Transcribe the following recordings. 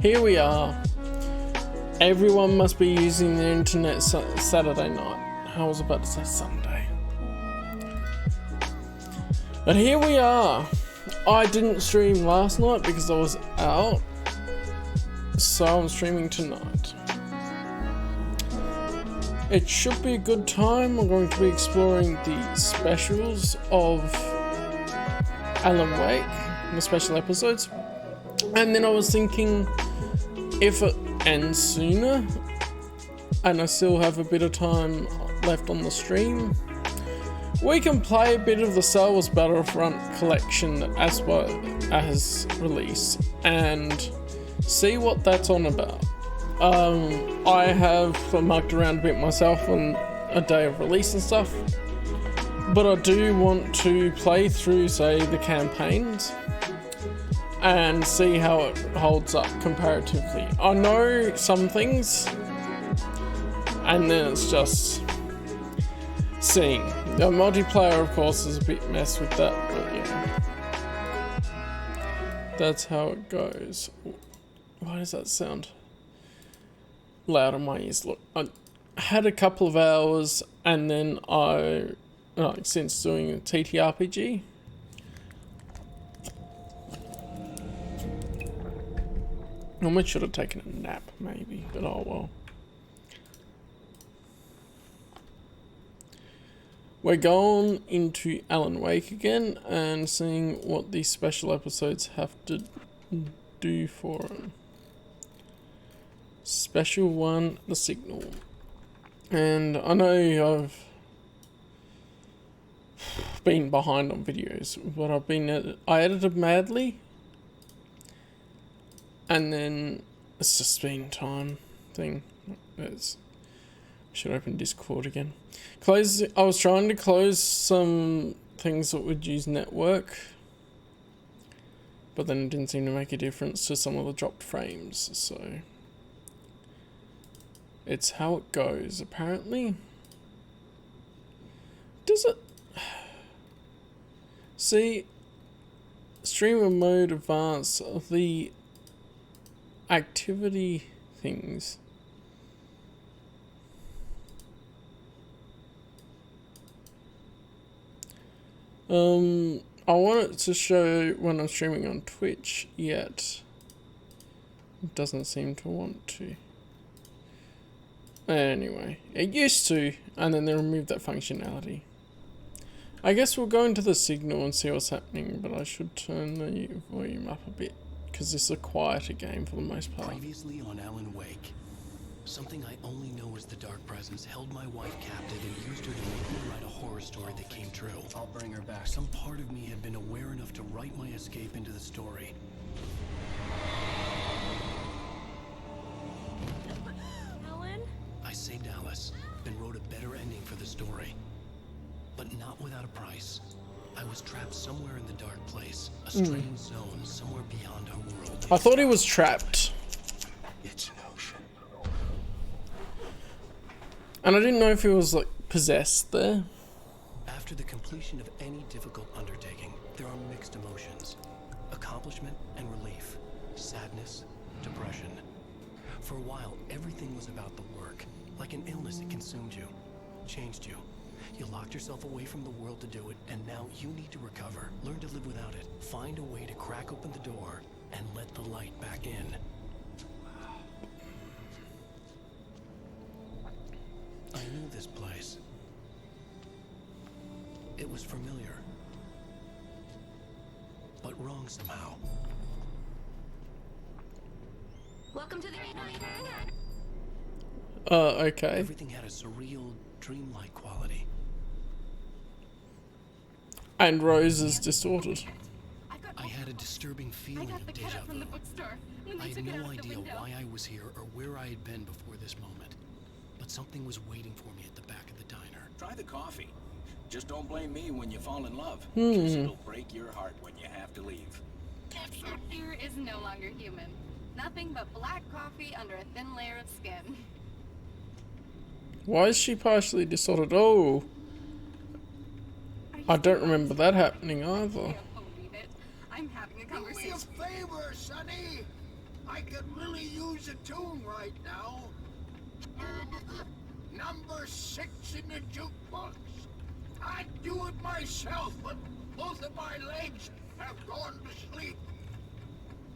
Here we are. Everyone must be using the internet Saturday night. I was about to say Sunday. But here we are. I didn't stream last night because I was out. So I'm streaming tonight. It should be a good time. I'm going to be exploring the specials of Alan Wake, the special episodes. And then I was thinking, if it ends sooner and I still have a bit of time left on the stream, we can play a bit of the Star Wars Battlefront collection as well as release and see what that's on about. I have mucked around a bit myself on a day of release and stuff, but I do want to play through, say, the campaigns and see how it holds up comparatively. I know some things, and then it's just seeing. The multiplayer, of course, is a bit mess with that, but yeah. That's how it goes. Why does that sound loud in my ears? Look, I had a couple of hours, and then since doing a TTRPG, I should have taken a nap, maybe, but oh well. We're going into Alan Wake again and seeing what these special episodes have to do for him. Special one, The Signal. And I know I've been behind on videos, but I edited madly. And then it's just been time thing. Should open Discord again. I was trying to close some things that would use network, but then it didn't seem to make a difference to some of the dropped frames, so it's how it goes, apparently. Does it? See, streamer mode advanced, the activity things. I want it to show when I'm streaming on Twitch, yet it doesn't seem to want to. Anyway, it used to, and then they removed that functionality. I guess we'll go into the Signal and see what's happening, but I should turn the volume up a bit, because this is a quieter game for the most part. Previously on Alan Wake, something I only know as the Dark Presence held my wife captive and used her to make me write a horror story that came true. I'll bring her back. Some part of me had been aware enough to write my escape into the story. Alan? I saved Alice and wrote a better ending for the story. But not without a price. I was trapped somewhere in the dark place, a strange zone somewhere beyond our world. I thought he was trapped. It's an ocean. And I didn't know if he was, like, possessed there. After the completion of any difficult undertaking, there are mixed emotions. Accomplishment and relief. Sadness, depression. For a while, everything was about the work. Like an illness that consumed you, changed you. You locked yourself away from the world to do it, and now you need to recover. Learn to live without it. Find a way to crack open the door and let the light back in. I knew this place. It was familiar, but wrong somehow. Welcome to the Okay. Everything had a surreal, dreamlike quality. And Rose is distorted. I had a disturbing feeling of deja vu. I had no idea why I was here or where I had been before this moment. But something was waiting for me at the back of the diner. Try the coffee. Just don't blame me when you fall in love. 'Cause it'll break your heart when you have to leave. Here is no longer human. Nothing but black coffee under a thin layer of skin. Why is she partially distorted? Oh, I don't remember that happening either. I'm having a conversation. Do me a favor, Sonny. I can could really use a tune right now. Number 6 in the jukebox. I'd do it myself, but both of my legs have gone to sleep.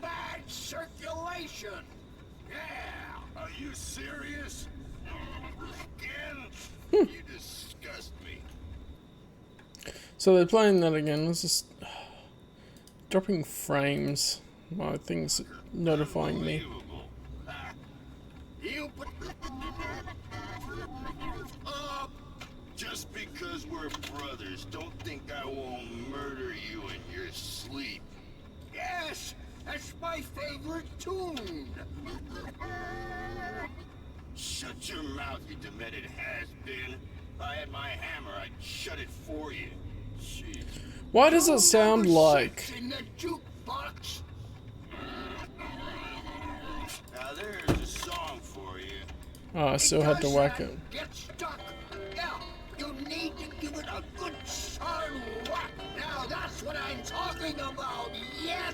Bad circulation. Yeah. Are you serious? Again? You disgust me. So they're playing that again. Let's just dropping frames. My thing's notifying me. You put just because we're brothers, don't think I won't murder you in your sleep. Yes, that's my favorite tune. Shut your mouth, you demented has-been. If I had my hammer, I'd shut it for you. Jeez. Why does it sound like? In the jukebox. Now there's a song for you. Oh, I still had to whack it. Get stuck. Yeah, you need to give it a good solid whack. Now that's what I'm talking about. Yes.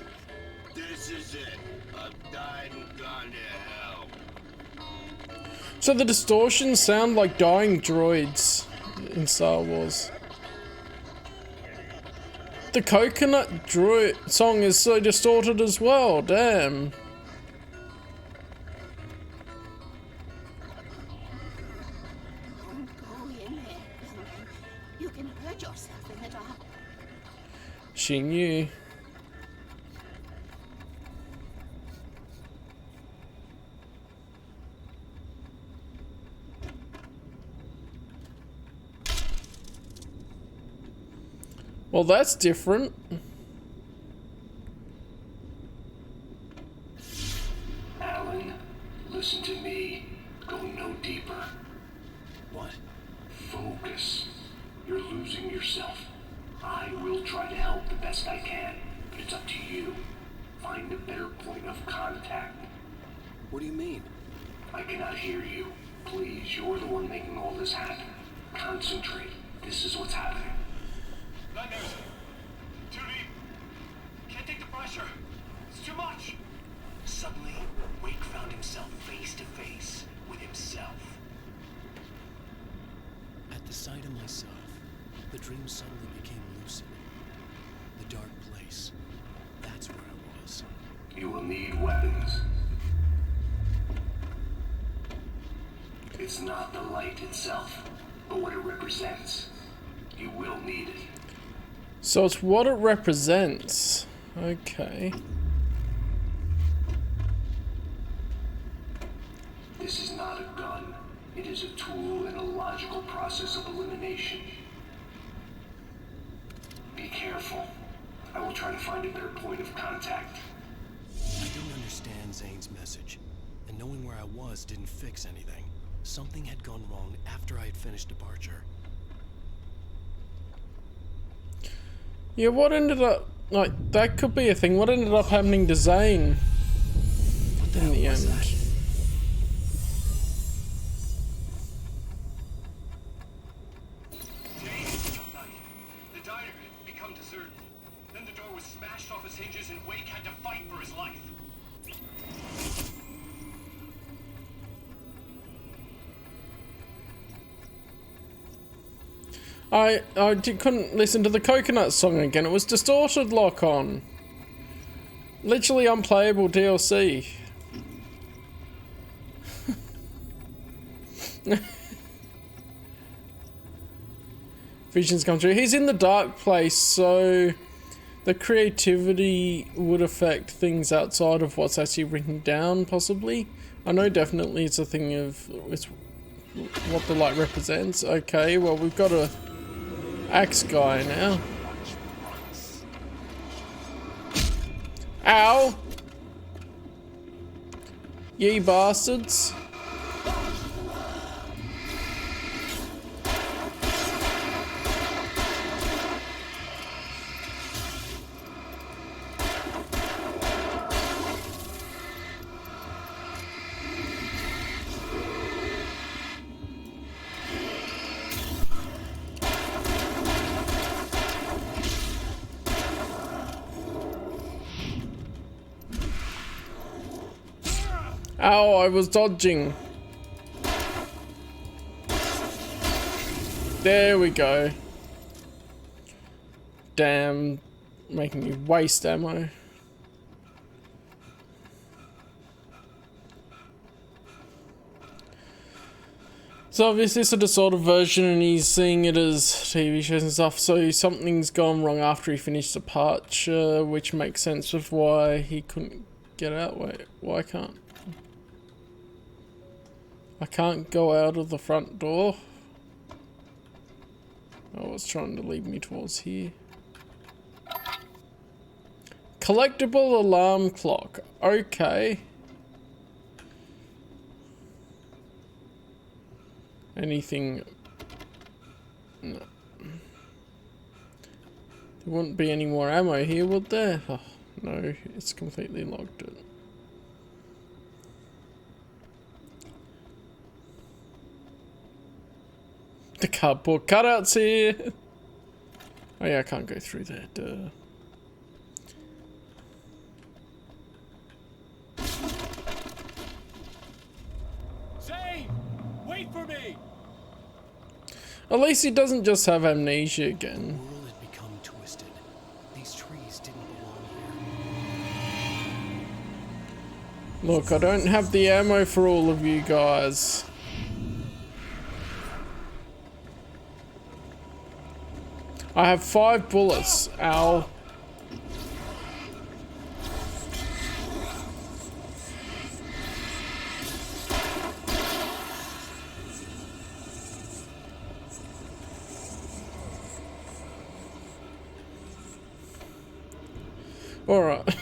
This is it. I've died and gone to hell. So the distortions sound like dying droids in Star Wars. The coconut droid song is so distorted as well, damn. Don't go in there, Callum. You can hurt yourself in the dark. She knew. Well, that's different. Alan, listen to me. Go no deeper. What? Focus. You're losing yourself. I will try to help the best I can, but it's up to you. Find a better point of contact. What do you mean? I cannot hear you. Please, you're the one making all this happen. Concentrate. This is what's happening. Nightmares. Too deep. Can't take the pressure. It's too much. Suddenly, Wake found himself face to face with himself. At the sight of myself, the dream suddenly became lucid. The dark place. That's where I was. You will need weapons. It's not the light itself, but what it represents. You will need it. So it's what it represents. Okay. This is not a gun. It is a tool in a logical process of elimination. Be careful. I will try to find a better point of contact. I didn't understand Zane's message, and knowing where I was didn't fix anything. Something had gone wrong after I had finished departure. Yeah, what ended up... Like, that could be a thing. What ended up happening to Zane in the end? The diner had become deserted. Then the door was smashed off its hinges and Wake had to fight for his life. Couldn't listen to the coconut song again. It was distorted lock on. Literally unplayable DLC. Visions come true. He's in the dark place, so the creativity would affect things outside of what's actually written down, possibly. I know definitely it's a thing of it's what the light represents. Okay, well we've got a axe guy now. Ow! Ye bastards. Ow, I was dodging. There we go. Damn, making me waste ammo. So obviously it's a disordered version and he's seeing it as TV shows and stuff, so something's gone wrong after he finished the patch, which makes sense with why he couldn't get out. Wait, why can't I can't go out of the front door? Oh, it's trying to lead me towards here. Collectible alarm clock. Okay. Anything? No. There wouldn't be any more ammo here, would there? Oh, no, it's completely locked it. The cardboard cutouts here. Oh yeah, I can't go through there. Duh. Zane! Wait for me! At least he doesn't just have amnesia The again. world had become twisted. These trees didn't belong here. Look, I don't have the ammo for all of you guys. I have 5 bullets. Ow. All right.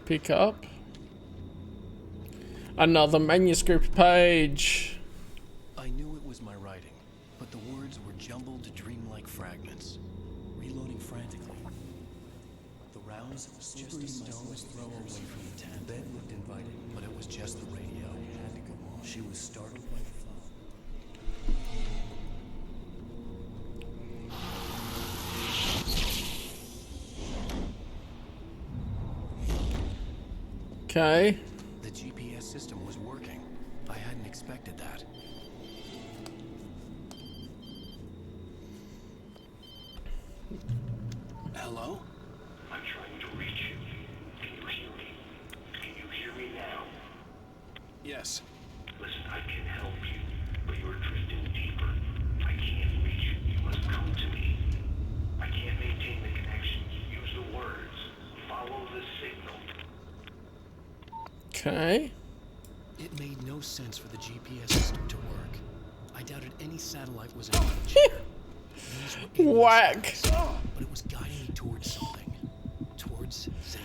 Pick up another manuscript page. I knew it was my writing, but the words were jumbled dreamlike fragments. Reloading frantically. The rounds just a stone's throw away from the tent. The bed looked inviting, but it was just the radio. She was startled by the thought. Okay. The GPS system was working. I hadn't expected that. Hello? I'm trying to reach you. Can you hear me? Can you hear me now? Yes. Listen, I can help you, but you're drifting deeper. I can't reach you. You must come to me. I can't maintain the connection. Use the words. Follow the signal. Okay. It made no sense for the GPS system to work. I doubted any satellite was in reach. These were alien Whack. satellites, but it was guiding me towards something. Towards Zane?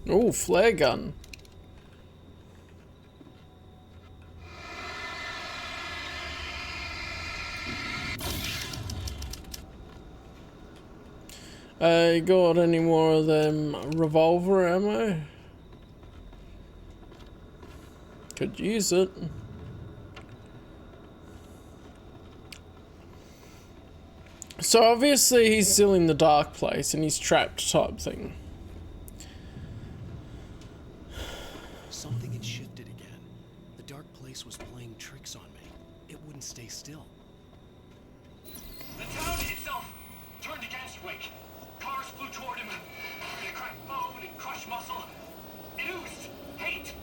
Oh, flare gun. Got any more of them revolver ammo? Could use it. So obviously he's still in the dark place and he's trapped type thing. Something had shifted again. The dark place was playing tricks on me. It wouldn't stay still. The town itself turned against Wake. Cars flew toward him. It cracked bone and crushed muscle. It oozed hate.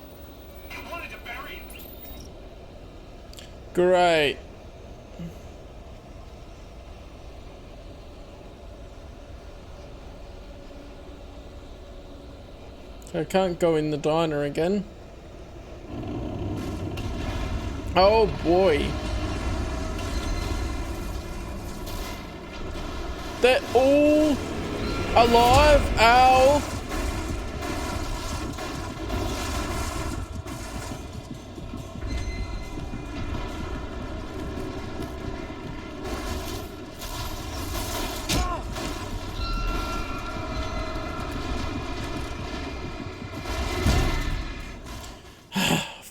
It wanted to bury him. Great. I can't go in the diner again. Oh boy. They're all alive? Ow.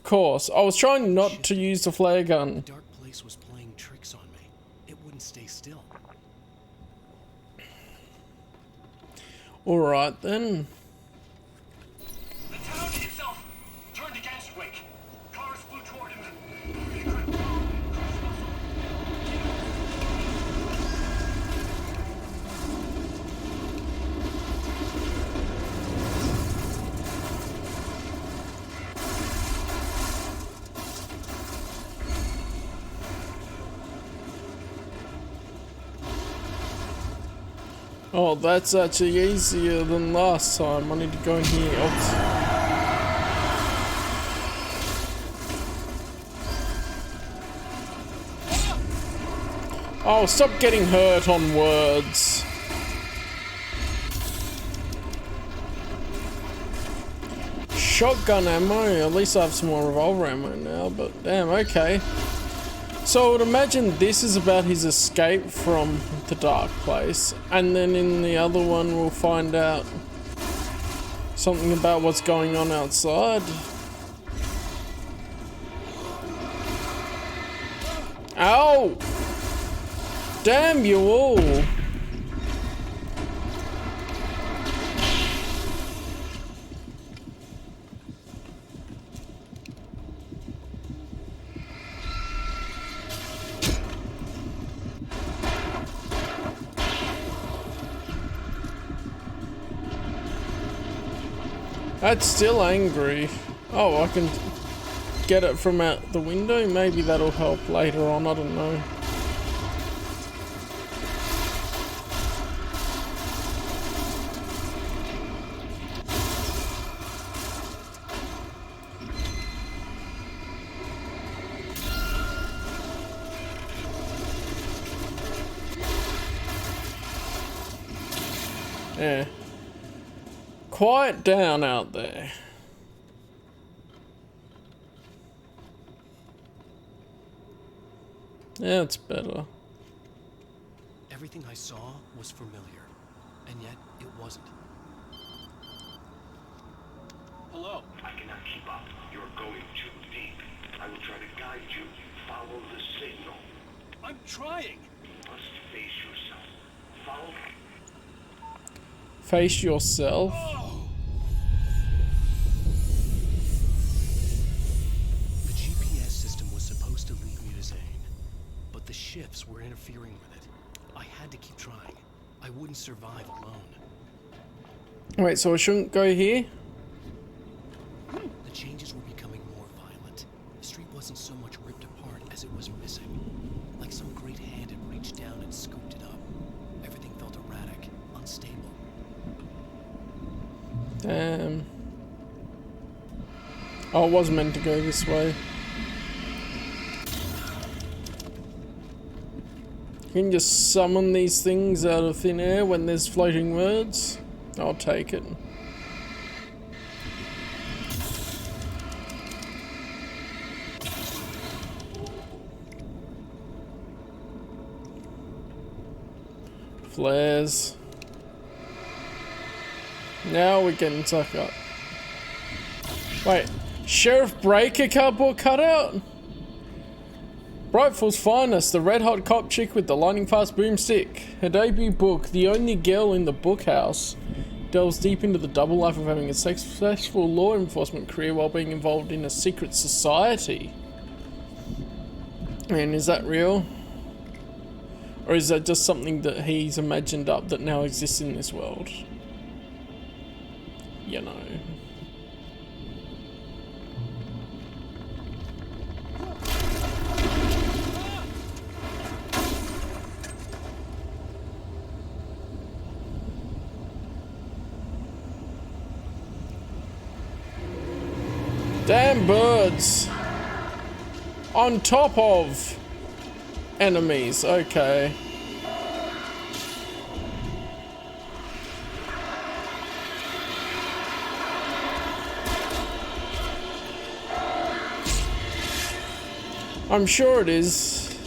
course. I was trying not to use the flare gun. The dark place was playing tricks on me. It wouldn't stay still. Alright then. The town itself turned against Wake. Cars flew toward him. They cracked bone and crushed muscle. Oh, that's actually easier than last time. I need to go in here. Oh, stop getting hurt on words. Shotgun ammo. At least I have some more revolver ammo now, but damn, okay. So I would imagine this is about his escape from the dark place, and then in the other one we'll find out something about what's going on outside. Ow! Damn you all! That's still angry. Oh, I can get it from out the window. Maybe that'll help later on. I don't know. Yeah. Quiet down out there. Yeah, it's better. Everything I saw was familiar, and yet it wasn't. Hello. I cannot keep up. You're going too deep. I will try to guide you. Follow the signal. I'm trying. You must face yourself. Follow me. Face yourself. The GPS system was supposed to lead me to Zane, but the shifts were interfering with it. I had to keep trying. I wouldn't survive alone. Wait, so I shouldn't go here? The changes were becoming more violent. The street wasn't so much ripped apart as it was missing. Like some great hand had reached down and scooped it up. Everything felt erratic, unstable. Damn. Oh, I was meant to go this way. You can just summon these things out of thin air when there's floating words. I'll take it. Flares. Now we're getting stuck up. Wait, Sheriff Breaker cardboard cutout? Brightfall's finest, the red hot cop chick with the lightning fast boomstick. Her debut book, The Only Girl in the Bookhouse, delves deep into the double life of having a successful law enforcement career while being involved in a secret society. And is that real? Or is that just something that he's imagined up that now exists in this world? You know. Damn birds. On top of enemies, okay. I'm sure it is.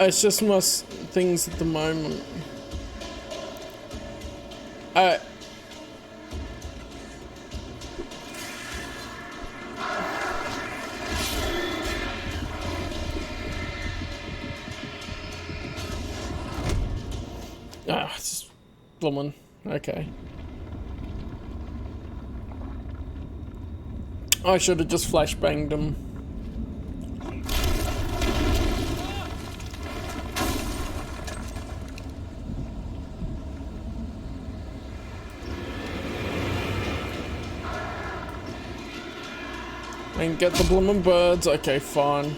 It's just most things at the moment. Ah, it's bloomin'. Okay. I should have just flashbanged him. And get the bloomin' birds. Okay, fine.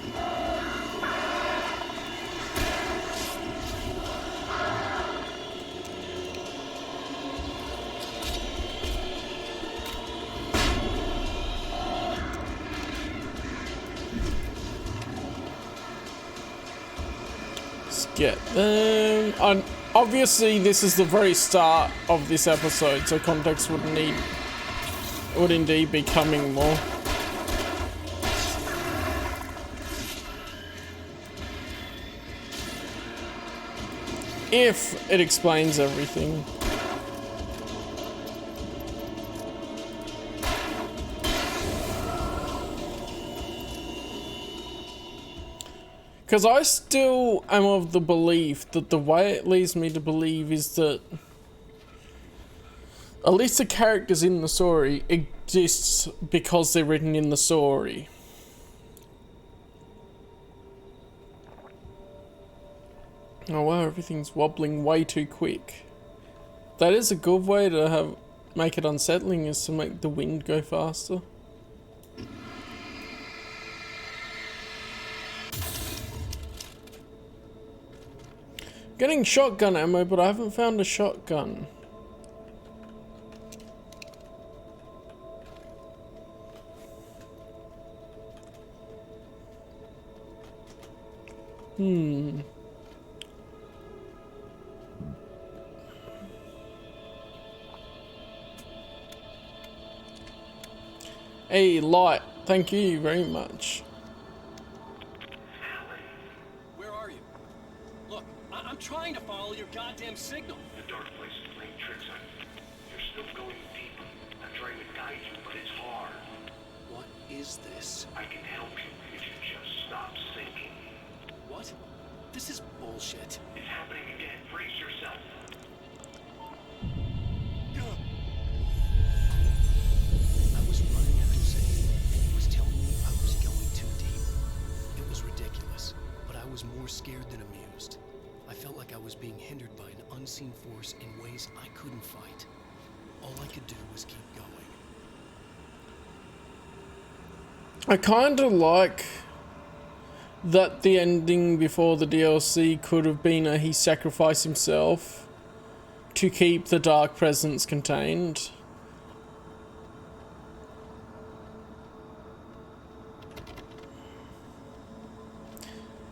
Let's get them. Obviously, this is the very start of this episode, so context would indeed be coming more. If it explains everything. Because I still am of the belief that the way it leads me to believe is that at least the characters in the story exists because they're written in the story. Oh wow, everything's wobbling way too quick. That is a good way to make it unsettling, is to make the wind go faster. Getting shotgun ammo, but I haven't found a shotgun. Hey, light. Thank you very much. Where are you? Look, I'm trying to follow your goddamn signal. The dark place is playing tricks on you. You're still going deeper. I'm trying to guide you, but it's hard. What is this? I can help you if you just stop sinking. What? This is bullshit. It's happening again. Brace yourself. I was running after Zane, and he was telling me I was going too deep. It was ridiculous, but I was more scared than amused. I felt like I was being hindered by an unseen force in ways I couldn't fight. All I could do was keep going. I kinda like that the ending before the DLC could have been he sacrificed himself to keep the dark presence contained.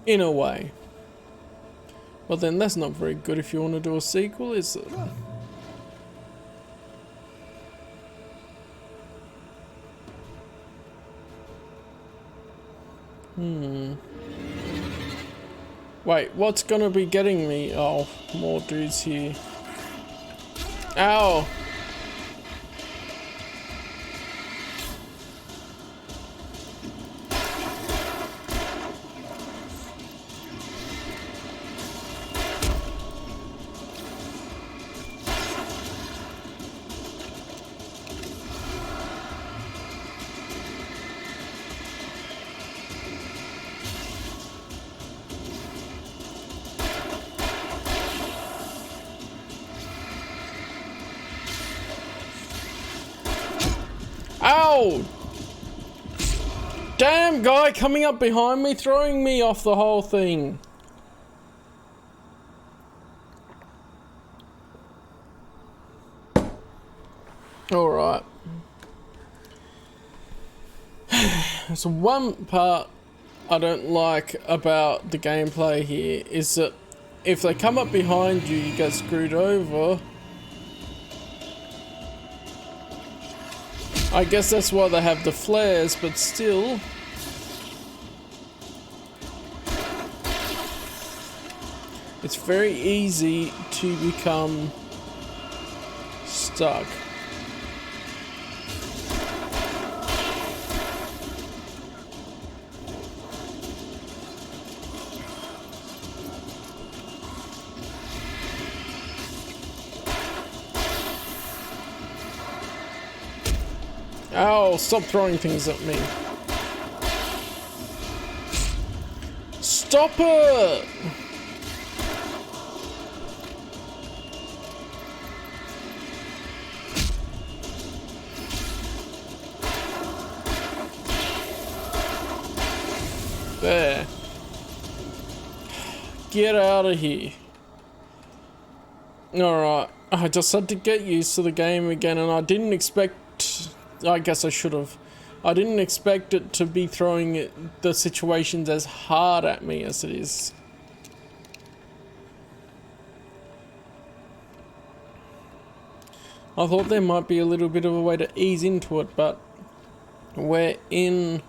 In a way. Well then, that's not very good if you want to do a sequel, is it? Wait, what's gonna be getting me? Oh, more dudes here. Ow! Ow! Damn guy coming up behind me, throwing me off the whole thing. Alright. So one part I don't like about the gameplay here is that if they come up behind you, you get screwed over. I guess that's why they have the flares, but still. It's very easy to become stuck. Ow, stop throwing things at me. Stop it! There. Get out of here. Alright, I just had to get used to the game again, and I didn't expect... I guess I should have. I didn't expect it to be throwing the situations as hard at me as it is. I thought there might be a little bit of a way to ease into it, but we're in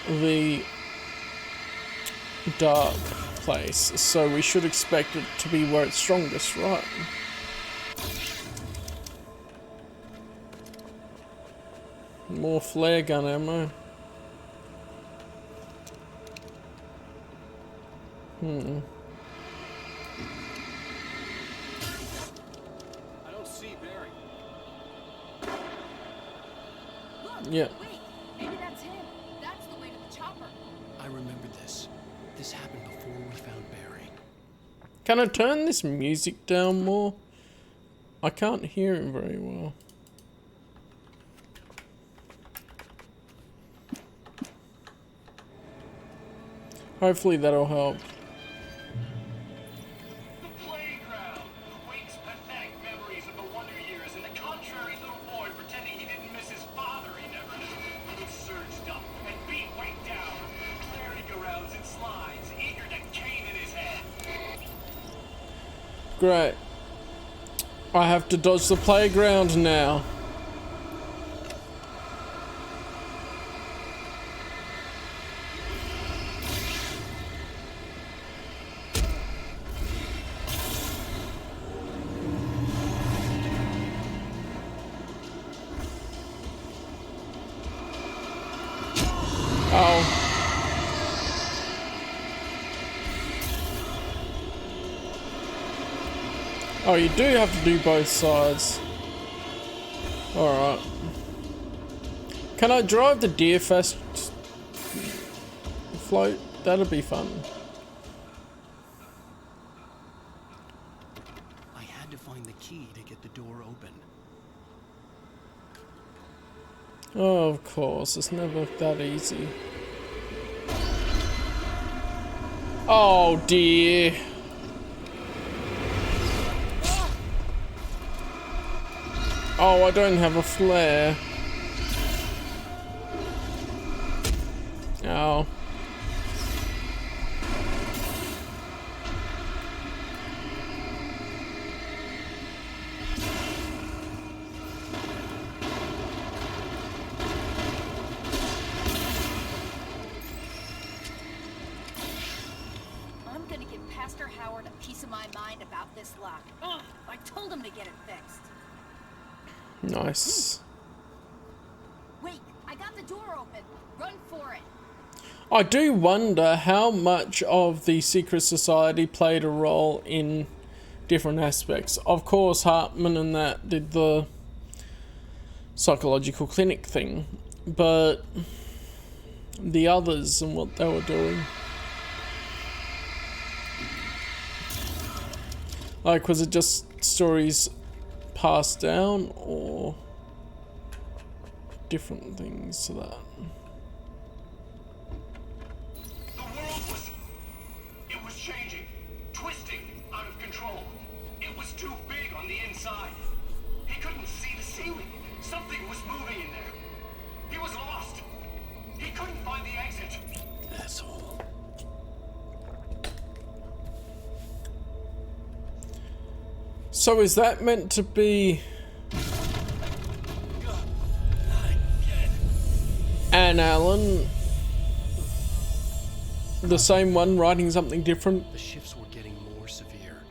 the dark place, so we should expect it to be where it's strongest, right? More flare gun ammo. I don't see Barry. Yeah. Wait, maybe that's him. That's the way to the chopper. I remember this. This happened before we found Barry. Can I turn this music down more? I can't hear him very well. Hopefully that'll help. The playground wakes pathetic memories of the wonder years and the contrary little boy pretending he didn't miss his father he never knew. He was surged up and beat way down, merry-go-rounds and slides, eager to cane in his head. Great. I have to dodge the playground now. Oh. Oh, you do have to do both sides. Alright. Can I drive the Deerfest float? That'll be fun. I had to find the key to get the door open. Oh, of course. It's never that easy. Oh, dear. Oh, I don't have a flare. Oh. I'm gonna give Pastor Howard a piece of my mind about this lock. Ugh, I told him to get it fixed. Nice. Wait, I got the door open. Run for it. I do wonder how much of the secret society played a role in different aspects. Of course, Hartman and that did the psychological clinic thing, but the others and what they were doing. Like, was it just stories passed down or different things to that? The world was changing, twisting, out of control. It was too big on the inside. He couldn't see the ceiling. Something was moving in there. He was lost. He couldn't find the exit. Asshole. So is that meant to be Anne Allen, the same one writing something different? The shifts were getting more severe.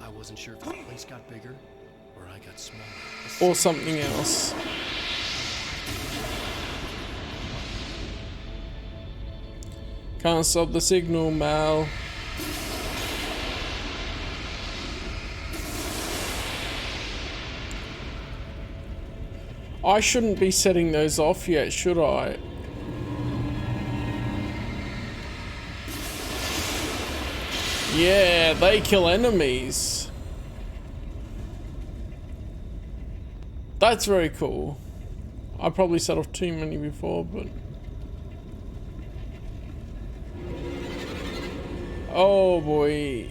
I wasn't sure if the place got bigger or I got smaller. Or something else? Can't stop the signal, Mal. I shouldn't be setting those off yet, should I? Yeah, they kill enemies. That's very cool. I probably set off too many before, but... Oh boy.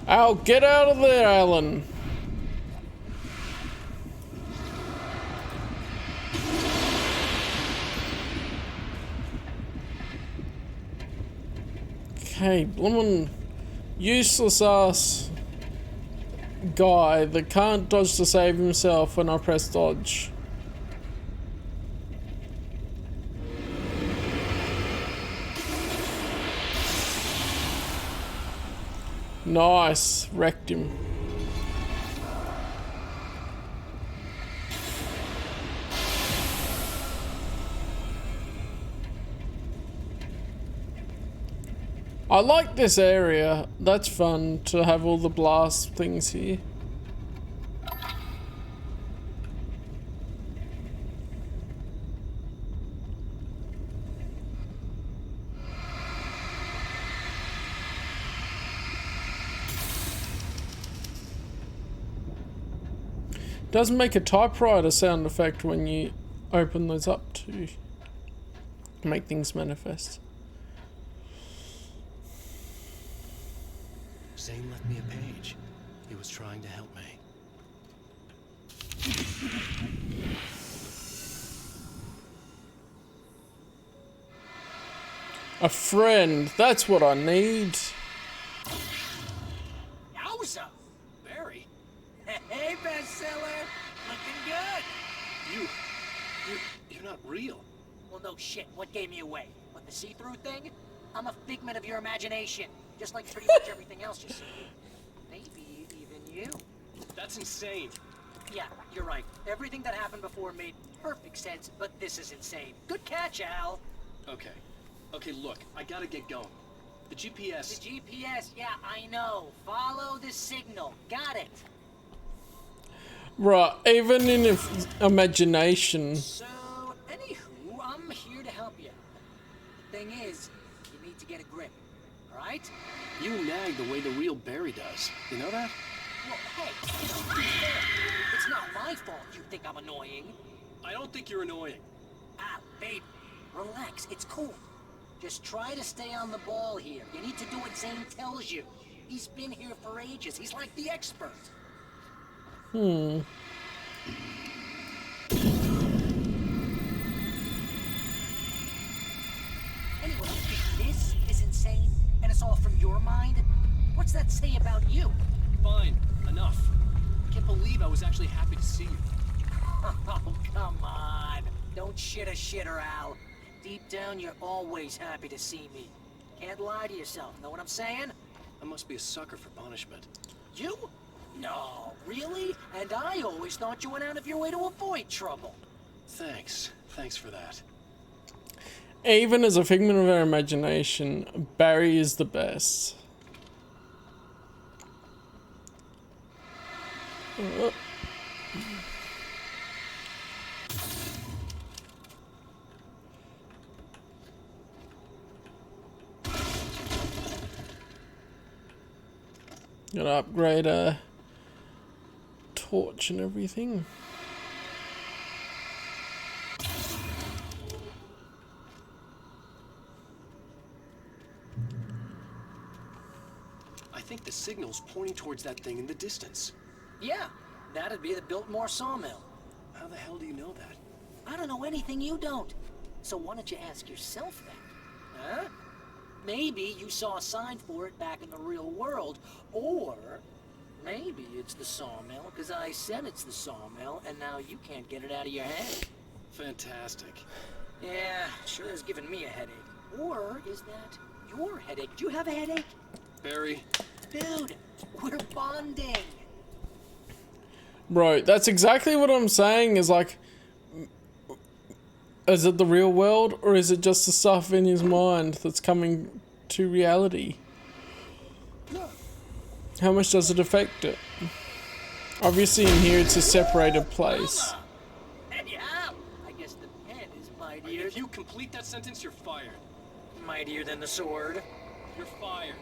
Al, get out of there, Alan. Okay, bloomin' useless ass guy that can't dodge to save himself when I press dodge. Nice, wrecked him. I like this area. That's fun to have all the blast things here. Does make a typewriter sound effect when you open those up to make things manifest. Zane left me a page. He was trying to help me. A friend, that's what I need. Yowza! Barry? Hey, bestseller! Looking good! You're not real. Well, no shit. What gave me away? What, the see-through thing? I'm a figment of your imagination, just like pretty much everything else you see. Maybe even you. That's insane. Yeah, you're right. Everything that happened before made perfect sense, but this is insane. Good catch, Al. Okay. Okay, look, I gotta get going. The GPS... The GPS, yeah, I know. Follow the signal. Got it. Right, even in imagination. So, anywho, I'm here to help you. The thing is, you need to get a grip, alright? You nag the way the real Barry does. You know that? Well, hey, it's not my fault you think I'm annoying. I don't think you're annoying. Ah, babe, relax, it's cool. Just try to stay on the ball here. You need to do what Zane tells you. He's been here for ages. He's like the expert. Hmm. Anyway, if this is insane, and it's all from your mind, what's that say about you? Fine, enough. I can't believe I was actually happy to see you. Oh, come on. Don't shit a shitter, Al. Deep down, you're always happy to see me. Can't lie to yourself, know what I'm saying? I must be a sucker for punishment. You? No, really? And I always thought you went out of your way to avoid trouble. Thanks. Thanks for that. Even as a figment of our imagination, Barry is the best. Gotta upgrade a torch and everything. I think the signal's pointing towards that thing in the distance. Yeah, that'd be the Biltmore sawmill. How the hell do you know that? I don't know anything you don't. So why don't you ask yourself that? Huh? Maybe you saw a sign for it back in the real world, or maybe it's the sawmill, because I said it's the sawmill, and now you can't get it out of your head. Fantastic. Yeah, sure is giving me a headache. Or is that your headache? Do you have a headache? Barry, Dude, we're bonding. Bro, that's exactly what I'm saying, is like, is it the real world, or is it just the stuff in his mind that's coming to reality? How much does it affect it? Obviously in here it's a separated place. Yeah, I guess the pen is mightier. If you complete that sentence, you're fired. Mightier than the sword. You're fired.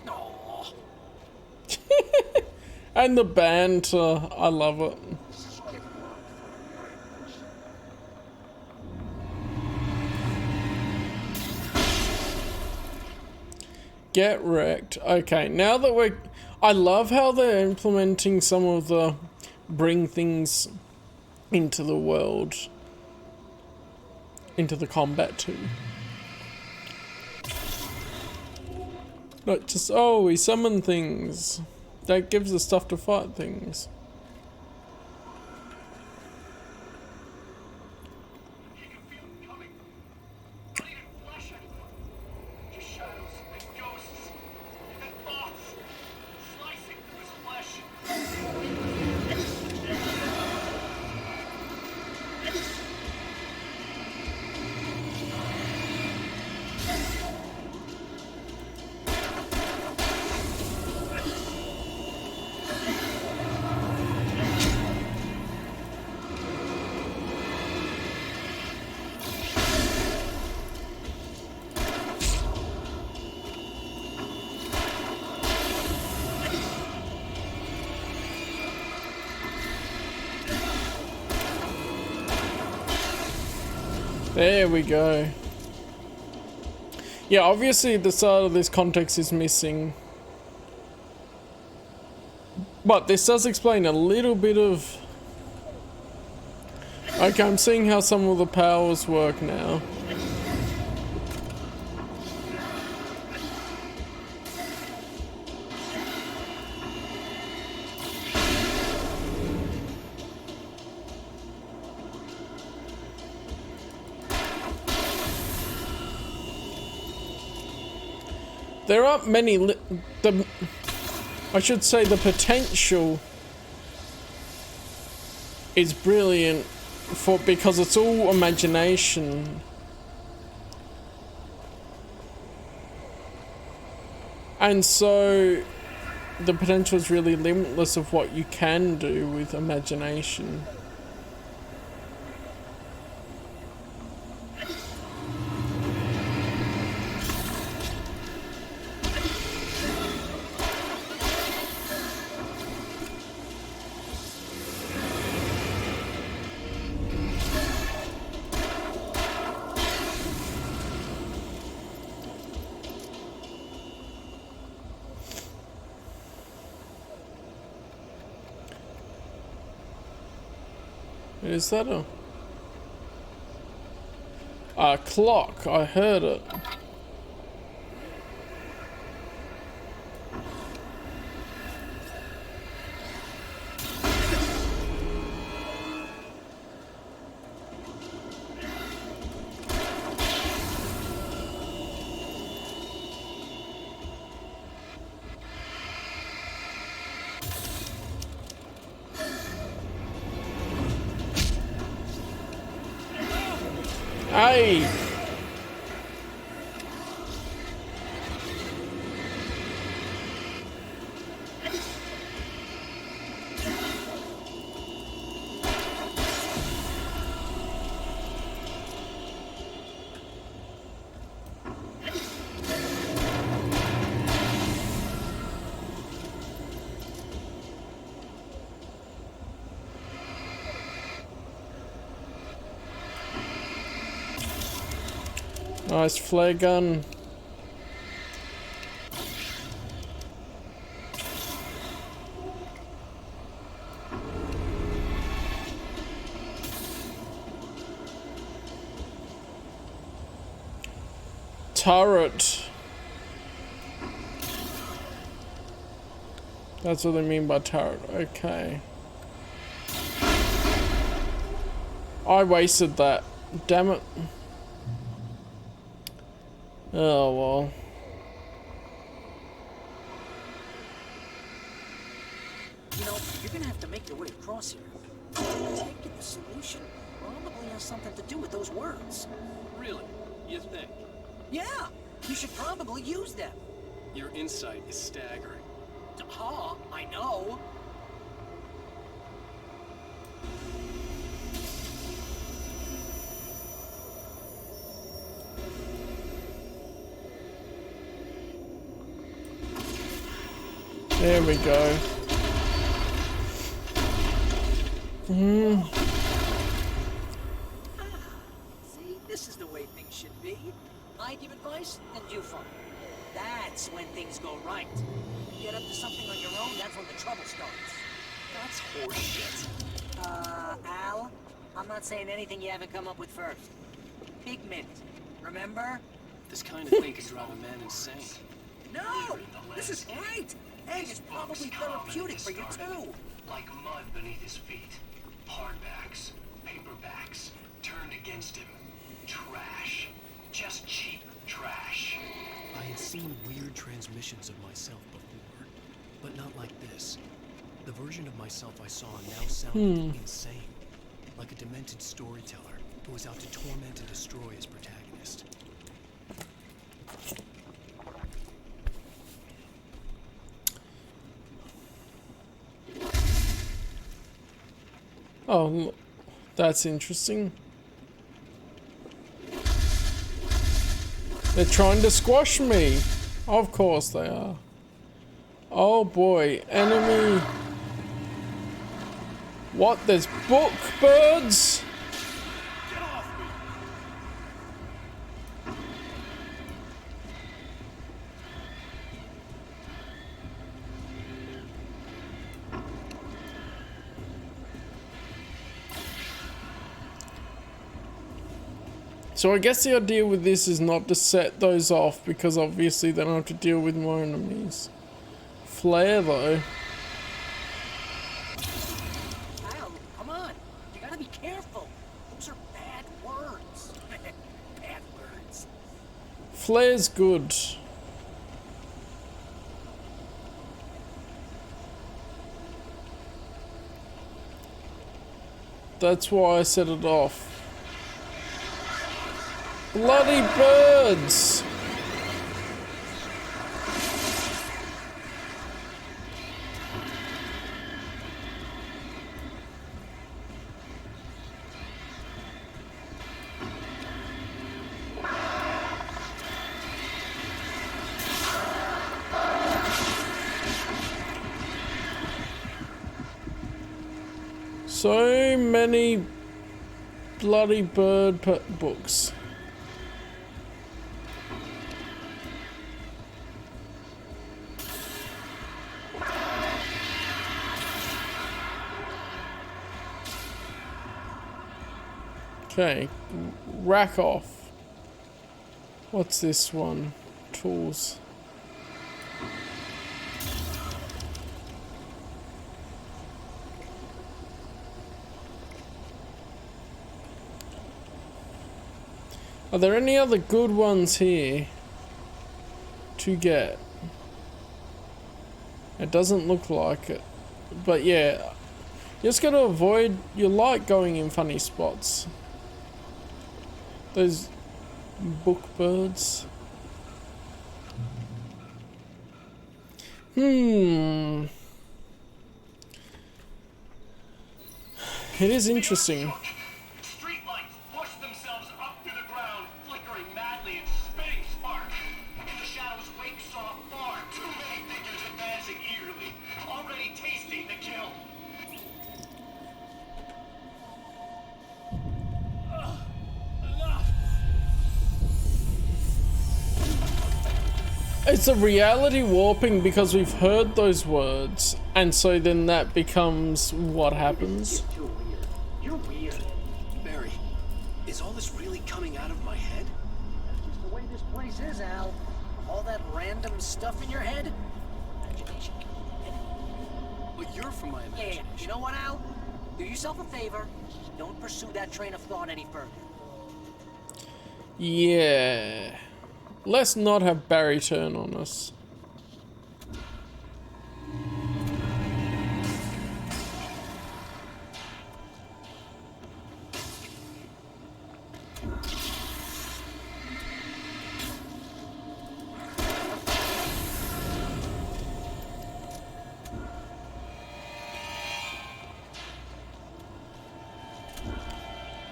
Aww. And the banter, I love it. Get wrecked. Okay, now that we're... I love how they're implementing some of the bring things into the world. Into the combat too. Not just, oh, we summon things. That gives us stuff to fight things. He can feel it coming. Not even flesh anymore. Just shadows and ghosts and thoughts slicing through his flesh. There we go. Yeah, obviously the start of this context is missing. But this does explain a little bit of... Okay, I'm seeing how some of the powers work now. There aren't many I should say the potential is brilliant because it's all imagination. And so the potential is really limitless of what you can do with imagination. Is that a clock? I heard it. Hey! Nice flare gun. Turret. That's what they mean by turret. Okay. I wasted that. Damn it. Oh well. You know, you're gonna have to make your way across here. I take it the solution probably has something to do with those words. Really? You think? Yeah, you should probably use them. Your insight is staggering. I know. There we go. See, this is the way things should be. I give advice, and you follow. That's when things go right. You get up to something on your own, that's when the trouble starts. That's horseshit. Al, I'm not saying anything you haven't come up with first. Pigment, remember? This kind of thing could drive a man insane. No! This is great! And it's probably therapeutic for you too. Like mud beneath his feet. Hardbacks, paperbacks, turned against him. Trash. Just cheap trash. I had seen weird transmissions of myself before, but not like this. The version of myself I saw now sounded insane. Like a demented storyteller who was out to torment and destroy his protagonist. Oh, that's interesting. They're trying to squash me. Of course they are. Oh boy, enemy. What? There's book birds? Get off me! So I guess the idea with this is not to set those off because obviously they don't have to deal with more enemies. Flare though. Al, come on. You gotta be careful. Those are bad words. Bad words. Flare's good. That's why I set it off. Bloody birds! So many bloody bird books. Okay, rack off. What's this one? Tools. Are there any other good ones here to get? It doesn't look like it. But yeah, you just gotta avoid, you like going in funny spots. Those book birds. It is interesting. Streetlights push themselves up through the ground, flickering madly and spitting spark. In the shadows, Wake saw far too many figures advancing eagerly, already tasting the kill. Enough! It's a reality warping because we've heard those words, and so then that becomes what happens. You're weird. You're weird. Barry, is all this really coming out of my head? That's just the way this place is, Al. All that random stuff in your head. Imagination. But you're from my Yeah, imagination. you know what, Al? Do yourself a favor. Don't pursue that train of thought any further. Yeah. Let's not have Barry turn on us.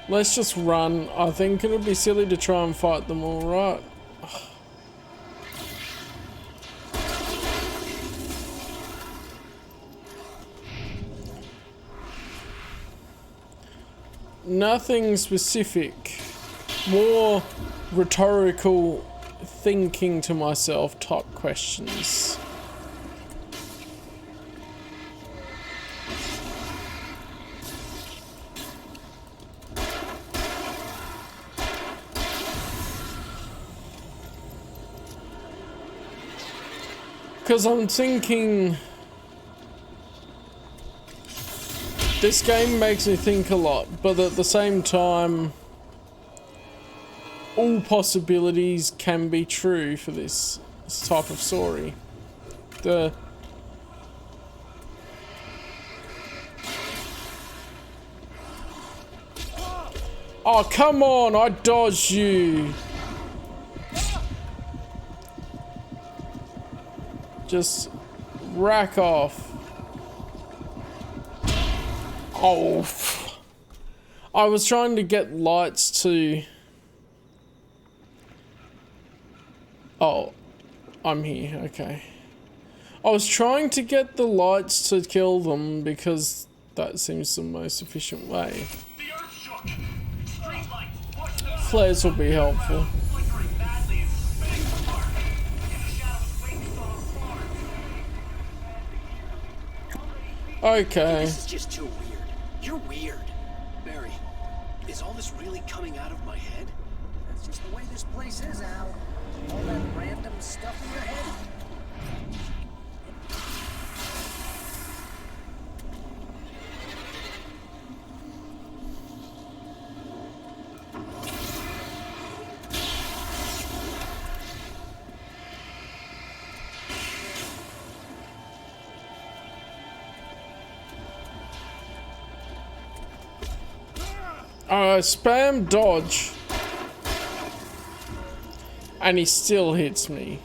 Let's just run. I think it would be silly to try and fight them all, right? Nothing specific. More rhetorical thinking to myself type questions. Because I'm thinking, this game makes me think a lot, but at the same time, all possibilities can be true for this type of story. Oh, come on, I dodged you. Just rack off. Oh. I was trying to get lights to... Oh. I'm here, okay. I was trying to get the lights to kill them because that seems the most efficient way. Flares will be helpful. Okay. This is just too weird. You're weird. Barry, is all this really coming out of my head? That's just the way this place is, Al. All that random stuff in your head. Spam dodge. And he still hits me.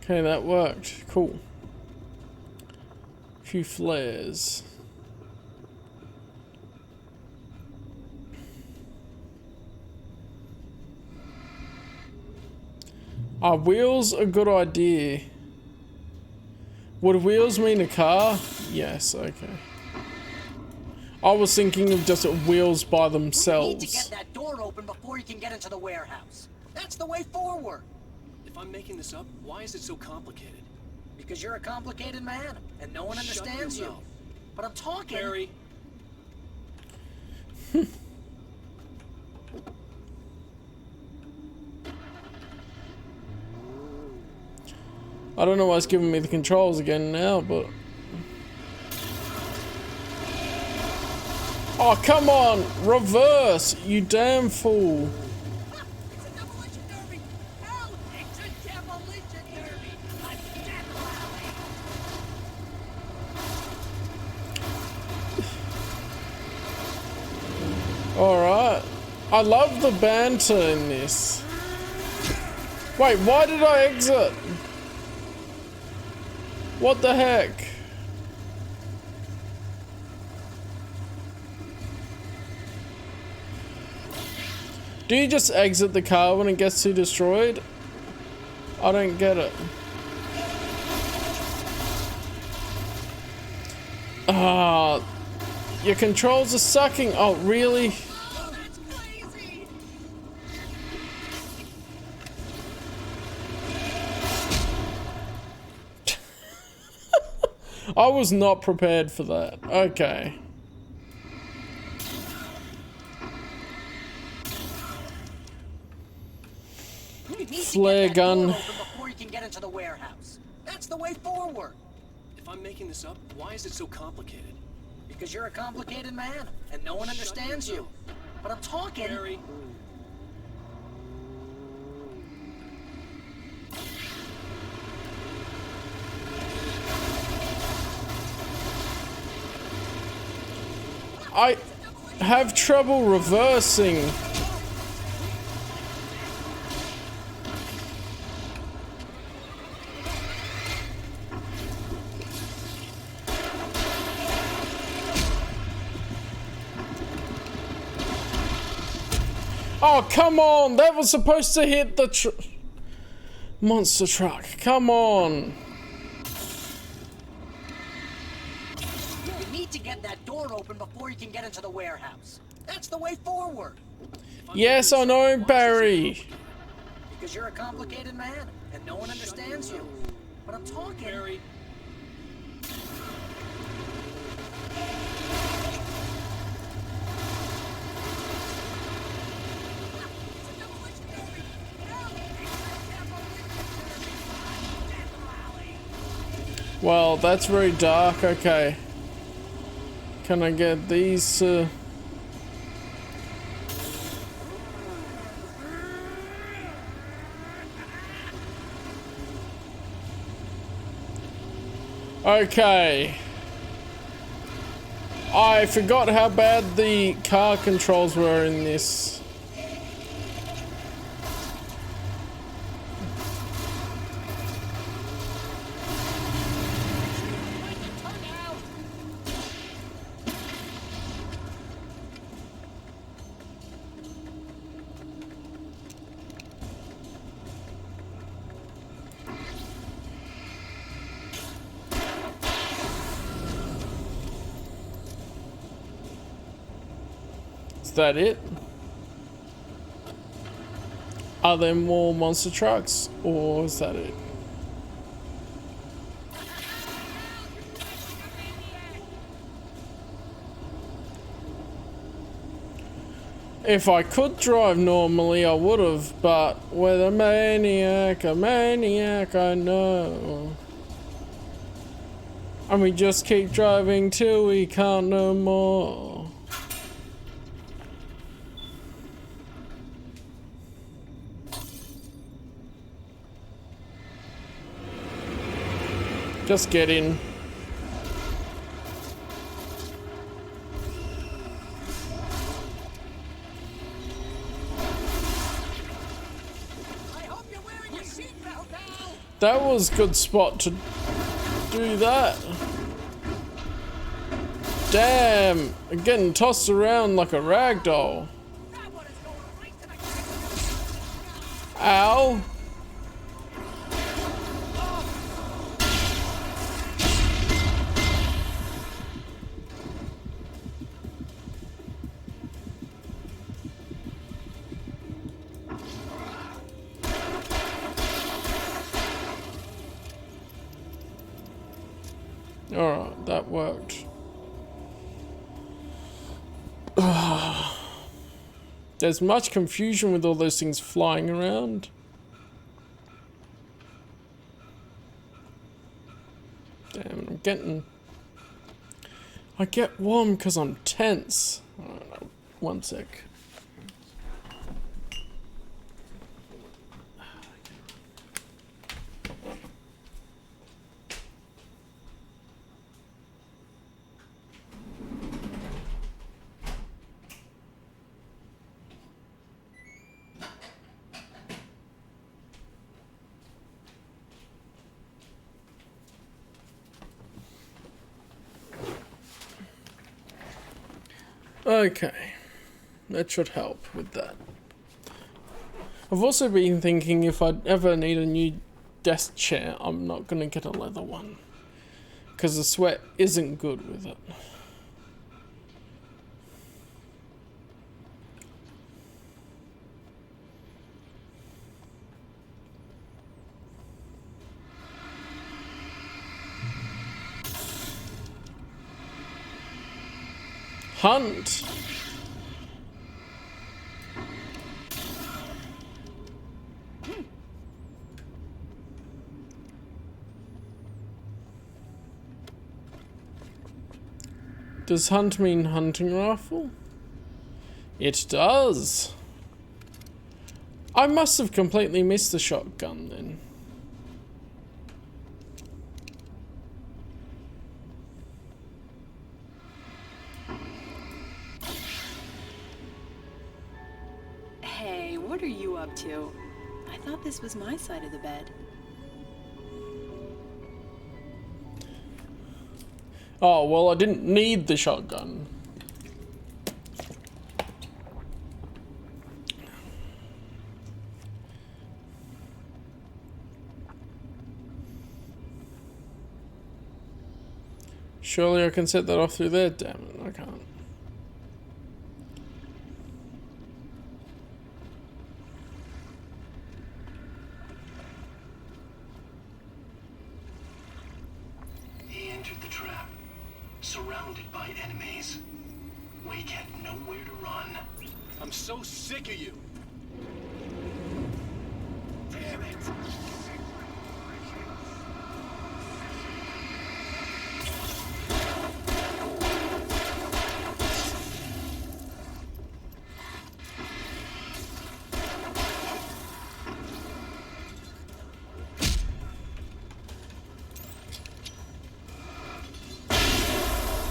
Okay, that worked. Cool. A few flares. Are wheels a good idea? Would wheels mean a car? Yes, okay. I was thinking of just wheels by themselves. You need to get that door open before you can get into the warehouse. That's the way forward. If I'm making this up, why is it so complicated? Because you're a complicated man, and no one Shut understands your you. mouth. But I'm talking. Barry. I don't know why it's giving me the controls again now, but... Oh, come on! Reverse, you damn fool! It's a demolition derby! Hell, it's a demolition derby! A death rally! Alright. I love the banter in this. Wait, why did I exit? What the heck? Do you just exit the car when it gets too destroyed? I don't get it. Ah, your controls are sucking. Oh, really? Oh, that's crazy! I was not prepared for that. Okay. You need flare to get that door gun. open before you can get into the warehouse. That's the way forward. If I'm making this up, why is it so complicated? Because you're a complicated man, and no one understands you. But I'm talking. Barry. I have trouble reversing. Oh, come on! That was supposed to hit the monster truck. Come on. You need to get that door open before you can get into the warehouse. That's the way forward. Yes, I know, Barry. Because you're a complicated man, and no one understands you. But I'm talking. Barry. Well, that's very dark. Okay. Can I get these? Okay. I forgot how bad the car controls were in this. Is that it? Are there more monster trucks, or is that it? If I could drive normally, I would have, but with a maniac, I know. And we just keep driving till we can't no more. Just get in. That was a good spot to do that. Damn, I'm getting tossed around like a rag doll. Ow. Alright, that worked. There's much confusion with all those things flying around. Damn, I get warm because I'm tense. I don't know. One sec. Okay, that should help with that. I've also been thinking if I ever need a new desk chair, I'm not gonna get a leather one, because the sweat isn't good with it. Hunt. Does hunt mean hunting rifle? It does. I must have completely missed the shotgun then. Hey, what are you up to? I thought this was my side of the bed. Oh, well, I didn't need the shotgun. Surely I can set that off through there. Damn it, I can't. He entered the trap, surrounded by enemies. Wake had nowhere to run. I'm so sick of you. Damn it!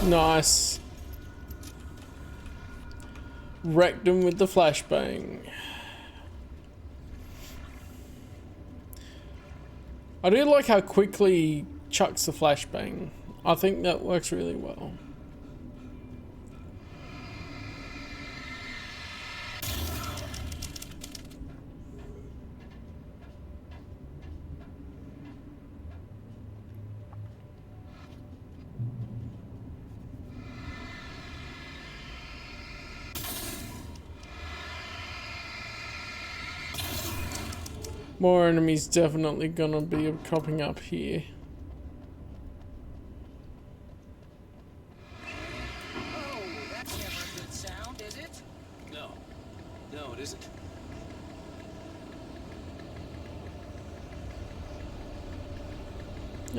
Nice. Wrecked him with the flashbang. I do like how quickly he chucks the flashbang. I think that works really well. More enemies definitely gonna be cropping up here. Oh, that's never a good sound, is it? No. No, it isn't.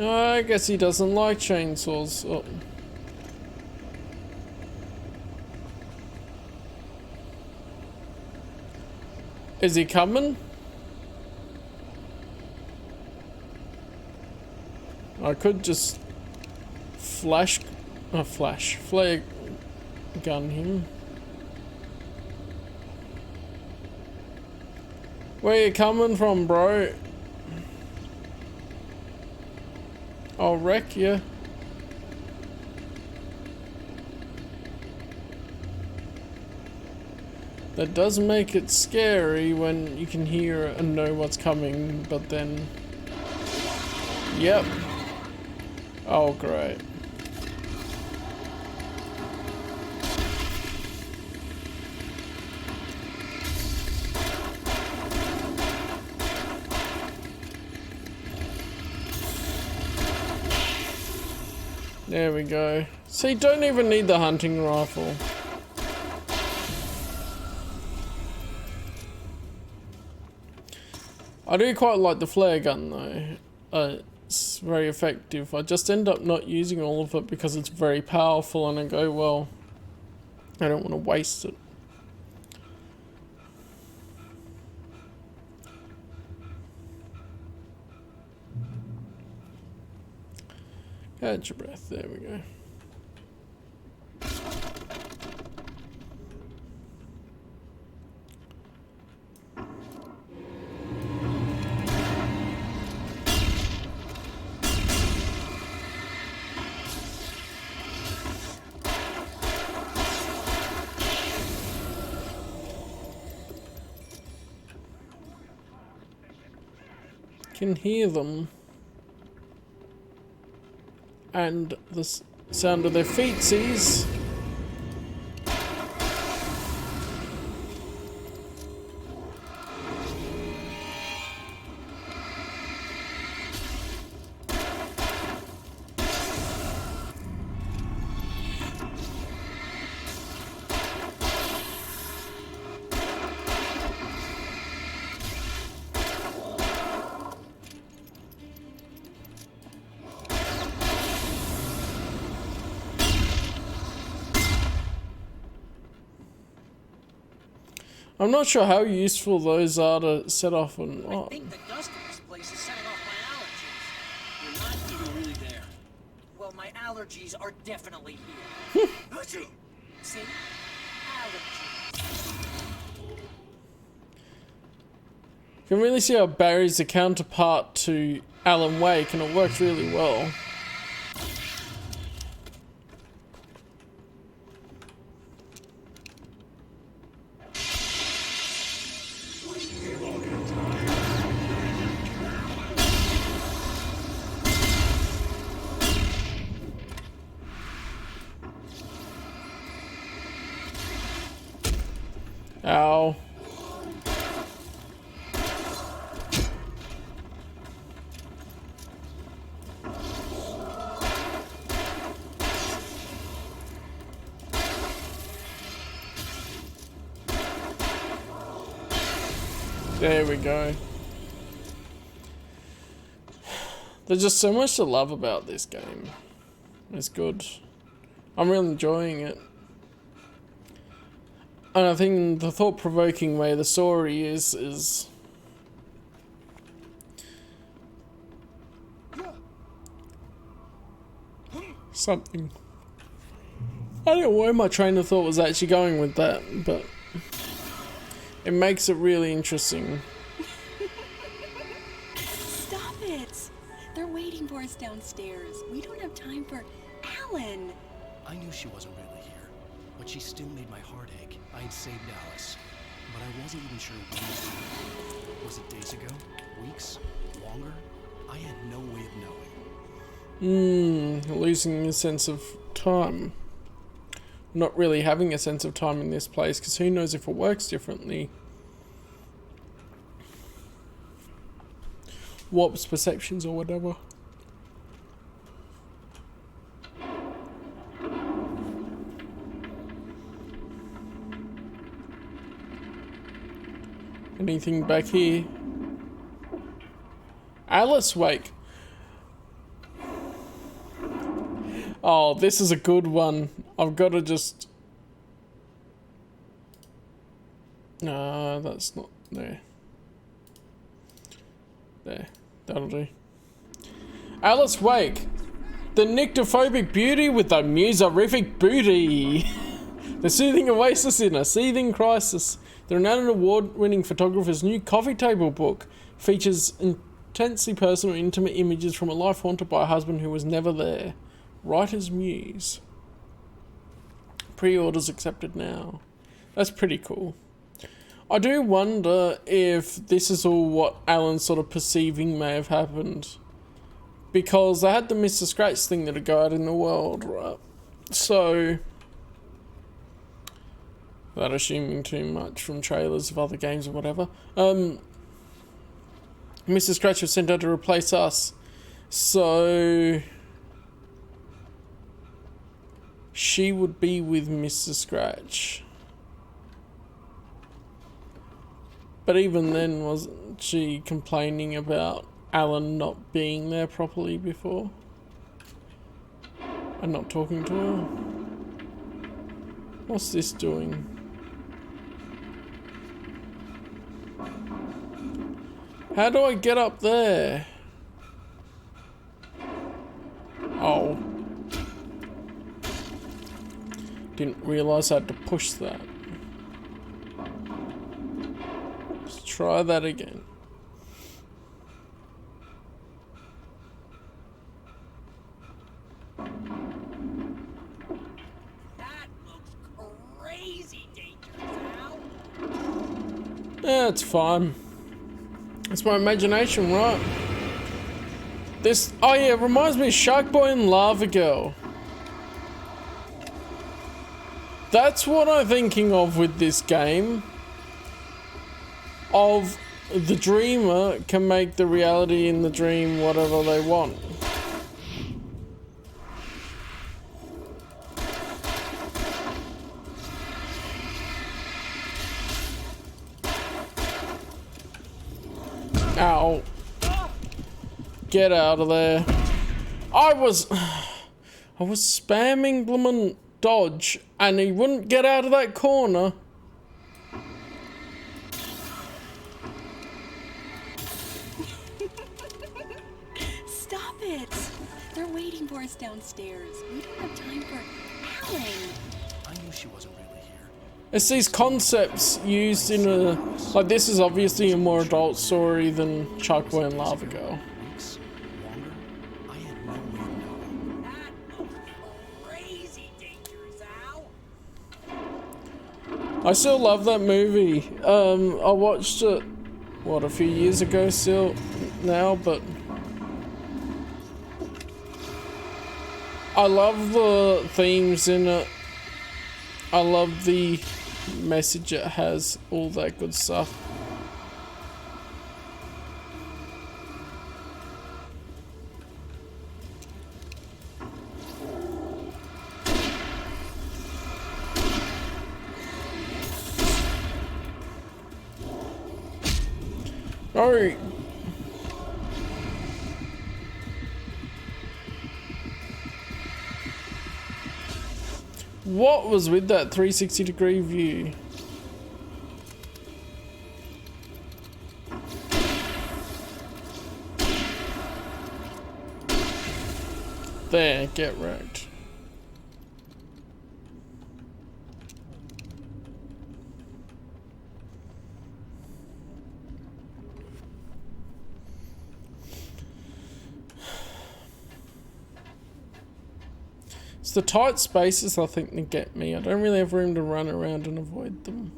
I guess he doesn't like chainsaws. Oh. Is he coming? I could just flare gun him. Where you coming from, bro? I'll wreck you. That does make it scary when you can hear and know what's coming, but then... Yep. Oh, great. There we go. So you don't even need the hunting rifle. I do quite like the flare gun though. It's very effective. I just end up not using all of it because it's very powerful and I go, well, I don't want to waste it. Catch your breath, there we go. Can hear them and the sound of their feetsies. I'm not sure how useful those are to set off or I not. think the dust in this place is setting off my allergies. You're not even really there. Well, my allergies are definitely here. See? Allergies. You can really see how Barry's the counterpart to Alan Wake, and it works really well. Ow. There we go. There's just so much to love about this game. It's good. I'm really enjoying it. And I think the thought-provoking way the story is something. I don't know where my train of thought was actually going with that, but it makes it really interesting. Stop it! They're waiting for us downstairs. We don't have time for Alan. I knew she wasn't really here, but she still made my heart ache. I had saved Alice, but I wasn't even sure when it was. Was it days ago? Weeks? Longer? I had no way of knowing. Losing a sense of time. Not really having a sense of time in this place, because who knows if it works differently. Warps perceptions or whatever. Anything back here? Alice Wake. Oh, this is a good one. I've got to just... No, that's not there. There. That'll do. Alice Wake. The nyctophobic beauty with the musorific booty. The soothing oasis in a seething crisis. The renowned award-winning photographer's new coffee table book features intensely personal, intimate images from a life haunted by a husband who was never there. Writer's Muse. Pre-orders accepted now. That's pretty cool. I do wonder if this is all what Alan's sort of perceiving may have happened. Because they had the Mr. Scratch thing that would go out in the world, right? So... without assuming too much from trailers of other games or whatever. Mr. Scratch was sent out to replace us. So... she would be with Mr. Scratch. But even then, wasn't she complaining about Alan not being there properly before? And not talking to her? What's this doing? How do I get up there? Oh. Didn't realise I had to push that. Let's try that again. That looks crazy dangerous, Al. Yeah, it's fine. It's my imagination, right? This, oh yeah, it reminds me of Shark Boy and Lava Girl. That's what I'm thinking of with this game. Of the dreamer can make the reality in the dream whatever they want. Ow. Get out of there. I was spamming bloomin' dodge and he wouldn't get out of that corner. waiting for us downstairs. We don't have time for Alan. I knew she wasn't really here. It's these concepts used in a... Like, this is obviously a more adult story than Sharkboy and Lava Girl. Weeks? Longer? I had no way of knowing. That crazy dangerous, Al. I still love that movie. I watched it, what, a few years ago still now, but... I love the themes in it. I love the message it has, all that good stuff. Alright. What was with that 360-degree view? There, get wrecked. It's the tight spaces, I think, that get me. I don't really have room to run around and avoid them.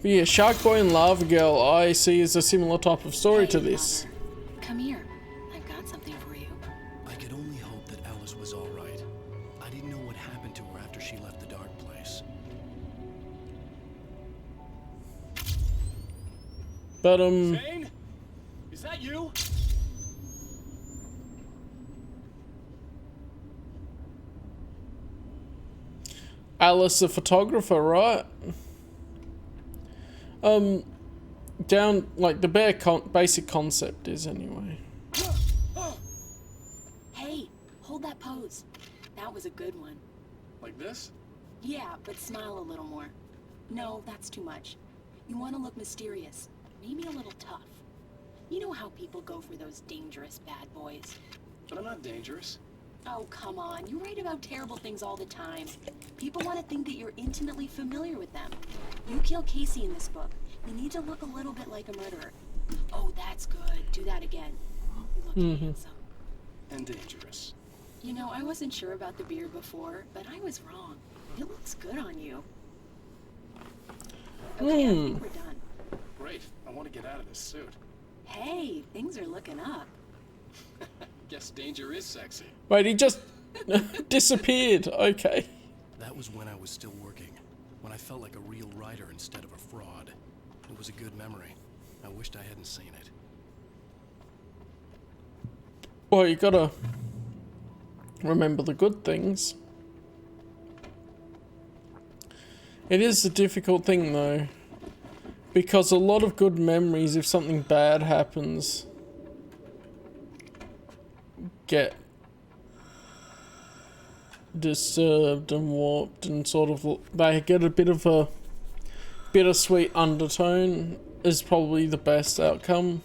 But yeah, Sharkboy and Lava Girl I see as a similar type of story to this. Come here. I've got something for you. I could only hope that Alice was all right. I didn't know what happened to her after she left the dark place. But Zane? Is that you? Alice the photographer, right? Down, like, the basic concept is anyway. Hey, hold that pose. That was a good one. Like this? Yeah, but smile a little more. No, that's too much. You want to look mysterious. Maybe a little tough. You know how people go for those dangerous bad boys. But I'm not dangerous. Oh, come on. You write about terrible things all the time. People want to think that you're intimately familiar with them. You kill Casey in this book. You need to look a little bit like a murderer. Oh, that's good. Do that again. You look handsome. And dangerous. You know, I wasn't sure about the beard before, but I was wrong. It looks good on you. Okay, I think we're done. Great. I want to get out of this suit. Hey, things are looking up. Guess danger is sexy. Wait, he just disappeared. Okay. That was when I was still working, when I felt like a real writer instead of a fraud. It was a good memory. I wished I hadn't seen it. Well, you gotta remember the good things. It is a difficult thing, though, because a lot of good memories, if something bad happens, get disturbed and warped, and sort of they get a bit of a bittersweet undertone. Is probably the best outcome.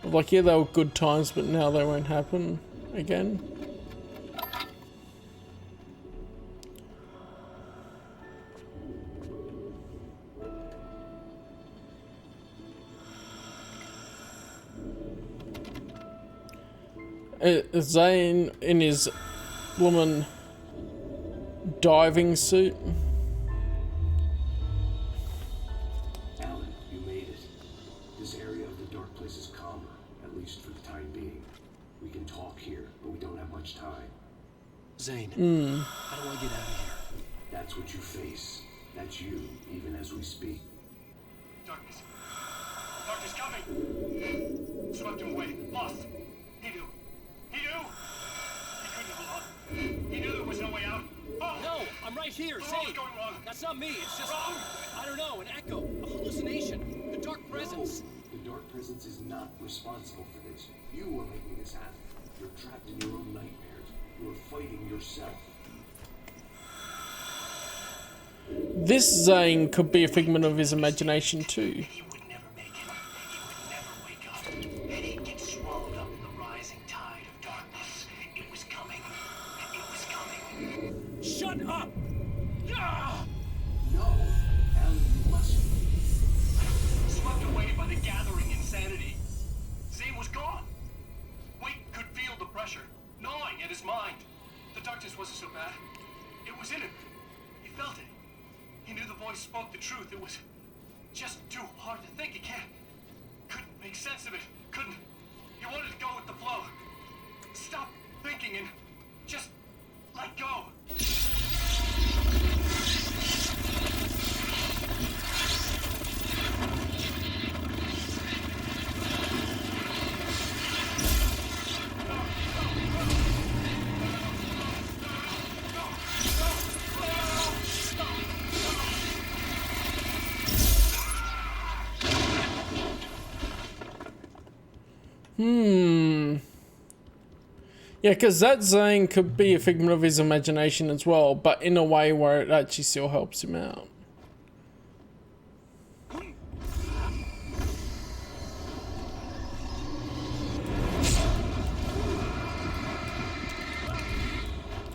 Like, yeah, they were good times, but now they won't happen again. Zane in his woman diving suit. Alan, you made it. This area of the dark place is calmer, at least for the time being. We can talk here, but we don't have much time. Zane, how do I get out of here? That's what you face. That's you, even as we speak. Darkness. Darkness coming! Swept him away. Lost. He knew. He knew! He couldn't have lost. He knew there was no way out. Oh! No, I'm right here. What Zane. was going wrong? That's not me. It's just, Wrong? I don't know, an echo, a hallucination, the dark presence. The dark presence is not responsible for this. You are making this happen. You're trapped in your own nightmares. You're fighting yourself. This Zane could be a figment of his imagination too. He would never make it. He would voice spoke the truth. It was just too hard to think. Couldn't make sense of it. He wanted to go with the flow. Stop thinking and just let go. Yeah, because that Zane could be a figment of his imagination as well, but in a way where it actually still helps him out.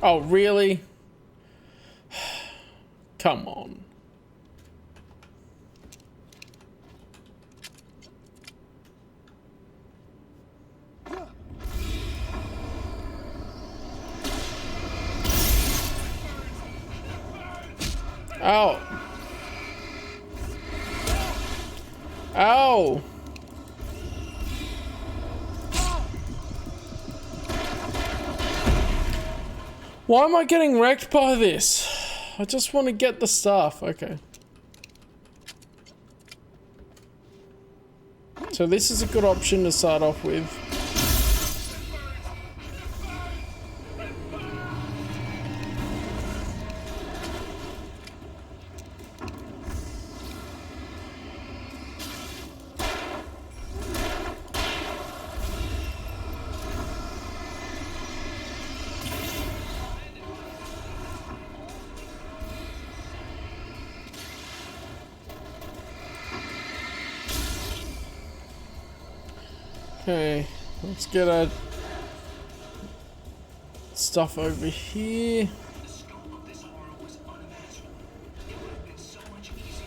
Oh, really? Come on. Ow. Ow. Why am I getting wrecked by this? I just want to get the stuff. Okay. So this is a good option to start off with. Okay, let's get our stuff over here. The scope of this horror was unimaginable. It would have been so much easier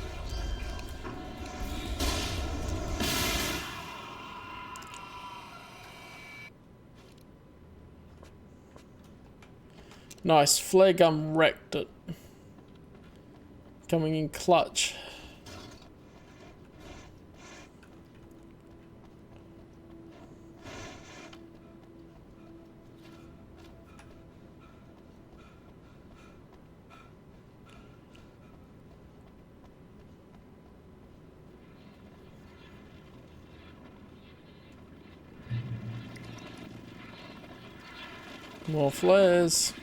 to Nice, flare gun wrecked it. Coming in clutch. More flares.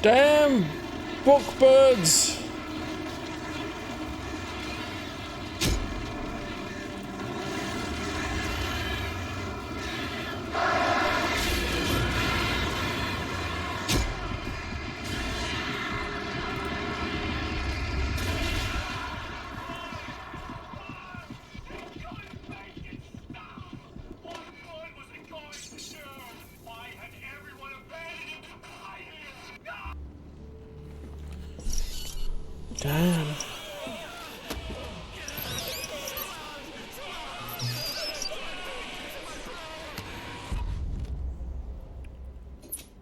Damn book birds. Damn.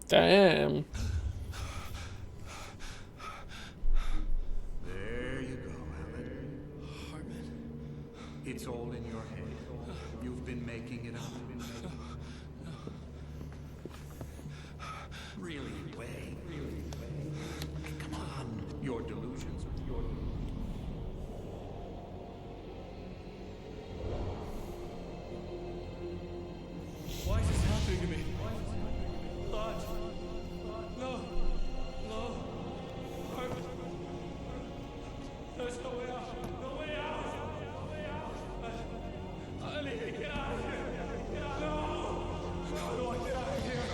Damn. There you go, Alan. It's all in your head. You've been making it up. Really, Wade. Come on. Your delusions. Why is this happening to me? God. No. No. Herman. There's no way out. No way out. No way out. I need to get out of here. No. How do I get out of here?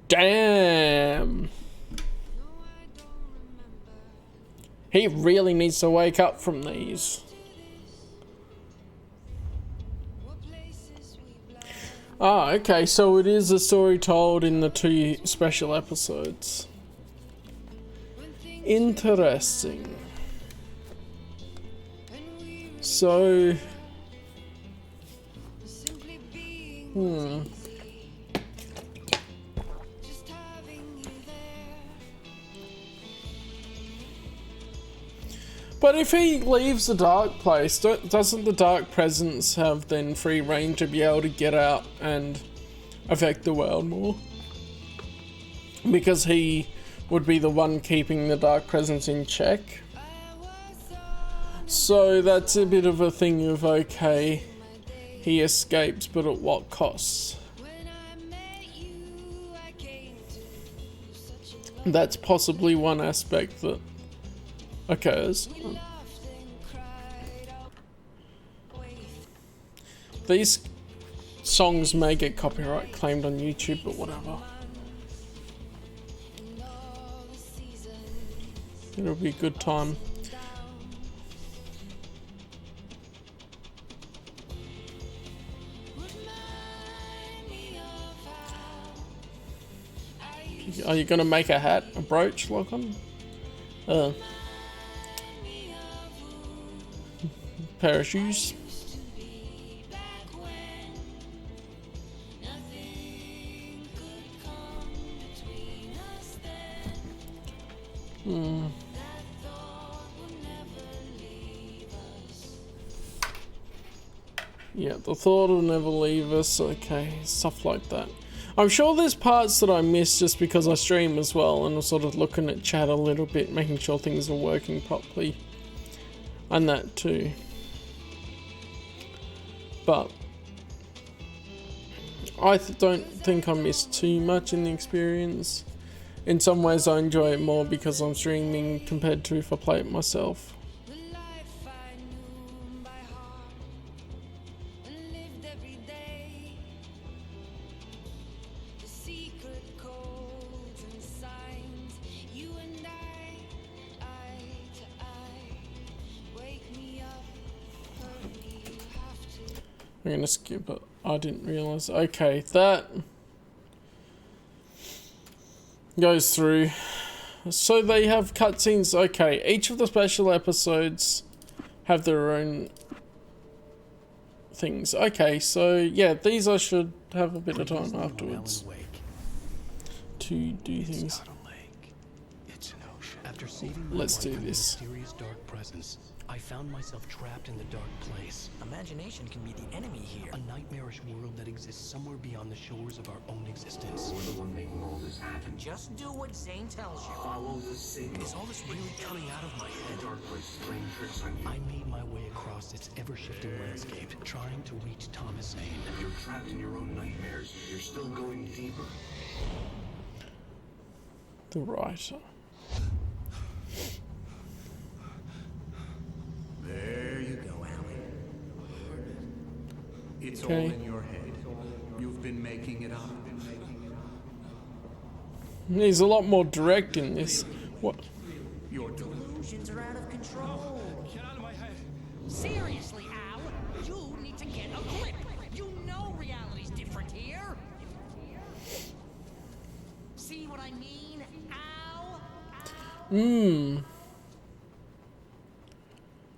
Damn. He really needs to wake up from these. Ah, okay, so it is a story told in the 2 special episodes. Interesting. So... But if he leaves the dark place, doesn't the dark presence have then free reign to be able to get out and affect the world more? Because he would be the one keeping the dark presence in check. So that's a bit of a thing of, okay, he escapes, but at what cost? That's possibly one aspect that occurs. These songs may get copyright claimed on YouTube, but whatever. It'll be a good time. Are you gonna make a hat, a brooch, Lachlan? Pair of shoes. Yeah, the thought will never leave us. Okay, stuff like that. I'm sure there's parts that I missed just because I stream as well, and I'm sort of looking at chat a little bit, making sure things are working properly, and that too. But I don't think I missed too much in the experience. In some ways I enjoy it more because I'm streaming compared to if I play it myself. I'm gonna skip it. I didn't realise. Okay, that goes through. So they have cutscenes. Okay, each of the special episodes have their own things. Okay, so yeah, these I should have a bit of time afterwards to do things. Let's do this. Dark presence. I found myself trapped in the dark place. Imagination can be the enemy here. A nightmarish world that exists somewhere beyond the shores of our own existence. We're the one making all this happen. Just do what Zane tells you. Follow the signal. Is all this really coming out of my head? The dark place playing tricks on you. I made my way across its ever-shifting landscape, trying to reach Thomas Zane. You're trapped in your own nightmares. You're still going deeper. The writer. There you go, Alan. It's Okay. all in your head. You've been making it up. He's a lot more direct in this. What? Your Delusions are out of control. Get out of my head. Seriously, Al, you need to get a grip. You know reality's different here. See what I mean, Al?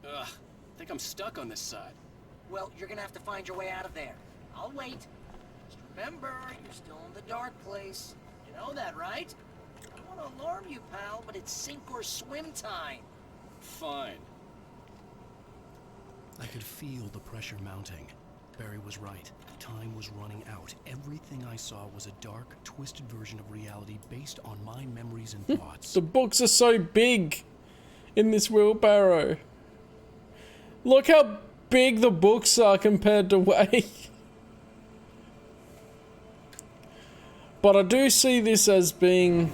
Ugh, I think I'm stuck on this side. Well, you're gonna have to find your way out of there. I'll wait. Just remember, you're still in the dark place. You know that, right? I don't want to alarm you, pal, but it's sink or swim time. Fine. I could feel the pressure mounting. Barry was right. Time was running out. Everything I saw was a dark, twisted version of reality based on my memories and thoughts. The books are so big in this wheelbarrow. Look how big the books are compared to Wake. But I do see this as being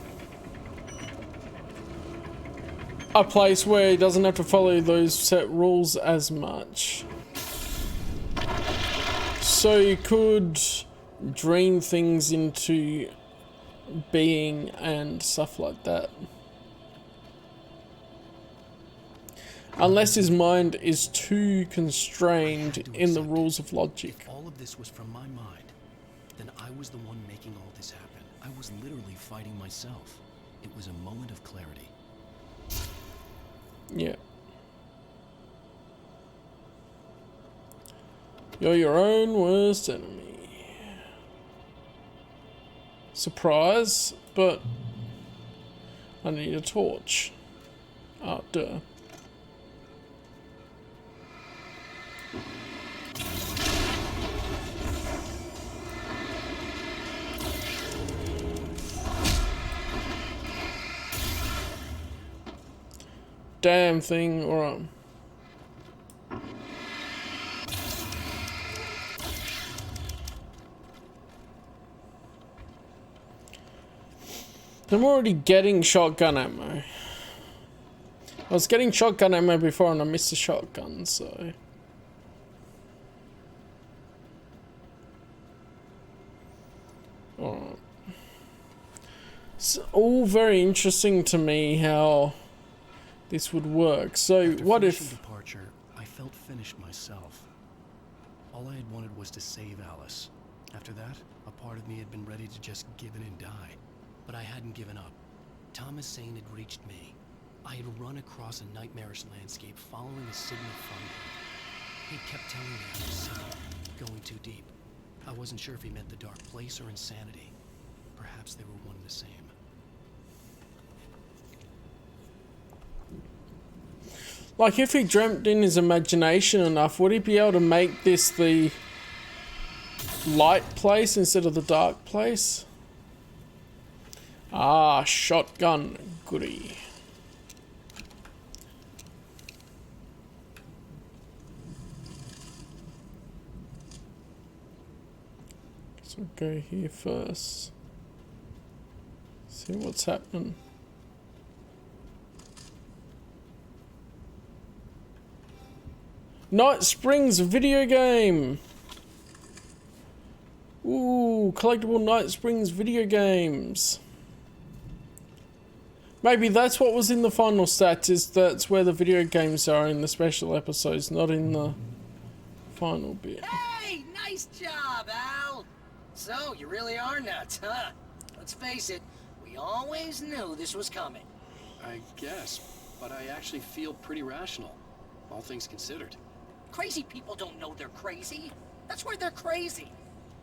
a place where he doesn't have to follow those set rules as much. So you could dream things into being and stuff like that. Unless his mind is too constrained in the rules of logic. All of this was from my mind. then I was the one making all this happen. I was literally fighting myself. It was a moment of clarity. Yeah. You're your own worst enemy. Surprise, but I need a torch. Oh, duh. Damn thing, alright. I'm already getting shotgun ammo. I was getting shotgun ammo before and I missed the shotgun, so... Alright. It's all very interesting to me how this would work. So After what finishing if... departure, I felt finished myself. All I had wanted was to save Alice. After that, a part of me had been ready to just give in and die. But I hadn't given up. Thomas Zane had reached me. I had run across a nightmarish landscape following a signal from him. He kept telling me I was sinking, going too deep. I wasn't sure if he meant the dark place or insanity. Perhaps they were one and the same. Like, if he dreamt in his imagination enough, would he be able to make this the light place instead of the dark place? Ah, shotgun. Goody. So go here first. See what's happening. Night Springs video game. Ooh, collectible Night Springs video games. Maybe that's what was in the final stats, is that's where the video games are in the special episodes, not in the final bit. Hey, nice job, Al. So, you really are nuts, huh? Let's face it, we always knew this was coming. I guess, but I actually feel pretty rational, all things considered. Crazy people don't know they're crazy. That's why they're crazy.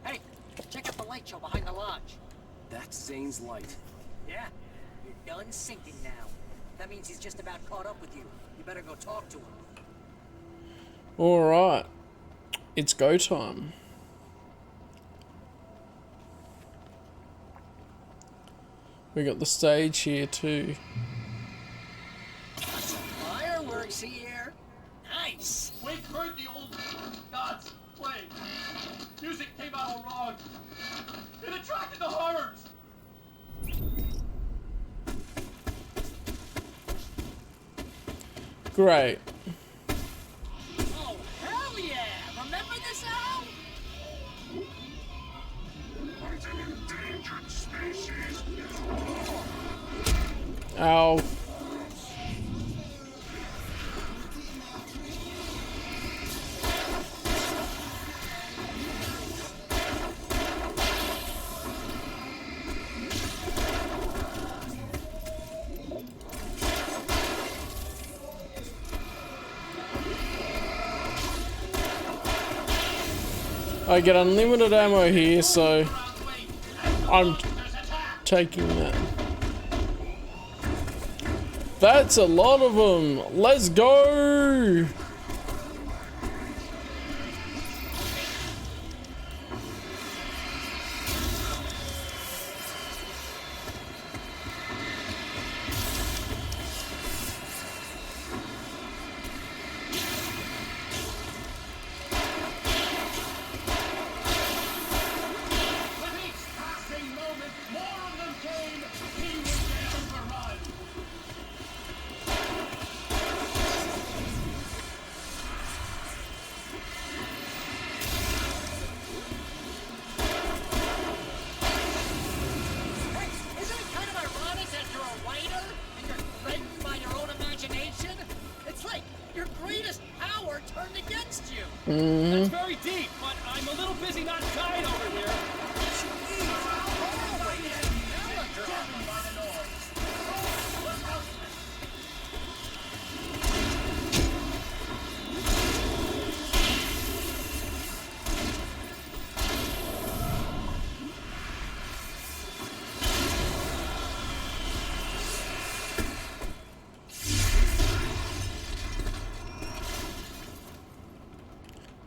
Hey, check out the light show behind the lodge. That's Zane's light. Yeah, you're done sinking now. That means he's just about caught up with you. You better go talk to him. Alright. It's go time. We got the stage here too. Got some fireworks here. Nice. Wake heard the old gods play. Music came out all wrong. It attracted the horrors. Great. Oh, hell yeah! Remember this, Al? Ow. I get unlimited ammo here, so I'm taking that. That's a lot of them. Let's go. That's very deep, but I'm a little busy not dying over here.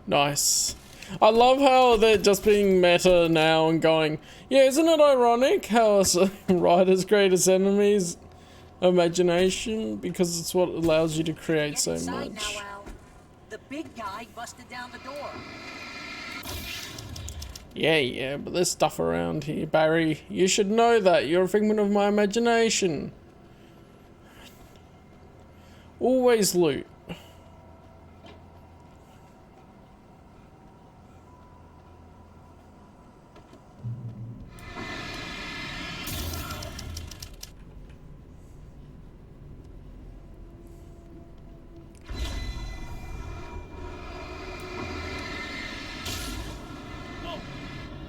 Nice. I love how they're just being meta now and going, yeah, isn't it ironic how writers' greatest enemies imagination, because it's what allows you to create Get so inside much. now, Al. The big guy busted down the door. Yeah, but there's stuff around here, Barry. You should know that. You're a figment of my imagination. Always loot.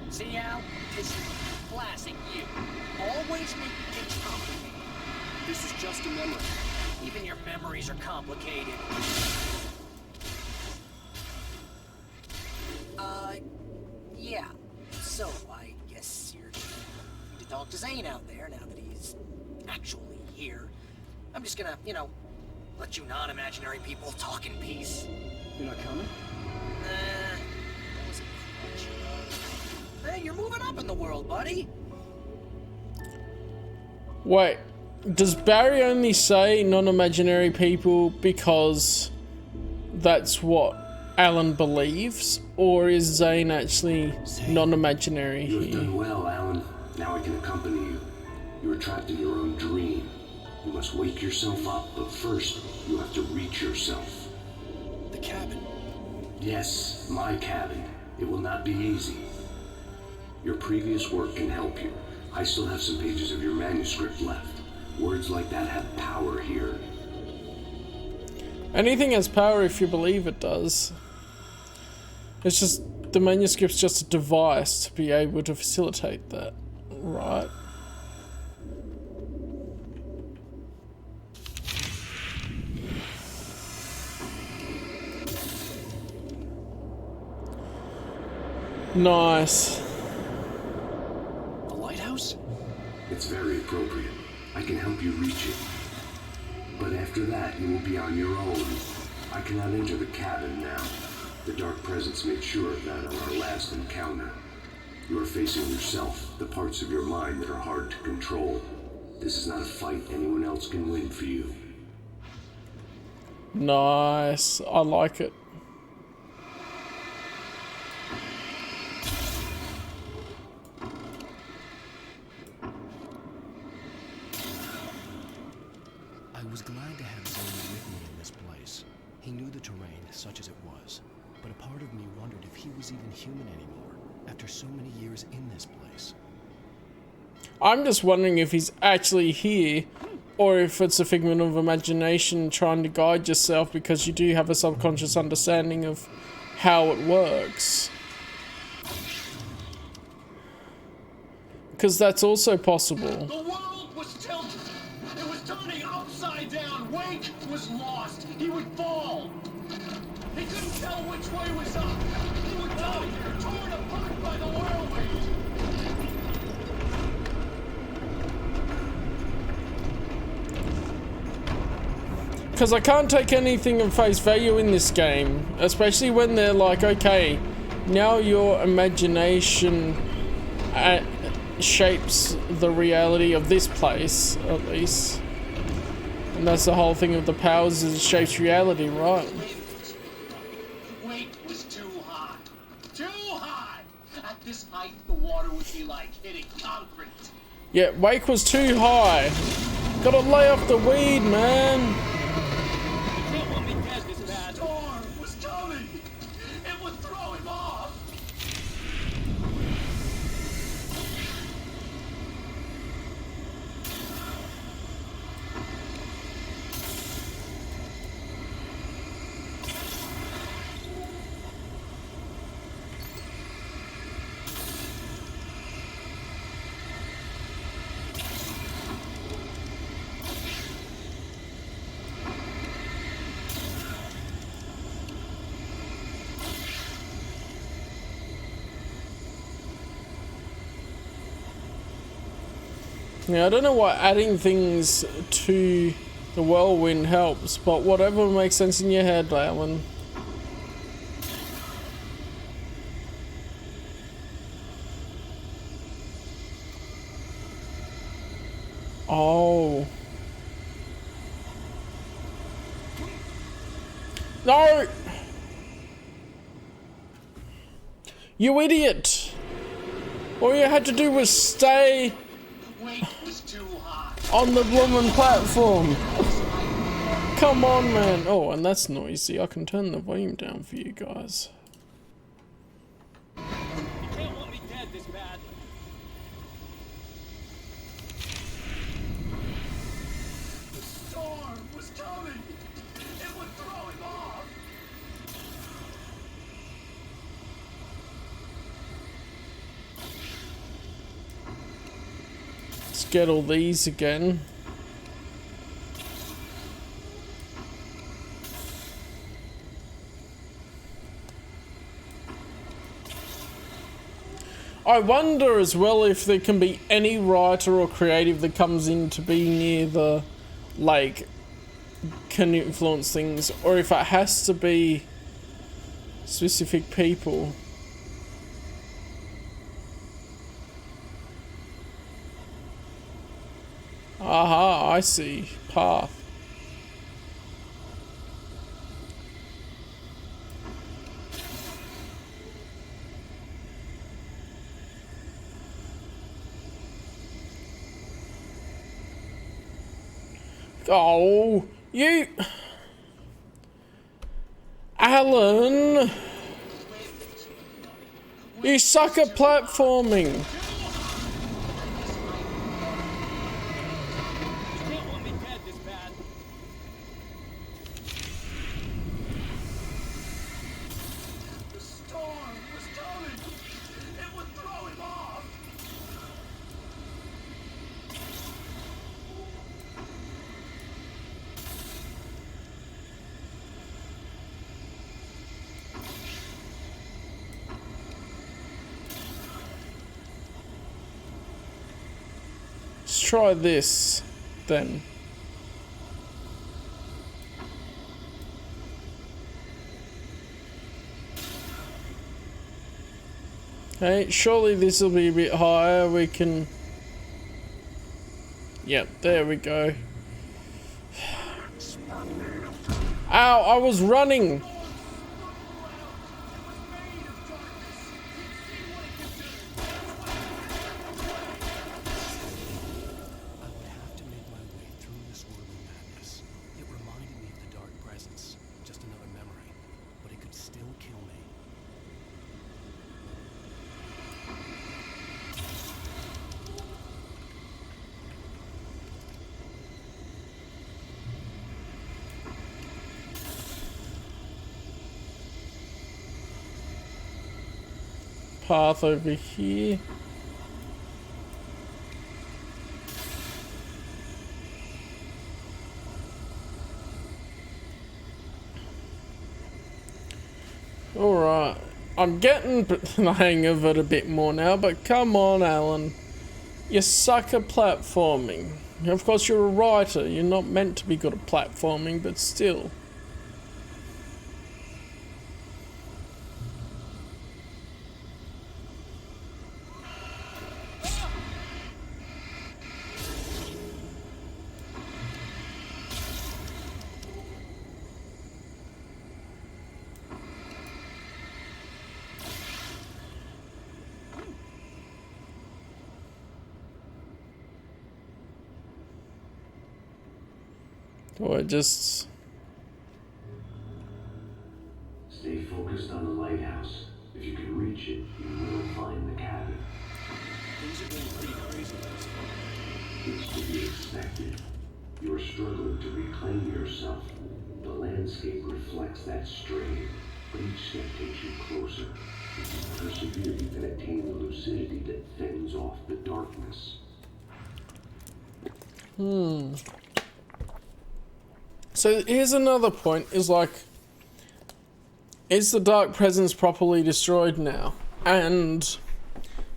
See, Al? This is classic you. Always make things complicated. This is just a memory. Even your memories are complicated. Yeah. So, I guess you're going to talk to Zane out there now that he's actually here. I'm just gonna, let you non-imaginary people talk in peace. You're not coming? That was a crutch. Hey, you're moving up in the world, buddy. Wait, does Barry only say non-imaginary people because that's what Alan believes, or is Zane actually non-imaginary You have here? done well, Alan. Now I can accompany you. You are trapped in your own dream. You must wake yourself up, but first, you have to reach yourself. The cabin. Yes, my cabin. It will not be easy. Your previous work can help you. I still have some pages of your manuscript left. Words like that have power here. Anything has power if you believe it does. It's just, the manuscript's just a device to be able to facilitate that, right? Nice. A lighthouse? It's very appropriate. I can help you reach it. But after that, you will be on your own. I cannot enter the cabin now. The Dark Presence made sure of that on our last encounter. You are facing yourself, the parts of your mind that are hard to control. This is not a fight anyone else can win for you. Nice. I like it. I was glad to have Zane with me in this place. He knew the terrain, such as it was. But a part of me wondered if he was even human anymore, after so many years in this place. I'm just wondering if he's actually here, or if it's a figment of imagination trying to guide yourself because you do have a subconscious understanding of how it works. Because that's also possible. The world was tilted. It was turning upside down. Wake was lost. He would fall. He couldn't tell which way was up. He would die, torn apart by the whirlwind. Because I can't take anything at face value in this game, especially when they're like, okay, now your imagination shapes the reality of this place, at least. And that's the whole thing of the powers, is it shapes reality, right? Wake was too high. Too high! At this height, the water would be like hitting concrete. Yeah, Wake was too high. Gotta lay off the weed, man. The storm was coming! It would throw him off! Yeah, I don't know why adding things to the whirlwind helps, but whatever makes sense in your head, Alan. Oh. No! You idiot! All you had to do was stay on the blooming platform. Come on, man. Oh, and that's noisy. I can turn the volume down for you guys. You can't want me dead this bad. The storm was coming. It would throw him off. Let's get all these again. I wonder as well if there can be any writer or creative that comes in to be near the lake can influence things, or if it has to be specific people. Aha, I see. Path. Oh, you... Alan! You suck at platforming! Let's try this, then. Okay, surely this will be a bit higher. We can... Yep, there we go. Ow, I was running! Path over here. Alright, I'm getting the hang of it a bit more now, but come on, Alan. You suck at platforming. Of course, you're a writer. You're not meant to be good at platforming, but still. Or just... Stay focused on the lighthouse. If you can reach it, you will find the cabin. Things are getting pretty crazy this far. It's to be expected. You're struggling to reclaim yourself. The landscape reflects that strain, but each step takes you closer. If you persevere, you can attain the lucidity that fends off the darkness. So here's another point, is like, is the dark presence properly destroyed now? And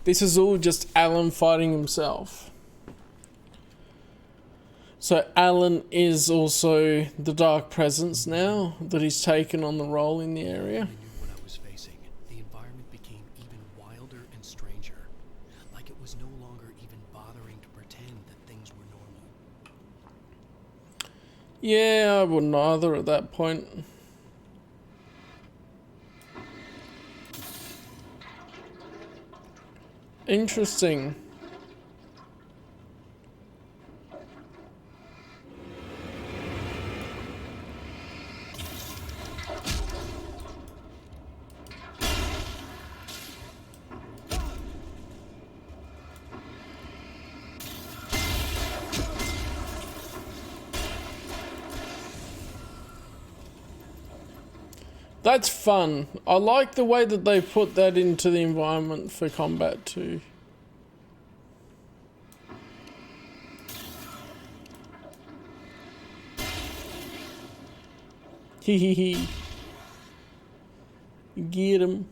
this is all just Alan fighting himself. So Alan is also the dark presence now that he's taken on the role in the area. I knew what I was facing. The environment became even wilder and stranger. Like it was no longer even bothering to pretend that things were normal. Yeah, I wouldn't either at that point. Interesting. That's fun. I like the way that they put that into the environment for combat too. Hee. Get him.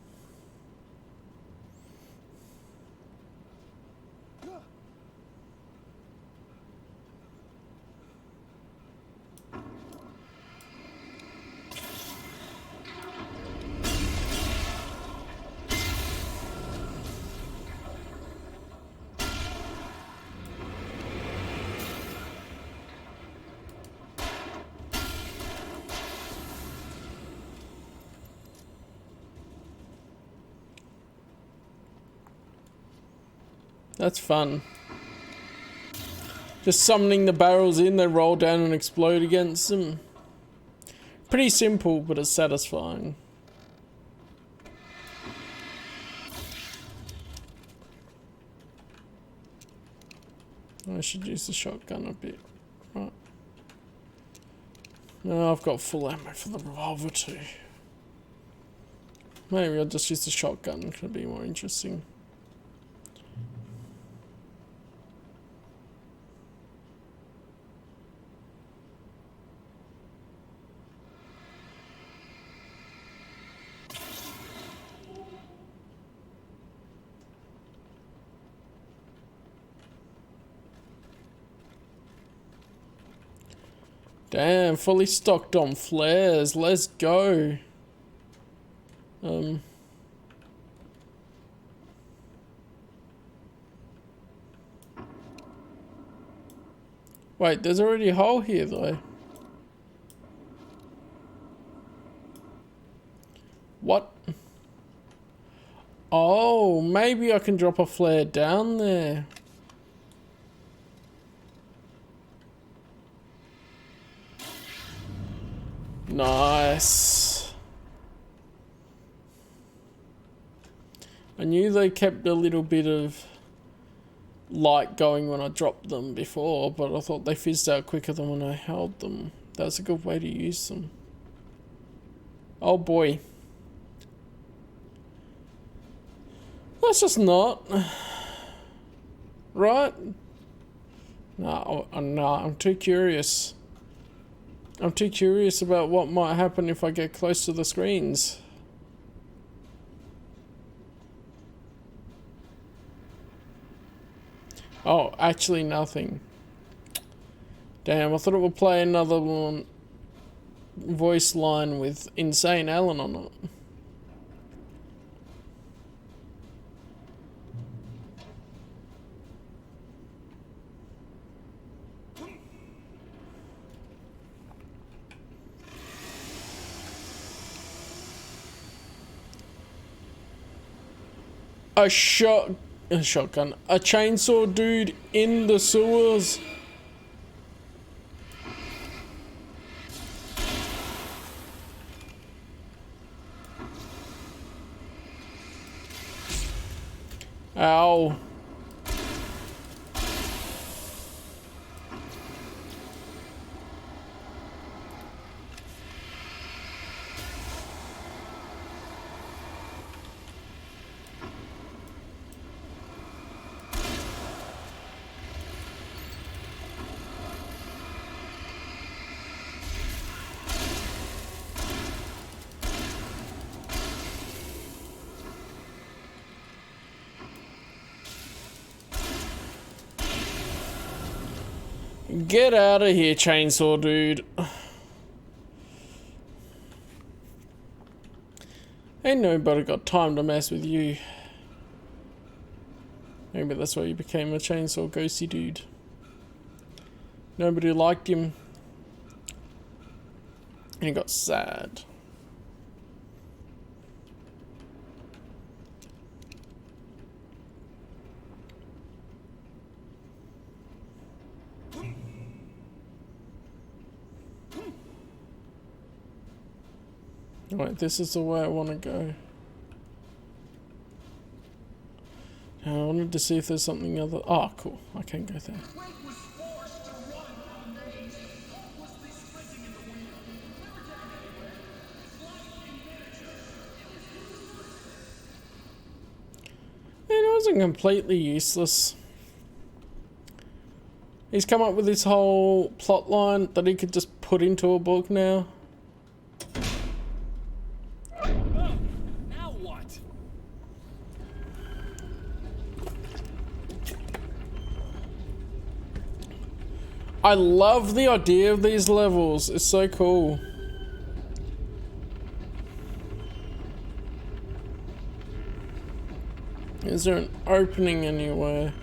That's fun. Just summoning the barrels in, they roll down and explode against them. Pretty simple, but it's satisfying. I should use the shotgun a bit. Right. No, I've got full ammo for the revolver too. Maybe I'll just use the shotgun, it could be more interesting. Damn, fully stocked on flares. Let's go. Wait, there's already a hole here though. What? Oh, maybe I can drop a flare down there. Nice. I knew they kept a little bit of light going when I dropped them before, but I thought they fizzed out quicker than when I held them. That's a good way to use them. Oh boy. Let's just not. Right? No, I'm too curious. I'm too curious about what might happen if I get close to the screens. Oh, actually nothing. Damn, I thought it would play another one voice line with Insane Alan on it. A shotgun. A chainsaw dude in the sewers. Ow. Get out of here, chainsaw dude. Ain't nobody got time to mess with you. Maybe that's why you became a chainsaw ghosty dude. Nobody liked him. And he got sad. Right, this is the way I want to go. Now, I wanted to see if there's something other. Oh, cool. I can go there. It wasn't completely useless. He's come up with this whole plot line that he could just put into a book now. Now what? I love the idea of these levels. It's so cool. Is there an opening anywhere?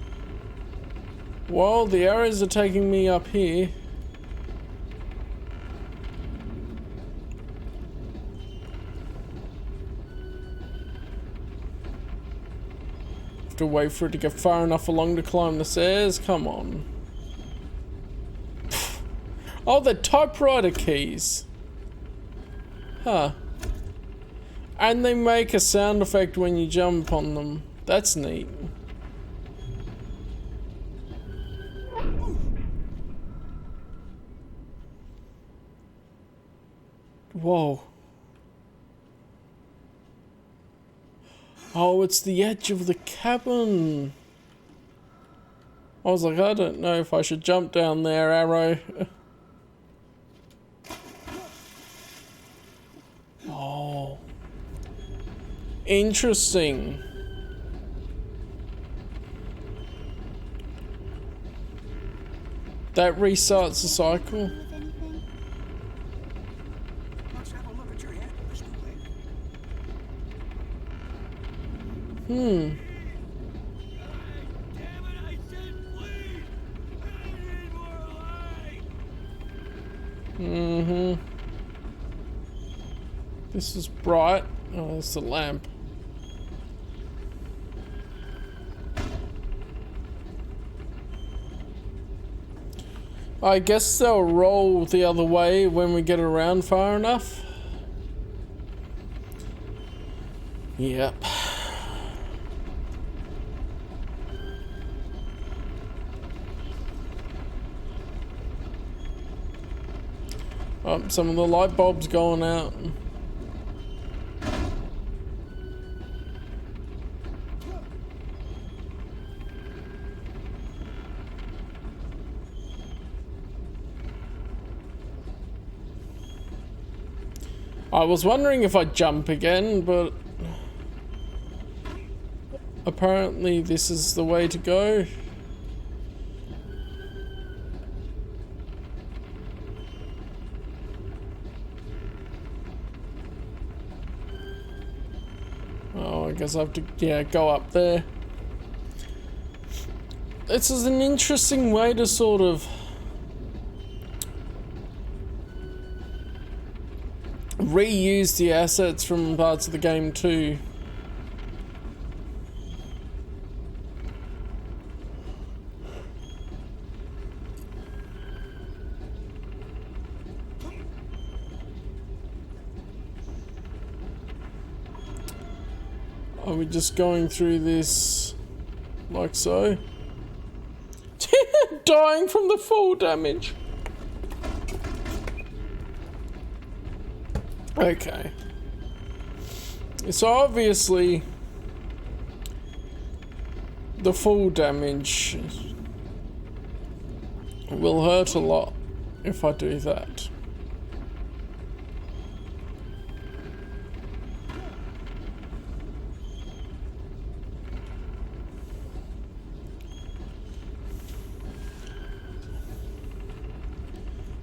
Well, the arrows are taking me up here. Have to wait for it to get far enough along to climb the stairs. Come on. Oh, the typewriter keys. Huh. And they make a sound effect when you jump on them. That's neat. Whoa. Oh, it's the edge of the cabin. I was like, I don't know if I should jump down there, arrow. Oh. Interesting. That restarts the cycle. Let's have a look at your head, Mr. Wake. Hmm. Damn it, I said please! I need more light! Mm-hmm. This is bright. Oh, it's the lamp. I guess they'll roll the other way when we get around far enough. Yep. Oh, some of the light bulbs going out. I was wondering if I'd jump again, but apparently this is the way to go. Oh, I guess I have to, yeah, go up there. This is an interesting way to sort of reuse the assets from parts of the game too. Are we just going through this like so? Dying from the fall damage. Okay. So obviously the fall damage will hurt a lot if I do that.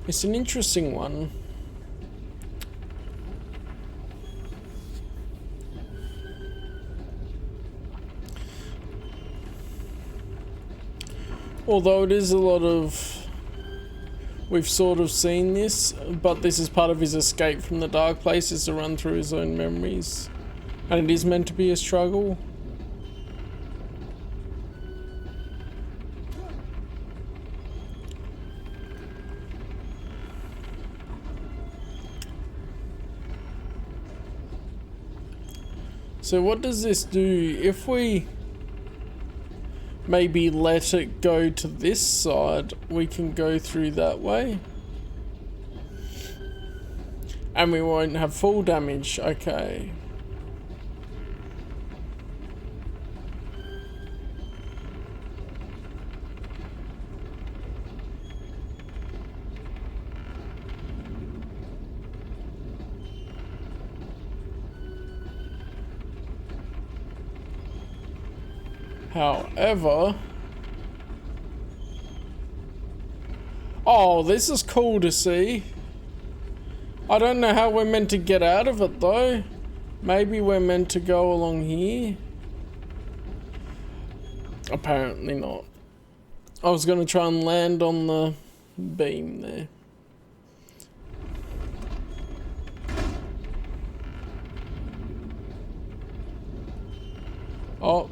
It's an interesting one. Although it is a lot of we've sort of seen this, but this is part of his escape from the dark place, is to run through his own memories. And it is meant to be a struggle. So what does this do if we maybe let it go to this side? We can go through that way. And we won't have full damage. Okay. However, oh, this is cool to see. I don't know how we're meant to get out of it though. Maybe we're meant to go along here. Apparently not. I was going to try and land on the beam there. Oh.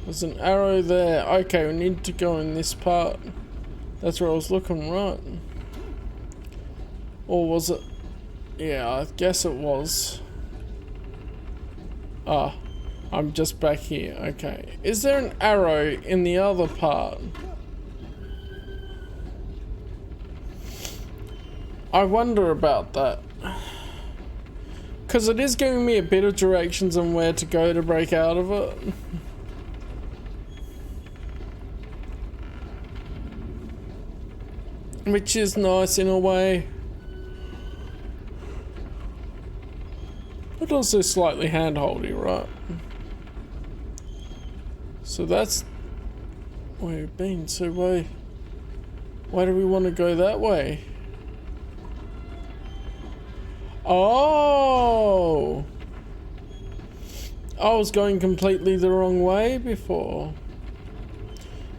There's an arrow there. Okay, we need to go in this part. That's where I was looking, right? Or was it? Yeah, I guess it was. Ah, I'm just back here. Okay. Is there an arrow in the other part? I wonder about that. Because it is giving me a bit of directions on where to go to break out of it. Which is nice in a way. But also slightly handholdy, right? So that's where we've been. So why do we want to go that way? Oh! I was going completely the wrong way before.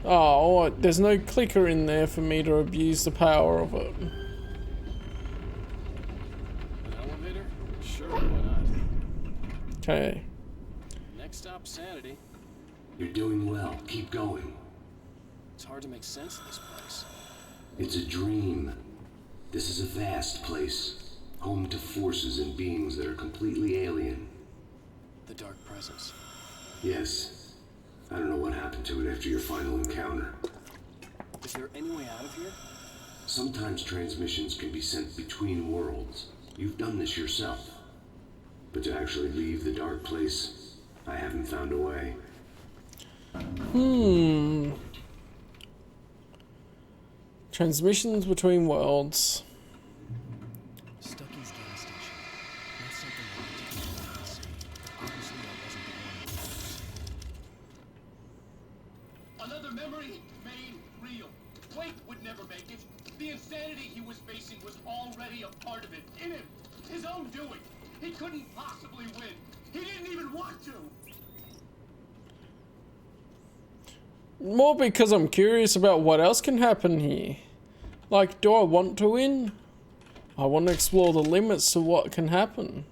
Oh, there's no clicker in there for me to abuse the power of it. An elevator? Sure, why not? Okay. Next stop, sanity. You're doing well. Keep going. It's hard to make sense of this place. It's a dream. This is a vast place, home to forces and beings that are completely alien. The dark presence. Yes. I don't know what happened to it after your final encounter. Is there any way out of here? Sometimes transmissions can be sent between worlds. You've done this yourself. But to actually leave the dark place, I haven't found a way. Transmissions between worlds. Stucky's gas station. That's something I need to keep an eye on. Obviously, I wasn't the one. Another memory made real. Wake would never make it. The insanity he was facing was already a part of it. In him. His own doing. He couldn't possibly win. He didn't even want to. More because I'm curious about what else can happen here. Like, do I want to win? I want to explore the limits to what can happen.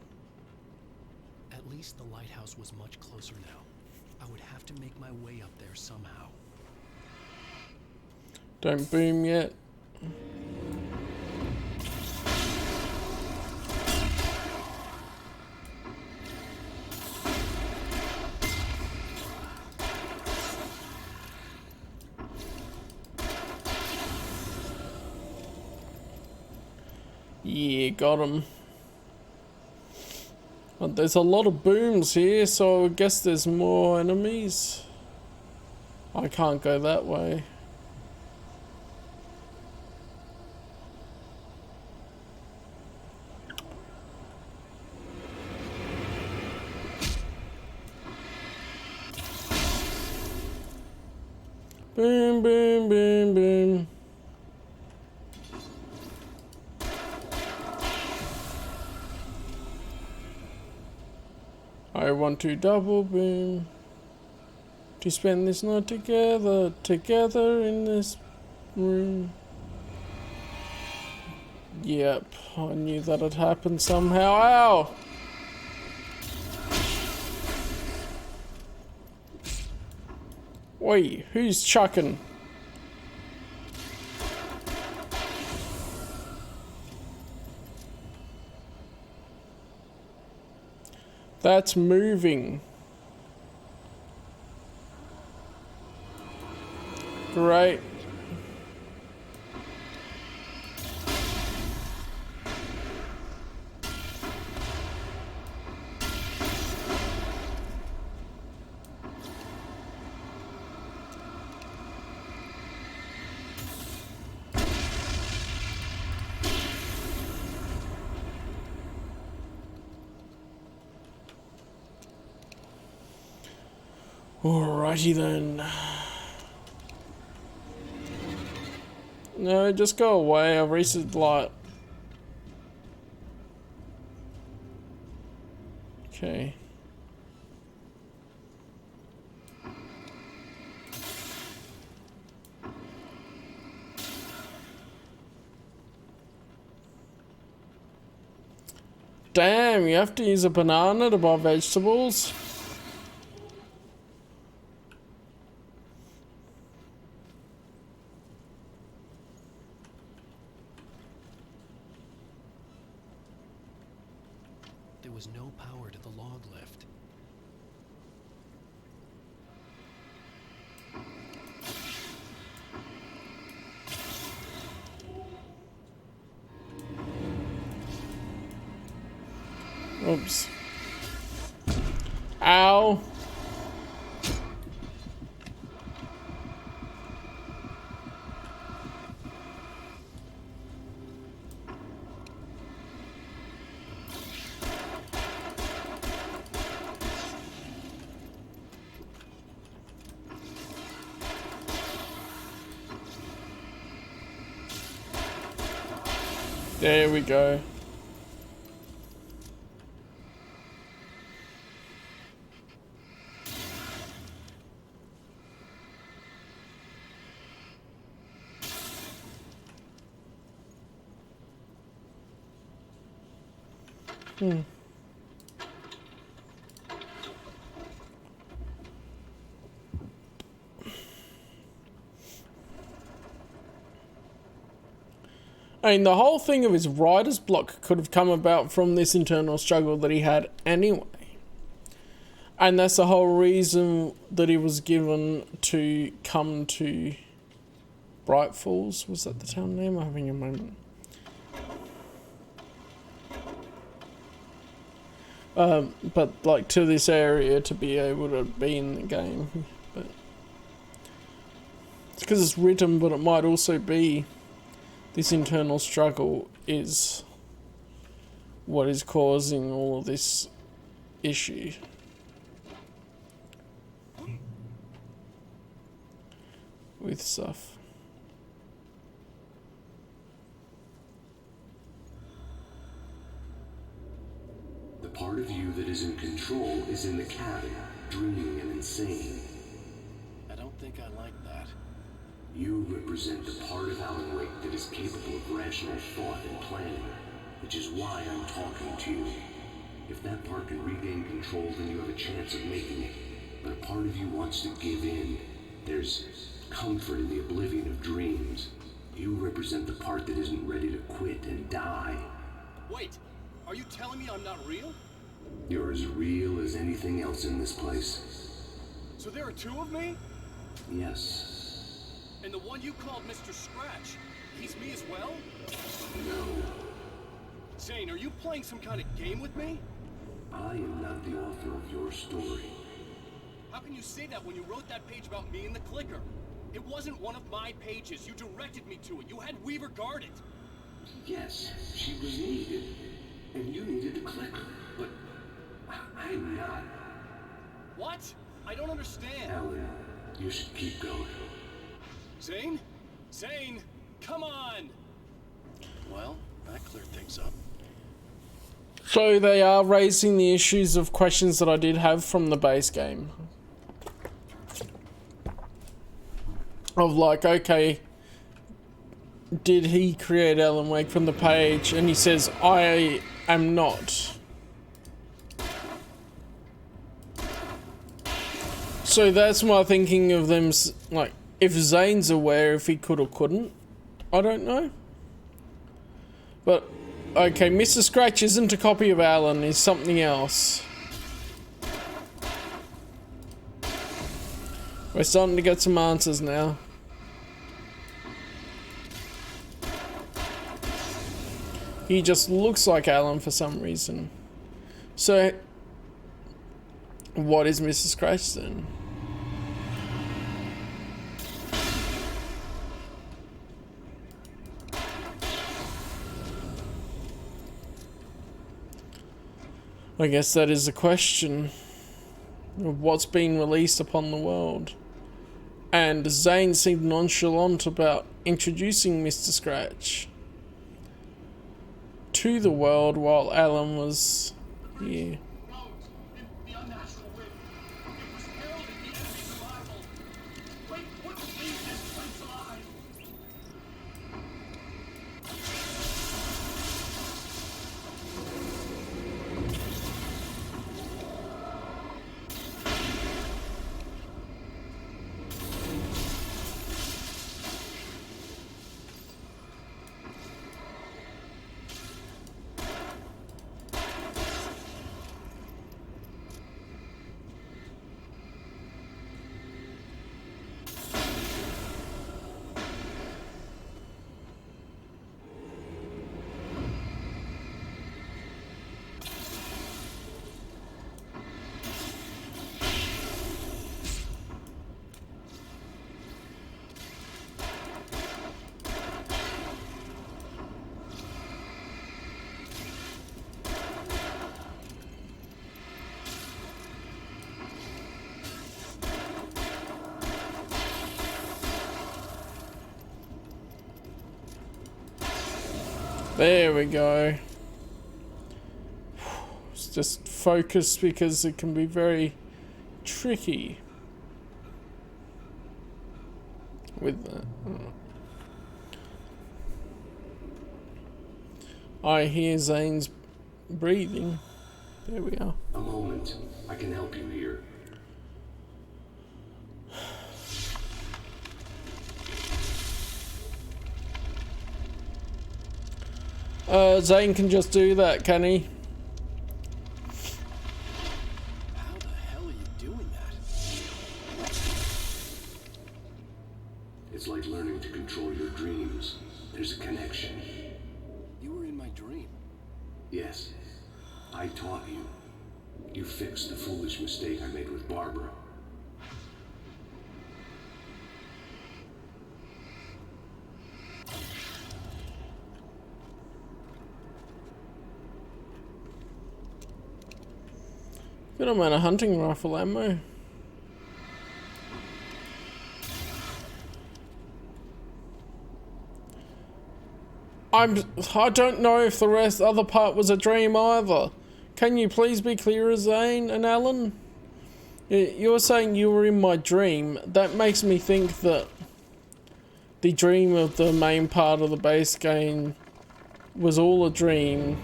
At least the lighthouse was much closer now. I would have to make my way up there somehow. Don't boom yet. Yeah, got him. But there's a lot of booms here, so I guess there's more enemies. I can't go that way. Boom, boom, boom, boom. I want to double boom. to spend this night together in this room. Yep, I knew that'd happen somehow. Ow! Wait, who's chucking? That's moving. Great. Alrighty then. No, just go away. I've reset the light. Okay. Damn, you have to use a banana to buy vegetables? There was no power to the log lift. Oops. Ow. There we go. I mean, the whole thing of his writer's block could have come about from this internal struggle that he had anyway. And that's the whole reason that he was given to come to Bright Falls. Was that the town name? I'm having a moment. But like to this area to be able to be in the game. But it's because it's written, but it might also be this internal struggle is what is causing all of this issue. With stuff. The part of you that is in control is in the cabin, dreaming and insane. I don't think I like that. You represent the part of Alan Wake that is capable of rational thought and planning, which is why I'm talking to you. If that part can regain control, then you have a chance of making it. But a part of you wants to give in. There's comfort in the oblivion of dreams. You represent the part that isn't ready to quit and die. Wait, are you telling me I'm not real? You're as real as anything else in this place. So there are two of me? Yes. And the one you called Mr. Scratch, he's me as well? No. Zane, are you playing some kind of game with me? I am not the author of your story. How can you say that when you wrote that page about me in the clicker? It wasn't one of my pages. You directed me to it. You had Weaver guard it. Yes, she was needed. And you needed the clicker. But I'm not. What? I don't understand. Alan, you should keep going. Zane? Zane, come on! Well, that cleared things up. So they are raising the issues of questions that I did have from the base game. of like, okay, did he create Alan Wake from the page? And he says, I am not. So that's my thinking of them, like, if Zane's aware, if he could or couldn't, I don't know. But, okay, Mr. Scratch isn't a copy of Alan, he's something else. We're starting to get some answers now. He just looks like Alan for some reason. So, what is Mr. Scratch then? I guess that is the question of what's being released upon the world. And Zane seemed nonchalant about introducing Mr. Scratch to the world while Alan was here. There we go. It's just focus because it can be very tricky with that. I hear Zane's breathing. There we are. A moment. I can help you here. Zane can just do that, can he? How the hell are you doing that? It's like learning to control your dreams. There's a connection. You were in my dream. Yes. I taught you. You fixed the foolish mistake I made with Barbara. Good amount of hunting rifle ammo. I don't know if the other part was a dream either. Can you please be clearer, Zane and Alan? You're saying you were in my dream. That makes me think that the dream of the main part of the base game was all a dream,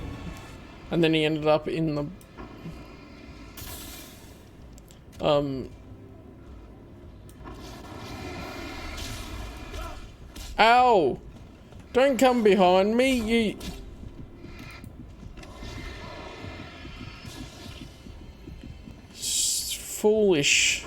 and then he ended up in the Ow! Don't come behind me, you... Foolish.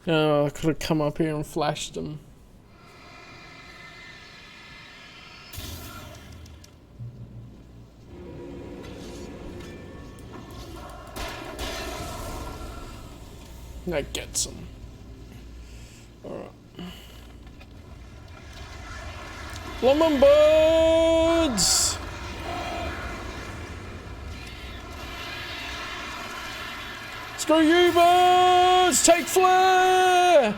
Oh, I could have come up here and flashed them. That gets him. Alright. Lemon birds! Screw you, birds! Take flare!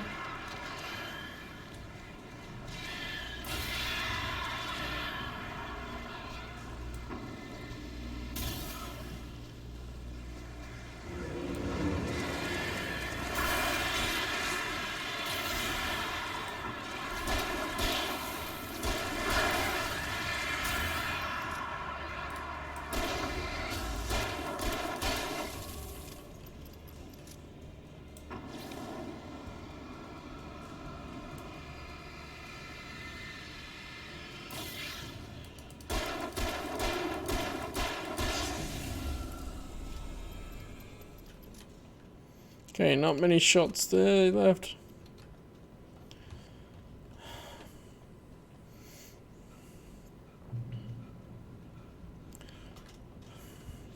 Okay, not many shots there left.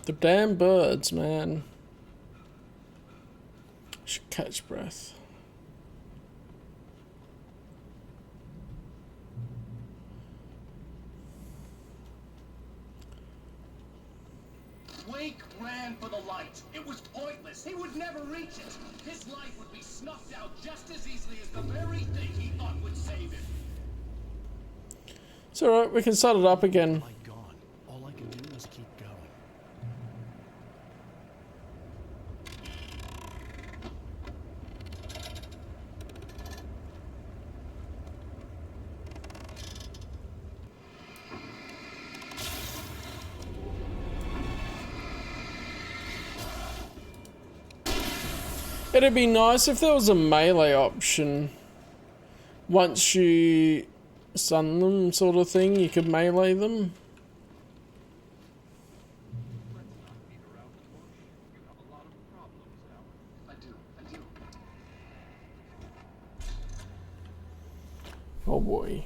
The damn birds, man. Should catch breath. Wake ran for the light. It was pointless. He would never reach it. His life would be snuffed out just as easily as the very thing he thought would save him. It's alright, we can start it up again. Light gone. All I can do is keep going. It'd be nice if there was a melee option. Once you stun them, sort of thing, you could melee them. Oh boy.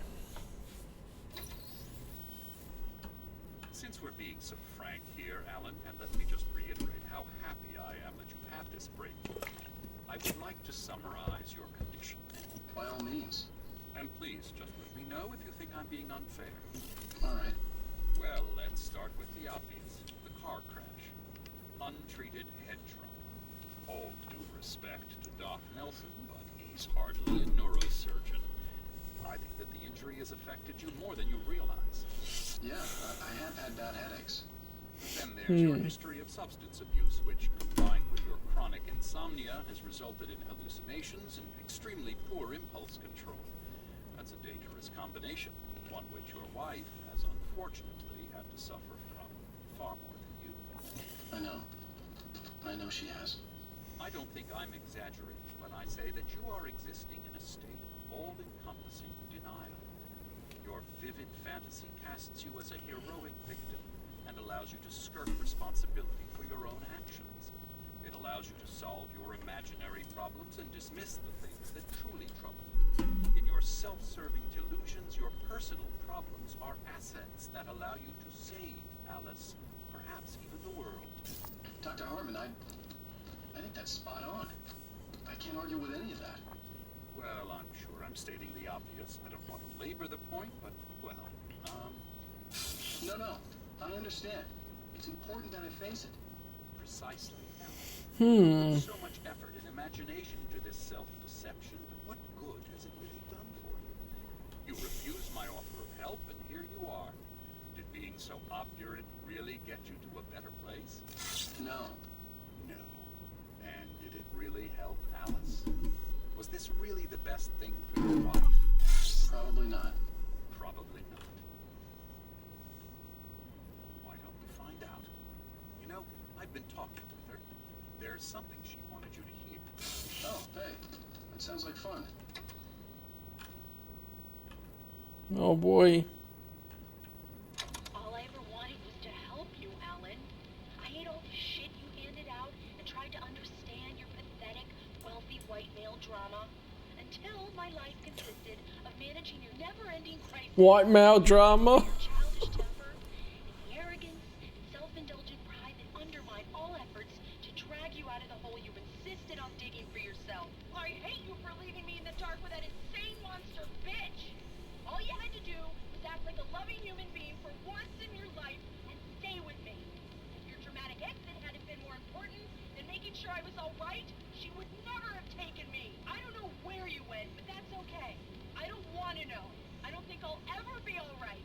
Since we're being so frank here, Alan, and let me just reiterate how happy I am that you've had this breakthrough, I would like to summarize your condition. By all means. And please, just let me know if you think I'm being unfair. All right. Well, let's start with the obvious. The car crash. Untreated head trauma. All due respect to Doc Nelson, but he's hardly a neurosurgeon. I think that the injury has affected you more than you realize. Yeah, I have had bad headaches. Then there's your history of substance abuse, which, combined with your chronic insomnia, has resulted in hallucinations and extremely poor impulse control. That's a dangerous combination, one which your wife has unfortunately had to suffer from far more than you. I know she has. I don't think I'm exaggerating when I say that you are existing in a state of all-encompassing denial. Your vivid fantasy casts you as a heroic victim and allows you to skirt responsibility for your own actions. It allows you to solve your imaginary problems and dismiss the things that truly trouble you. In your self-serving delusions, your personal problems are assets that allow you to save Alice, perhaps even the world. Dr. Harmon, I think that's spot on. I can't argue with any of that. Well, I'm sure I'm stating the obvious. I don't want to labor the point, but, well, No, I understand. It's important that I face it. Precisely, Alan. So much effort and imagination to this self-deception, but what good has it really done for you? You refused my offer of help, and here you are. Did being so obdurate really get you to a better place? No. No. And did it really help Alice? Was this really the best thing for your wife? Probably not. Probably not. Why don't we find out? You know, I've been talking with her. There's something she wanted you to hear. Oh, hey. That sounds like fun. Oh boy. All I ever wanted was to help you, Alan. I hate all the shit you handed out and tried to understand your pathetic, wealthy white male drama until my life consisted of managing your never-ending crisis. White male drama. Your childish temper, and the arrogance and self-indulgent pride that undermine all efforts to drag you out of the hole you've insisted on digging for yourself. I hate you for leaving me in the dark with that insane monster bitch. All you had to do was act like a loving human being for once in your life and stay with me. If your dramatic exit hadn't been more important than making sure I was all right, she would never have taken me. I don't know where you went, but that's okay. I don't want to know. I don't think I'll ever be all right.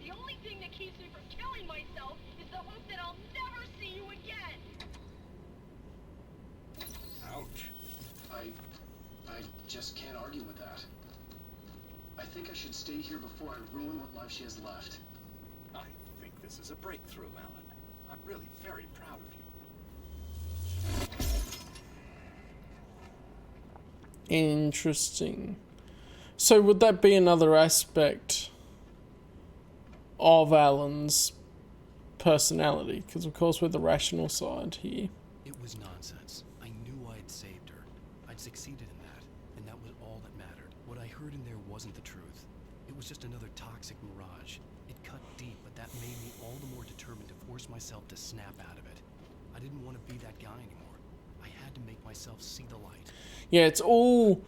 The only thing that keeps me from killing myself is the hope that I'll never see you again. Ouch. I just can't argue with that. I think I should stay here before I ruin what life she has left. I think this is a breakthrough, Alan. I'm really very proud of you. Interesting. So would that be another aspect of Alan's personality? Because of course we're the rational side here. It was nonsense. I knew I had saved her. I'd succeeded in that, and that was all that mattered. What I heard in there wasn't the truth. It was just another toxic mirage. It cut deep, but that made me all the more determined to force myself to snap out of it. I didn't want to be that guy anymore. I had to make myself see the light. Yeah, it's all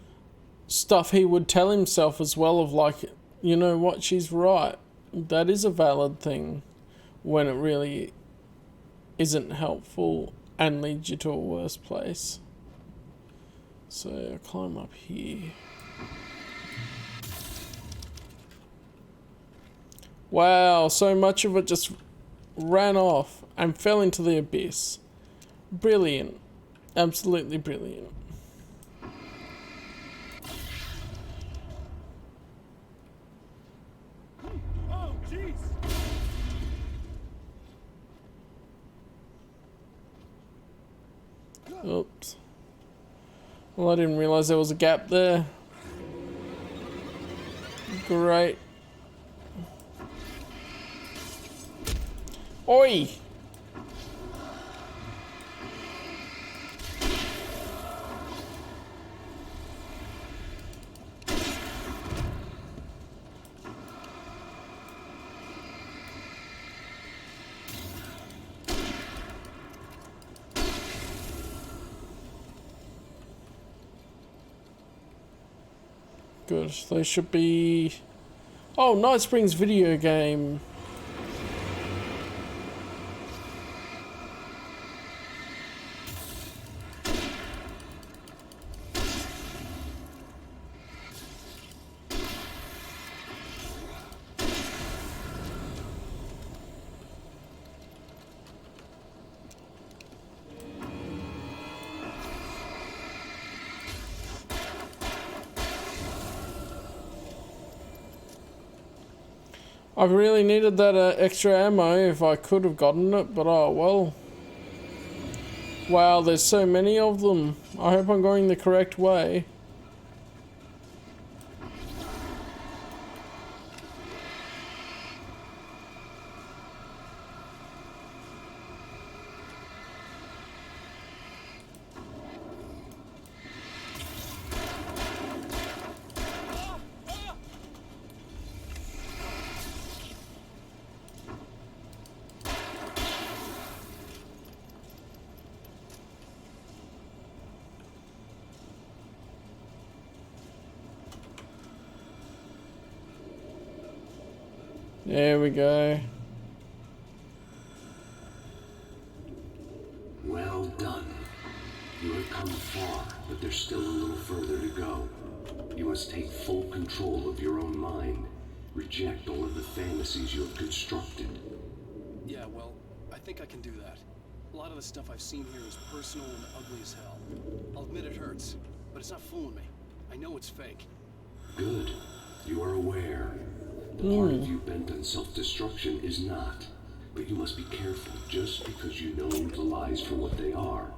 stuff he would tell himself as well, of like, you know what, she's right. That is a valid thing, when it really isn't helpful and leads you to a worse place. So I climb up here. Wow, so much of it just ran off and fell into the abyss. Brilliant. Absolutely brilliant. Oh, jeez! Oops. Well, I didn't realize there was a gap there. Great. Oi! Good. They should be... Oh, Night Springs video game. I really needed that extra ammo if I could have gotten it, but oh well. Wow, there's so many of them. I hope I'm going the correct way. There we go. Well done. You have come far, but there's still a little further to go. You must take full control of your own mind. Reject all of the fantasies you have constructed. Yeah, well, I think I can do that. A lot of the stuff I've seen here is personal and ugly as hell. I'll admit it hurts, but it's not fooling me. I know it's fake. Good. You are aware. The part of you bent on self-destruction is not. But you must be careful. Just because you know the lies for what they are,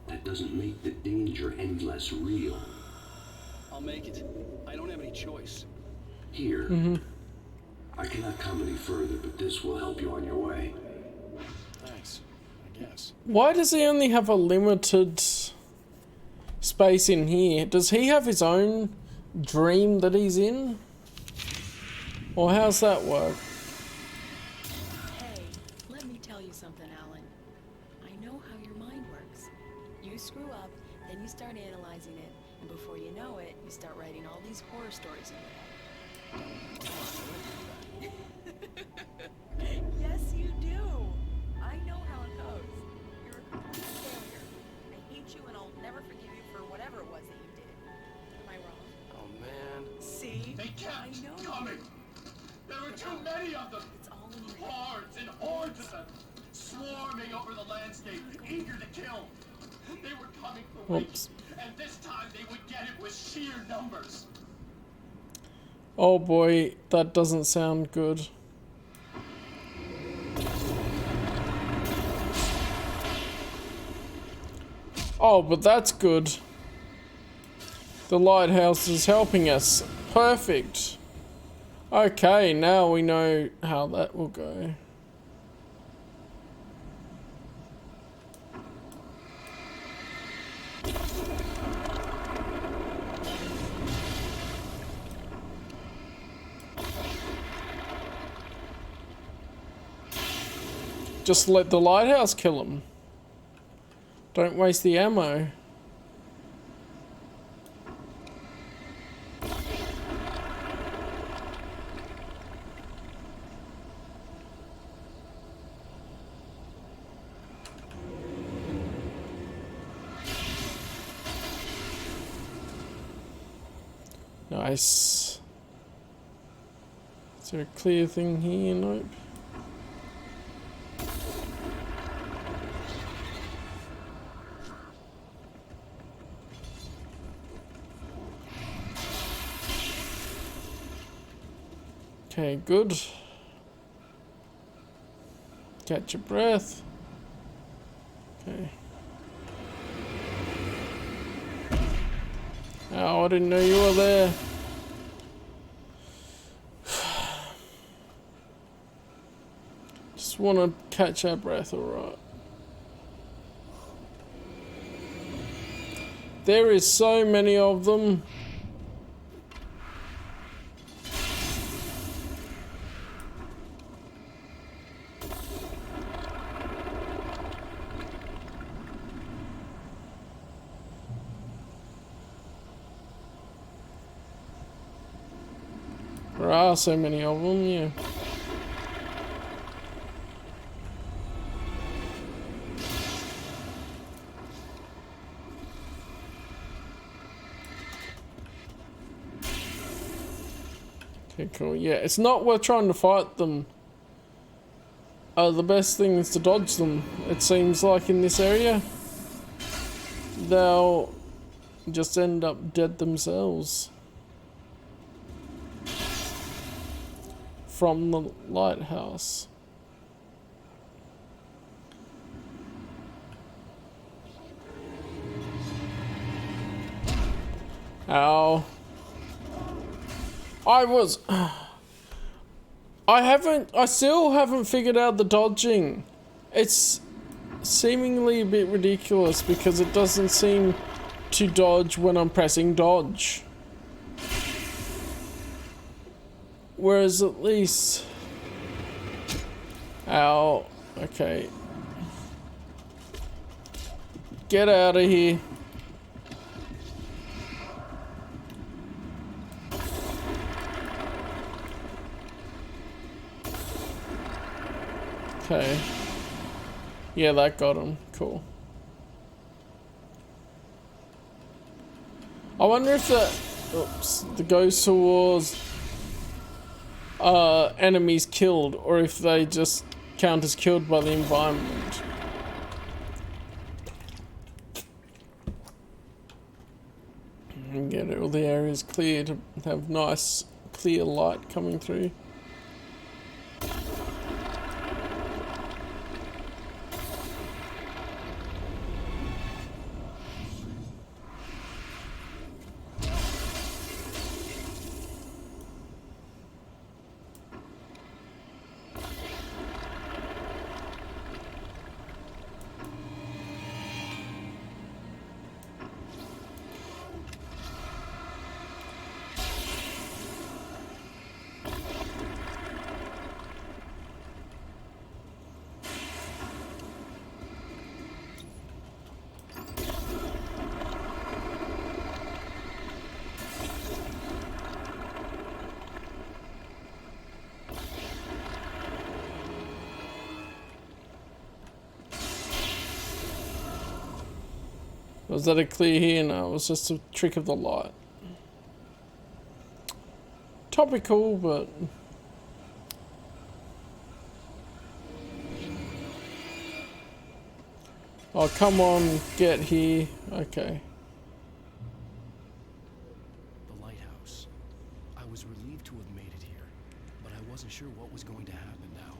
that doesn't make the danger any less real. I'll make it. I don't have any choice. Here. I cannot come any further, but this will help you on your way. Thanks, I guess. Why does he only have a limited space in here? Does he have his own dream that he's in? Or how's that work? Hey, let me tell you something, Alan. I know how your mind works. You you screw up, then you start analyzing it, and before you know it, you start writing all these horror stories in your head. Yes, you do. I know how it goes. You're a complete failure. I hate you, and I'll never forgive you for whatever it was that you did. Am I wrong? Oh, man. See? They kept I know. coming. There were too many of them. It's all in your head. Hordes and hordes of them, swarming over the landscape, eager to kill. They were coming for weeks, and this time they would get it with sheer numbers. Oh boy, that doesn't sound good. Oh, but that's good. The lighthouse is helping us. Perfect. Okay, now we know how that will go. Just let the lighthouse kill him. Don't waste the ammo. Nice. Is there a clear thing here? Nope. Okay, good. Catch your breath. Okay. Oh, I didn't know you were there. Just want to catch our breath, alright. There is so many of them. There are so many of them, yeah. Okay, cool. Yeah, it's not worth trying to fight them. The best thing is to dodge them. It seems like in this area, they'll just end up dead themselves. From the lighthouse. Ow. I still haven't figured out the dodging. It's seemingly a bit ridiculous because it doesn't seem to dodge when I'm pressing dodge. Whereas at least... Ow. Okay. Get out of here. Okay. Yeah, that got him. Cool. I wonder if the ghost towards enemies killed, or if they just count as killed by the environment. And get all the areas clear to have nice clear light coming through. Was that a clear here? No, it was just a trick of the light. Topical, but... Oh, come on, get here. Okay. The lighthouse. I was relieved to have made it here, but I wasn't sure what was going to happen now.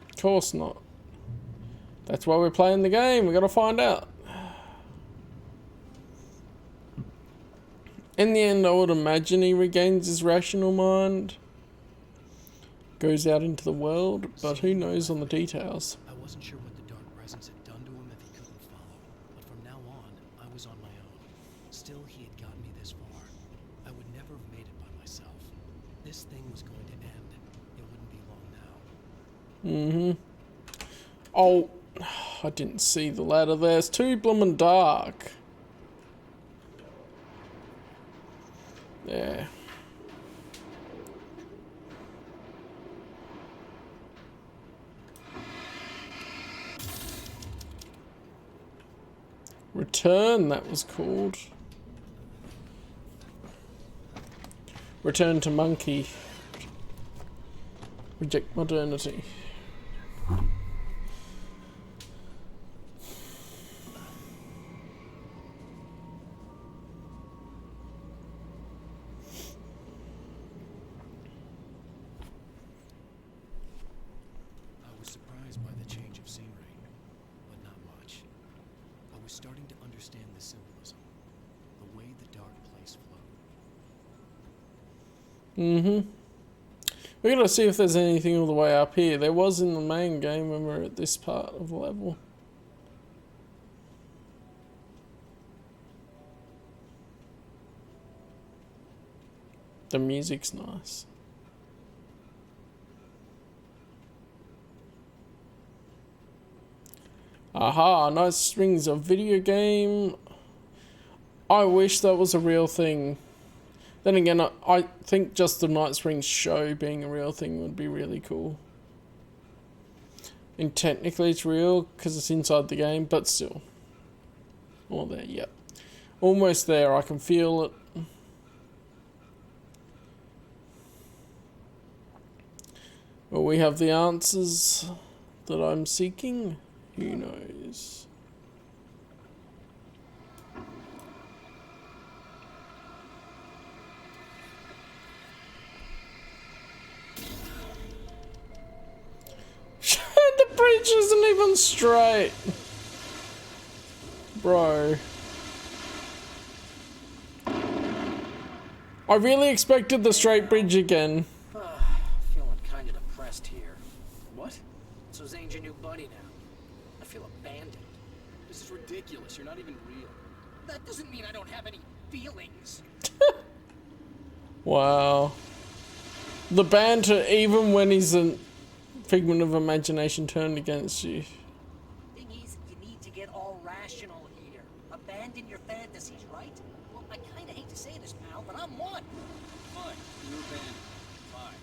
Of course not. That's why we're playing the game. We gotta find out. In the end, I would imagine he regains his rational mind. Goes out into the world, but who knows on the details. I wasn't sure what the dark presence had done to him if he couldn't follow, but from now on, I was on my own. Still, he had gotten me this far. I would never have made it by myself. This thing was going to end. It wouldn't be long now. Oh, I didn't see the ladder there. It's too bloomin' dark. There. Return, that was called. Return to monkey. Reject modernity. I was surprised by the change of scenery, but not much. I was starting to understand the symbolism, the way the dark place flowed. We're gonna see if there's anything all the way up here. There was in the main game when we were at this part of the level. The music's nice. Aha, Night Springs, a video game. I wish that was a real thing. Then again, I think just the Night Springs show being a real thing would be really cool. And technically it's real because it's inside the game, but still. All there, yep. Almost there, I can feel it. Will we have the answers that I'm seeking? Who knows? The bridge isn't even straight. Bro. I really expected the straight bridge again. Feeling kind of depressed here. What? So Zane's your new buddy now. I feel abandoned. This is ridiculous. You're not even real. That doesn't mean I don't have any feelings. Wow. The banter, even when he's a figment of imagination turned against you. Thing is, you need to get all rational here. Abandon your fantasies, right? Well, I kind of hate to say this, pal, but I'm one. Fine. You're banned. Fine.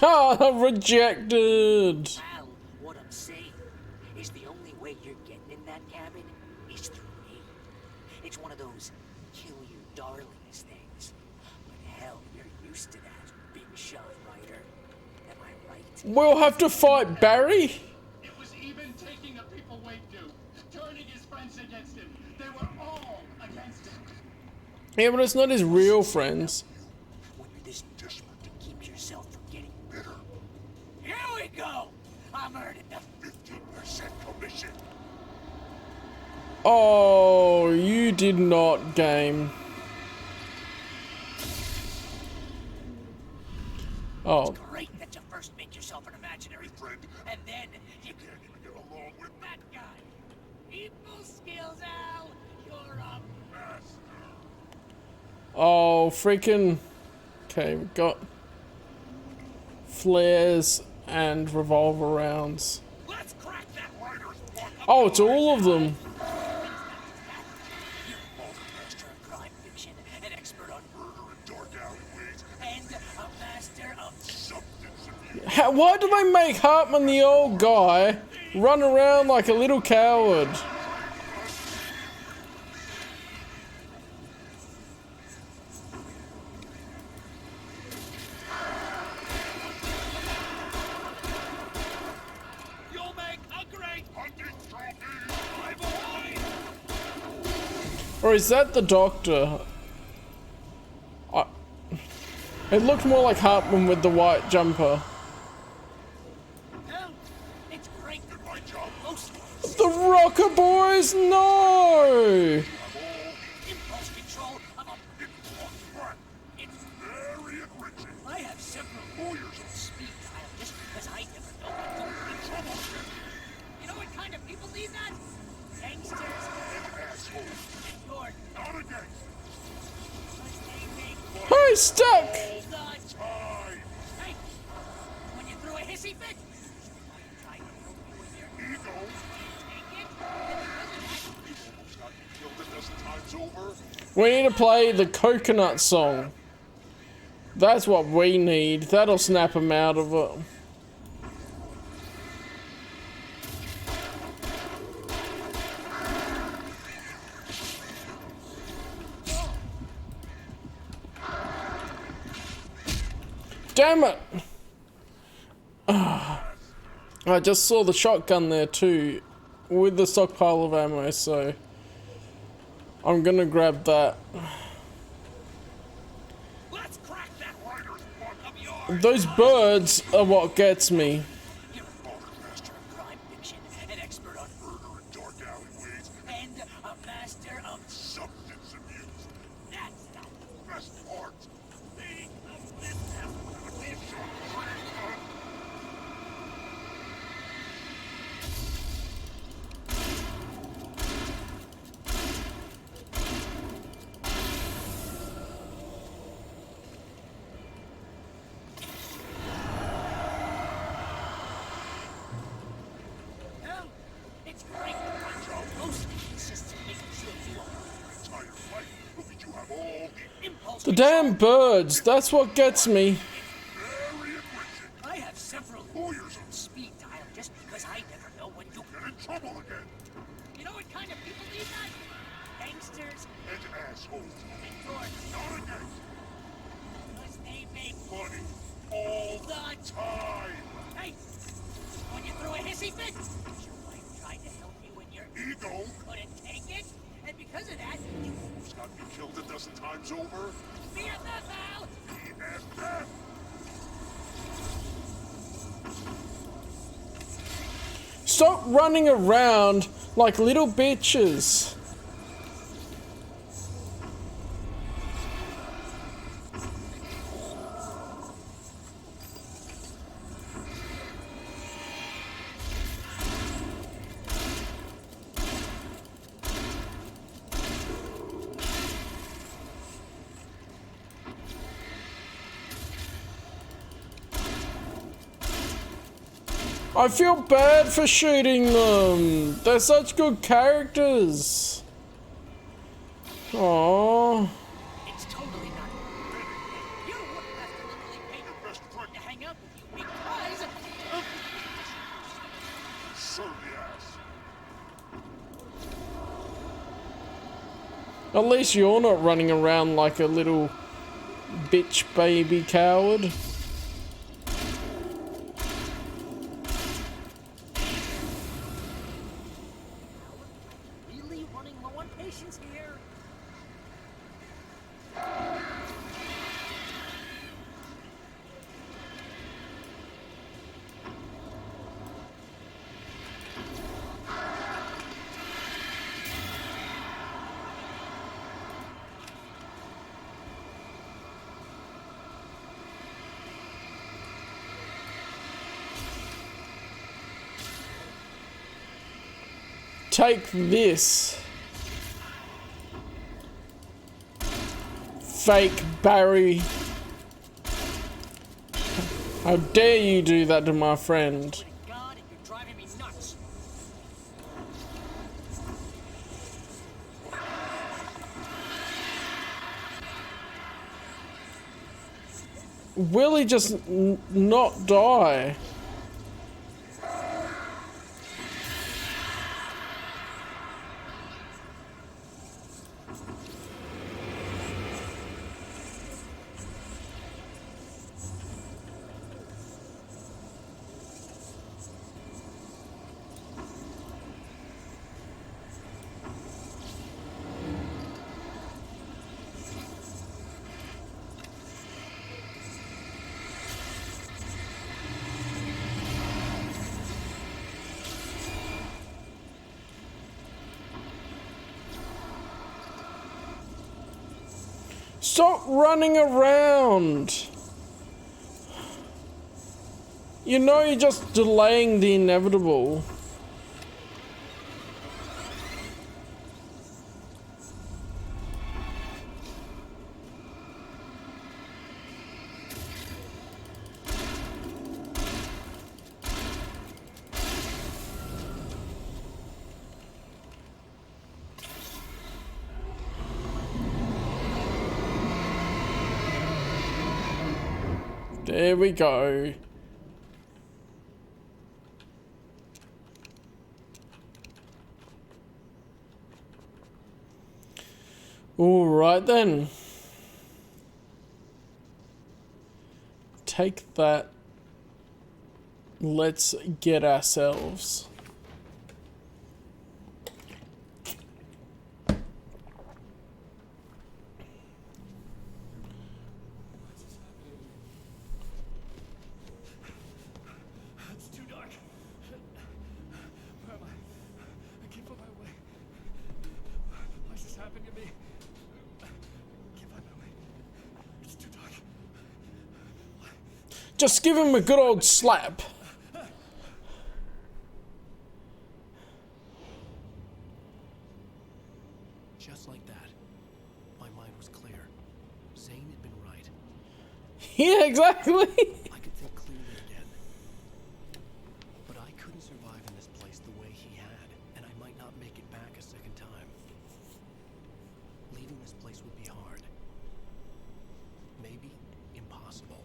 Ah, rejected. Pal, what I'm saying is the only way you're getting in that cabin is through me. It's one of those kill your darlings things. But hell, you're used to that, big shot writer. Am I right? We'll have to fight Barry? It was even taking a people weight due, turning his friends against him. They were all against him. Yeah, but it's not his real friends. When you're this desperate to keep yourself from getting bitter. Here we go! I'm earning the 15% commission. Oh, you did not game. Oh. It's great that you first make yourself an imaginary friend, and then you can't even get along with that guy. People skills, Al. You're a master. Oh, freaking. Okay, we've got flares and revolver rounds. Let's crack that writer's block. Oh, it's all of them. Master of crime fiction, an expert on murder and dark alleyways, and a master of substance abuse. Why do they make Hartman, the old guy, run around like a little coward? Or is that the doctor? It looked more like Hartman with the white jumper. It's great. My job mostly. The Rocker Boys, no! Impulse control of a it's very enriching. I have several lawyers on speed dial just because I never know when to get in trouble. You know what kind of people need that? Gangsters and assholes. You're not a gangster. Hey, stuck! Hey, when you threw a hissy fit, try to help you with your ego. We need to play the coconut song. That's what we need. That'll snap him out of it. Damn it! I just saw the shotgun there too, with the stockpile of ammo, so I'm gonna grab that. Let's crack that writer's block of yours. Those birds are what gets me. You're a master of crime fiction, an expert on murder and dark alleyways, and a master of substance abuse. That's not the best part. Think of this as it's great that my job mostly consists of making sure you are your entire life, but you have all the impulse. The damn birds, that's what gets me. Very enriching. I have several lawyers on speed dial just because I never know when you'll get in trouble again. You know what kind of people need that? Gangsters and assholes. And you're not a gangster. Because they make money all the time. Hey, when you threw a hissy fit, your wife tried to help you when your ego couldn't take it, and because of that, you almost got me killed a dozen times over. BFF, Al! BFF! Stop running around like little bitches. I feel bad for shooting them. They're such good characters. Aww. It's totally not. You wouldn't have to literally pay your best friend to hang out with you because of surly ass. At least you're not running around like a little bitch baby coward. Really running low on patience here. Take this. Fake Barry. How dare you do that to my friend? God, you're driving me nuts. Will he just not die? Stop running around! You know you're just delaying the inevitable. There we go. All right then. Take that. Let's get ourselves. It's too dark. Where am I? I can't find my way. Why is this happening to me? I can't find my way. It's too dark. Just give him a good old slap. Just like that, my mind was clear. Zane had been right. Yeah, exactly. I could think clearly again. But I couldn't survive in this place the way he had, and I might not make it back a second time. Leaving this place would be hard. Maybe impossible.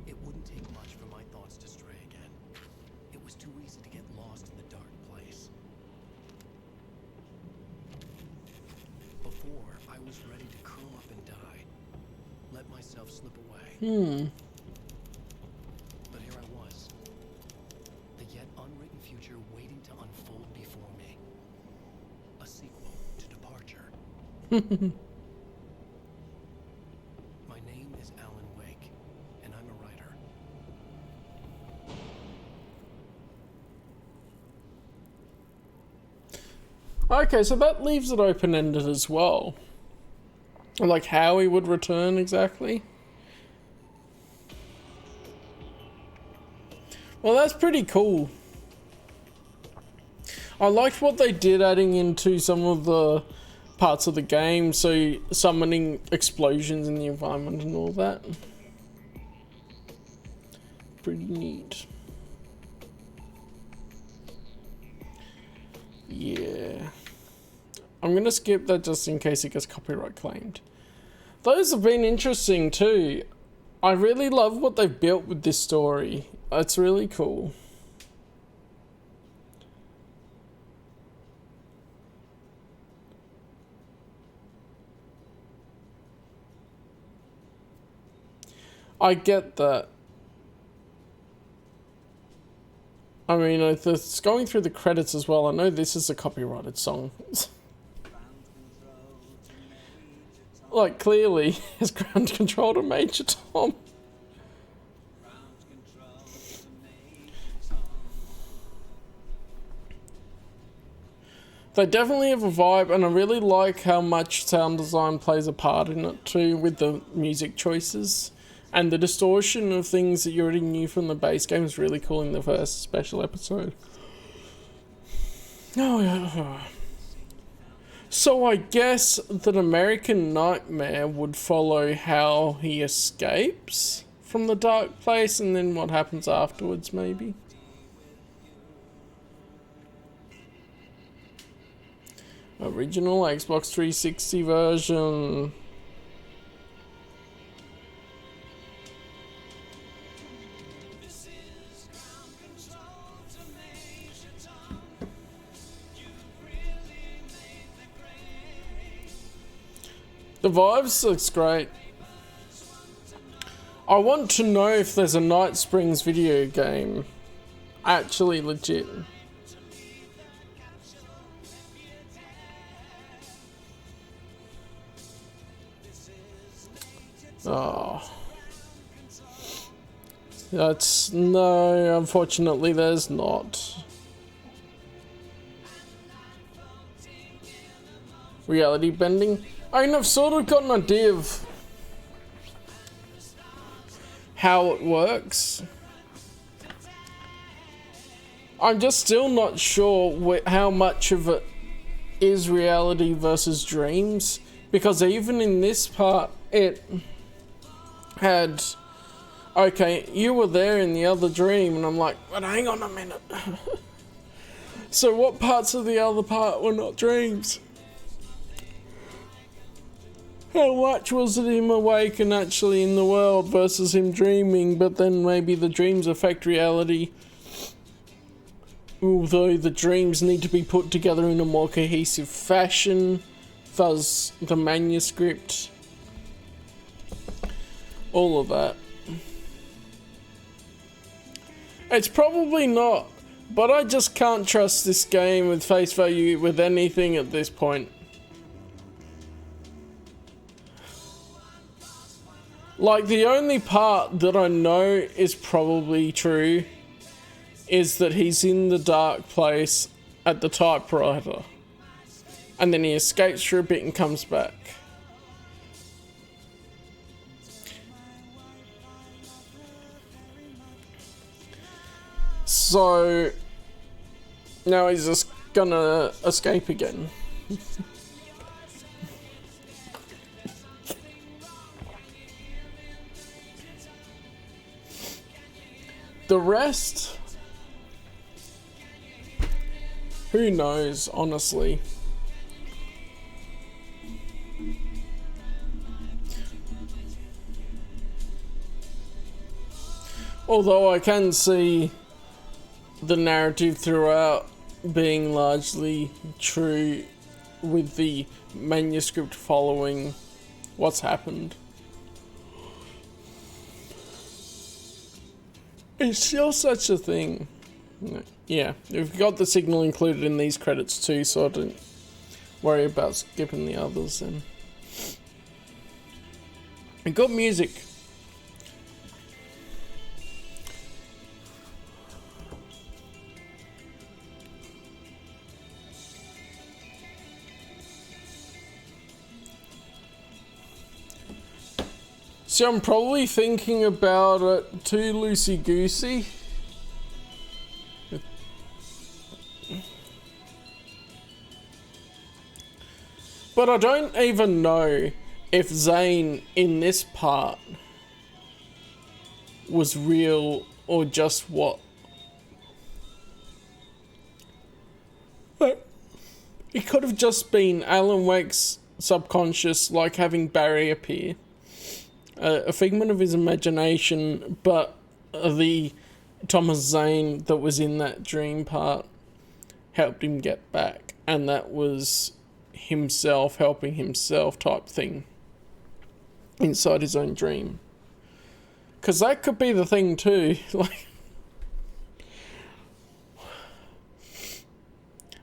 It wouldn't take much for my thoughts to stray again. It was too easy to get lost in the dark place. Before, I was ready to curl up and die. Let myself slip away. But here I was. The yet unwritten future waiting to unfold before me. A sequel to Departure. My name is Alan Wake, and I'm a writer. Okay, so that leaves it open-ended as well. Like how he would return exactly. Well, that's pretty cool. I liked what they did adding into some of the parts of the game, so summoning explosions in the environment and all that. Pretty neat. Yeah. I'm gonna skip that just in case it gets copyright claimed. Those have been interesting too. I really love what they've built with this story. It's really cool. I get that. I mean, it's going through the credits as well. I know this is a copyrighted song. Like, clearly, it's ground control to Major Tom. They definitely have a vibe, and I really like how much sound design plays a part in it too, with the music choices. And the distortion of things that you already knew from the base game is really cool in the first special episode. Oh, yeah. So I guess that American Nightmare would follow how he escapes from the dark place and then what happens afterwards, maybe. Original Xbox 360 version. The vibes looks great. I want to know if there's a Night Springs video game. Actually legit. Oh. No, unfortunately there's not. reality bending. I mean, I've sort of got an idea of how it works. I'm just still not sure how much of it is reality versus dreams, because even in this part it had, okay, you were there in the other dream, and I'm like, but hang on a minute. So what parts of the other part were not dreams? How much was it him awake and actually in the world versus him dreaming, but then maybe the dreams affect reality, although the dreams need to be put together in a more cohesive fashion, thus the manuscript, all of that. It's probably not, but I just can't trust this game with face value with anything at this point. Like, the only part that I know is probably true is that he's in the dark place at the typewriter, and then he escapes for a bit and comes back. So now he's just gonna escape again. The rest, who knows, honestly. Although I can see the narrative throughout being largely true, with the manuscript following what's happened. Is still such a thing? Yeah, we've got the signal included in these credits too, so I don't worry about skipping the others then. And good music. So I'm probably thinking about it too loosey-goosey. But I don't even know if Zane in this part was real or just what. But it could have just been Alan Wake's subconscious, like having Barry appear. A figment of his imagination, but the Thomas Zane that was in that dream part helped him get back, and that was himself helping himself type thing inside his own dream. Because that could be the thing too. Like,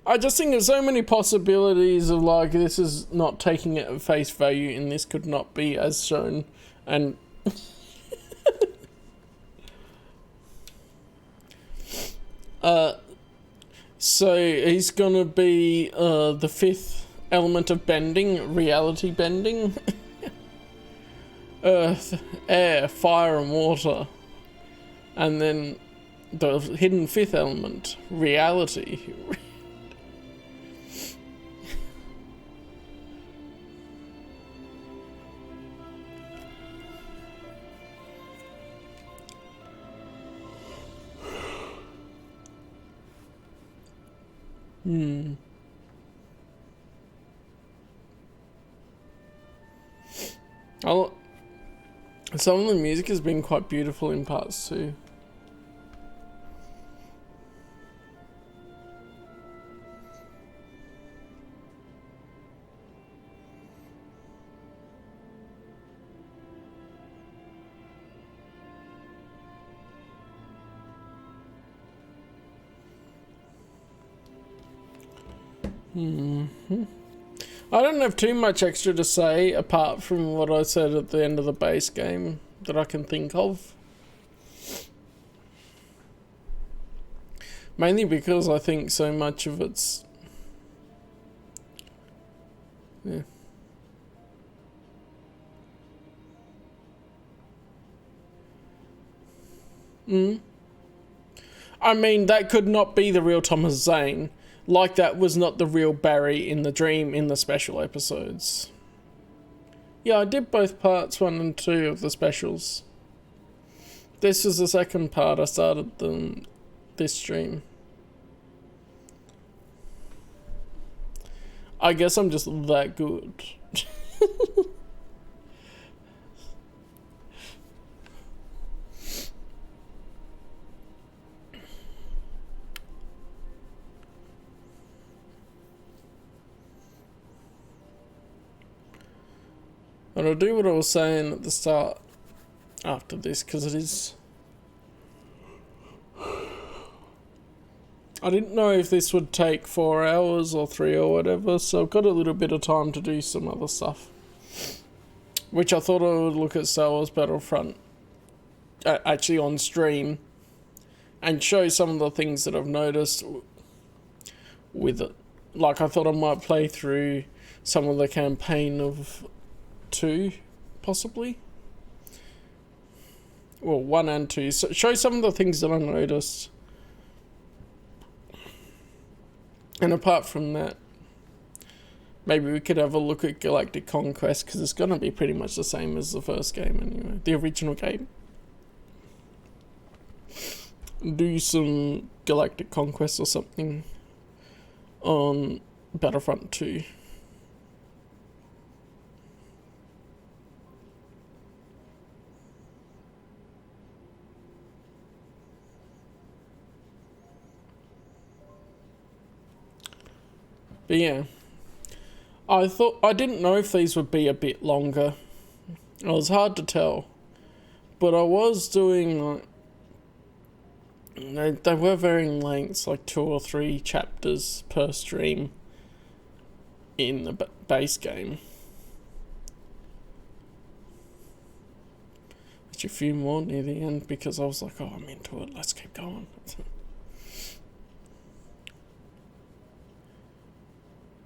I just think there's so many possibilities of, like, this is not taking it at face value and this could not be as shown. And so he's gonna be the fifth element of bending, reality bending. Earth, air, fire and water. And then the hidden fifth element, reality. Some of the music has been quite beautiful in parts too. I don't have too much extra to say apart from what I said at the end of the base game that I can think of. Mainly because I think so much of it's Yeah. I mean, that could not be the real Thomas Zane. Like that was not the real Barry in the dream in the special episodes. Yeah, I did both parts 1 and 2 of the specials. This was the second part I started this stream. I guess I'm just that good. And I'll do what I was saying at the start after this, because it is... I didn't know if this would take 4 hours or 3 or whatever, so I've got a little bit of time to do some other stuff. Which I thought I would look at Star Wars Battlefront actually on stream and show some of the things that I've noticed with it. Like, I thought I might play through some of the campaign of 2, possibly. Well, 1 and 2. So show some of the things that I noticed. And apart from that, maybe we could have a look at Galactic Conquest, because it's going to be pretty much the same as the first game anyway. The original game. Do some Galactic Conquest or something on Battlefront 2. But yeah, I didn't know if these would be a bit longer. It was hard to tell, but I was doing like, they were varying lengths, like 2 or 3 chapters per stream in the base game. Actually, a few more near the end because I was like, oh, I'm into it, let's keep going.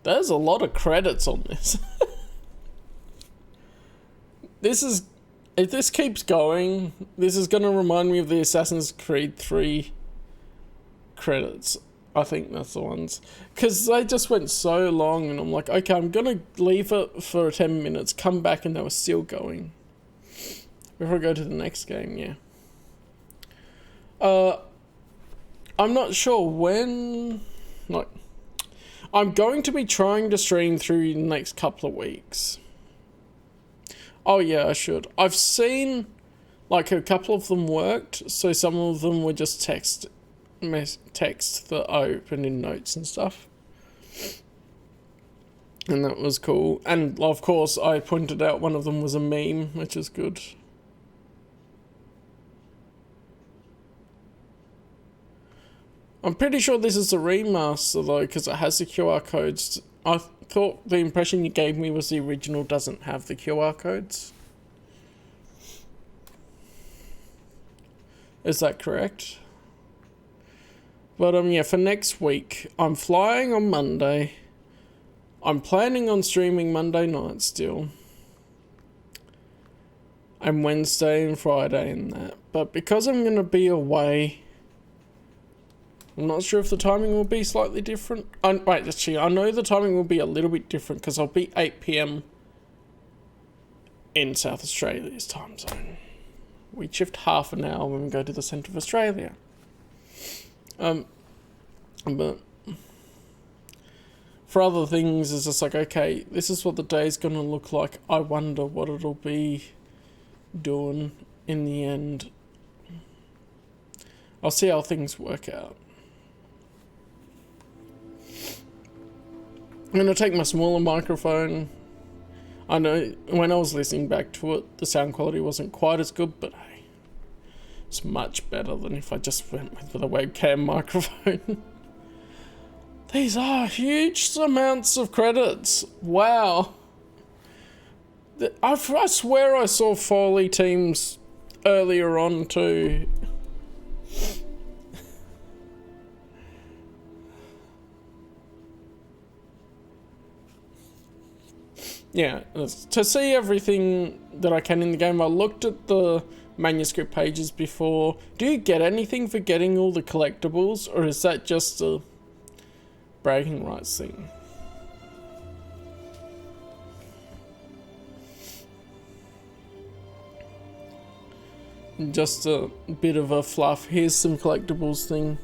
There's a lot of credits on this. If this keeps going, this is going to remind me of the Assassin's Creed 3 credits. I think that's the ones. Because they just went so long, and I'm like, okay, I'm going to leave it for 10 minutes, come back, and they were still going. Before I go to the next game, yeah. I'm not sure when... Like, I'm going to be trying to stream through the next couple of weeks. Oh yeah, I should. I've seen like a couple of them worked, so some of them were just text that I opened in notes and stuff. And that was cool. And of course I pointed out one of them was a meme, which is good. I'm pretty sure this is a remaster though, because it has the QR codes. I thought the impression you gave me was the original doesn't have the QR codes. Is that correct? But yeah, for next week, I'm flying on Monday. I'm planning on streaming Monday night still. And Wednesday and Friday and that. But because I'm going to be away... I'm not sure if the timing will be slightly different. Wait, actually, I know the timing will be a little bit different because I'll be 8 PM in South Australia's time zone. We shift half an hour when we go to the centre of Australia. But for other things, it's just like, okay, this is what the day's going to look like. I wonder what it'll be doing in the end. I'll see how things work out. I'm going to take my smaller microphone. I know when I was listening back to it, the sound quality wasn't quite as good, but hey, it's much better than if I just went with a webcam microphone. These are huge amounts of credits. Wow. I swear I saw Foley teams earlier on too. yeah, to see everything that I can in the game. I looked at the manuscript pages before. Do you get anything for getting all the collectibles, or is that just a bragging rights thing? Just a bit of a fluff. Here's some collectibles thing.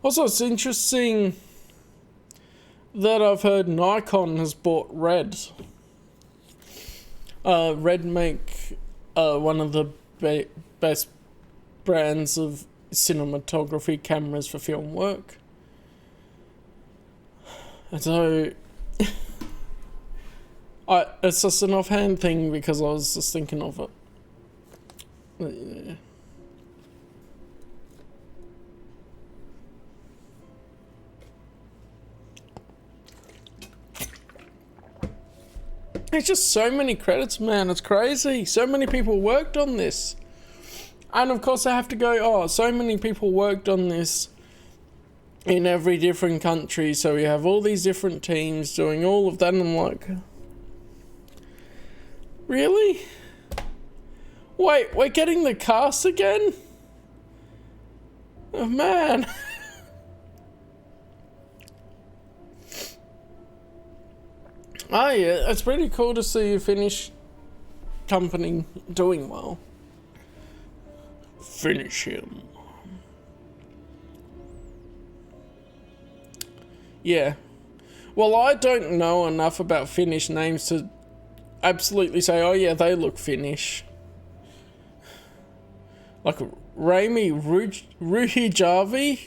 Also, it's interesting that I've heard Nikon has bought Red. Red make one of the best brands of cinematography cameras for film work. And so, it's just an offhand thing because I was just thinking of it. Yeah. There's just so many credits, man. It's crazy. So many people worked on this. And of course I have to go, oh, so many people worked on this in every different country. So we have all these different teams doing all of that. And I'm like, really? Wait, we're getting the cast again? Oh, man. Oh yeah, it's pretty cool to see a Finnish company doing well. Finish him. Yeah. Well, I don't know enough about Finnish names to absolutely say, oh yeah, they look Finnish. Like Rami Ruhijavi?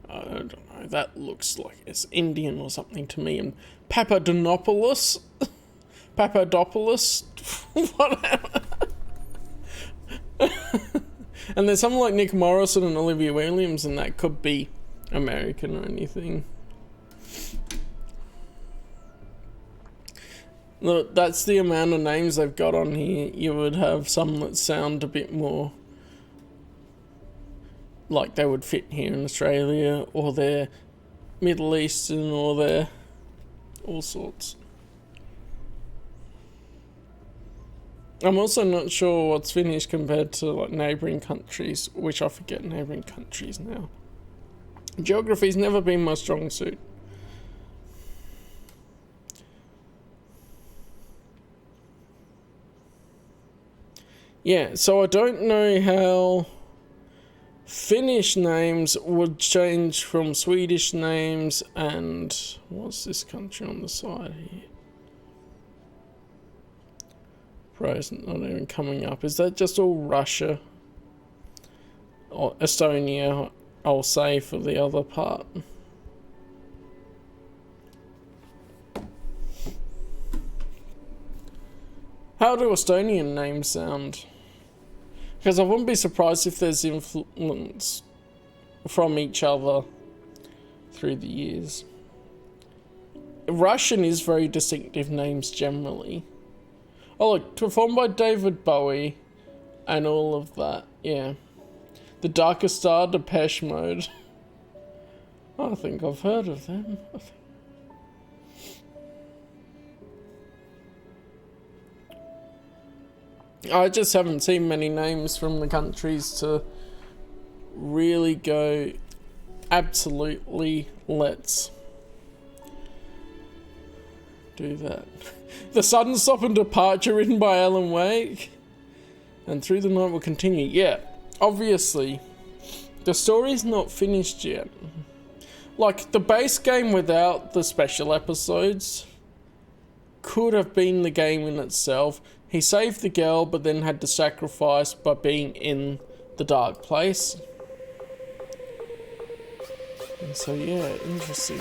I don't know. That looks like it's Indian or something to me. And Papadopoulos, whatever. And there's someone like Nick Morrison and Olivia Williams, and that could be American or anything. Look, that's the amount of names they've got on here. You would have some that sound a bit more like they would fit here in Australia, or they're Middle Eastern, or they're all sorts. I'm also not sure what's Finnish compared to like neighbouring countries, which I forget neighbouring countries now. Geography's never been my strong suit. Yeah, so I don't know how Finnish names would change from Swedish names, and what's this country on the side here? Bro's not even coming up. Is that just all Russia? Or Estonia, I'll say, for the other part. How do Estonian names sound? Because I wouldn't be surprised if there's influence from each other through the years. Russian is very distinctive names generally. Oh look, performed by David Bowie and all of that, yeah. The Darkest Star, Depeche Mode. I think I've heard of them. I just haven't seen many names from the countries to really go absolutely let's do that. The Sudden Stop and Departure, written by Alan Wake. And Through the Night will continue. Yeah, obviously the story's not finished yet. Like, the base game without the special episodes could have been the game in itself. He saved the girl, but then had to sacrifice by being in the dark place. And so, yeah, interesting.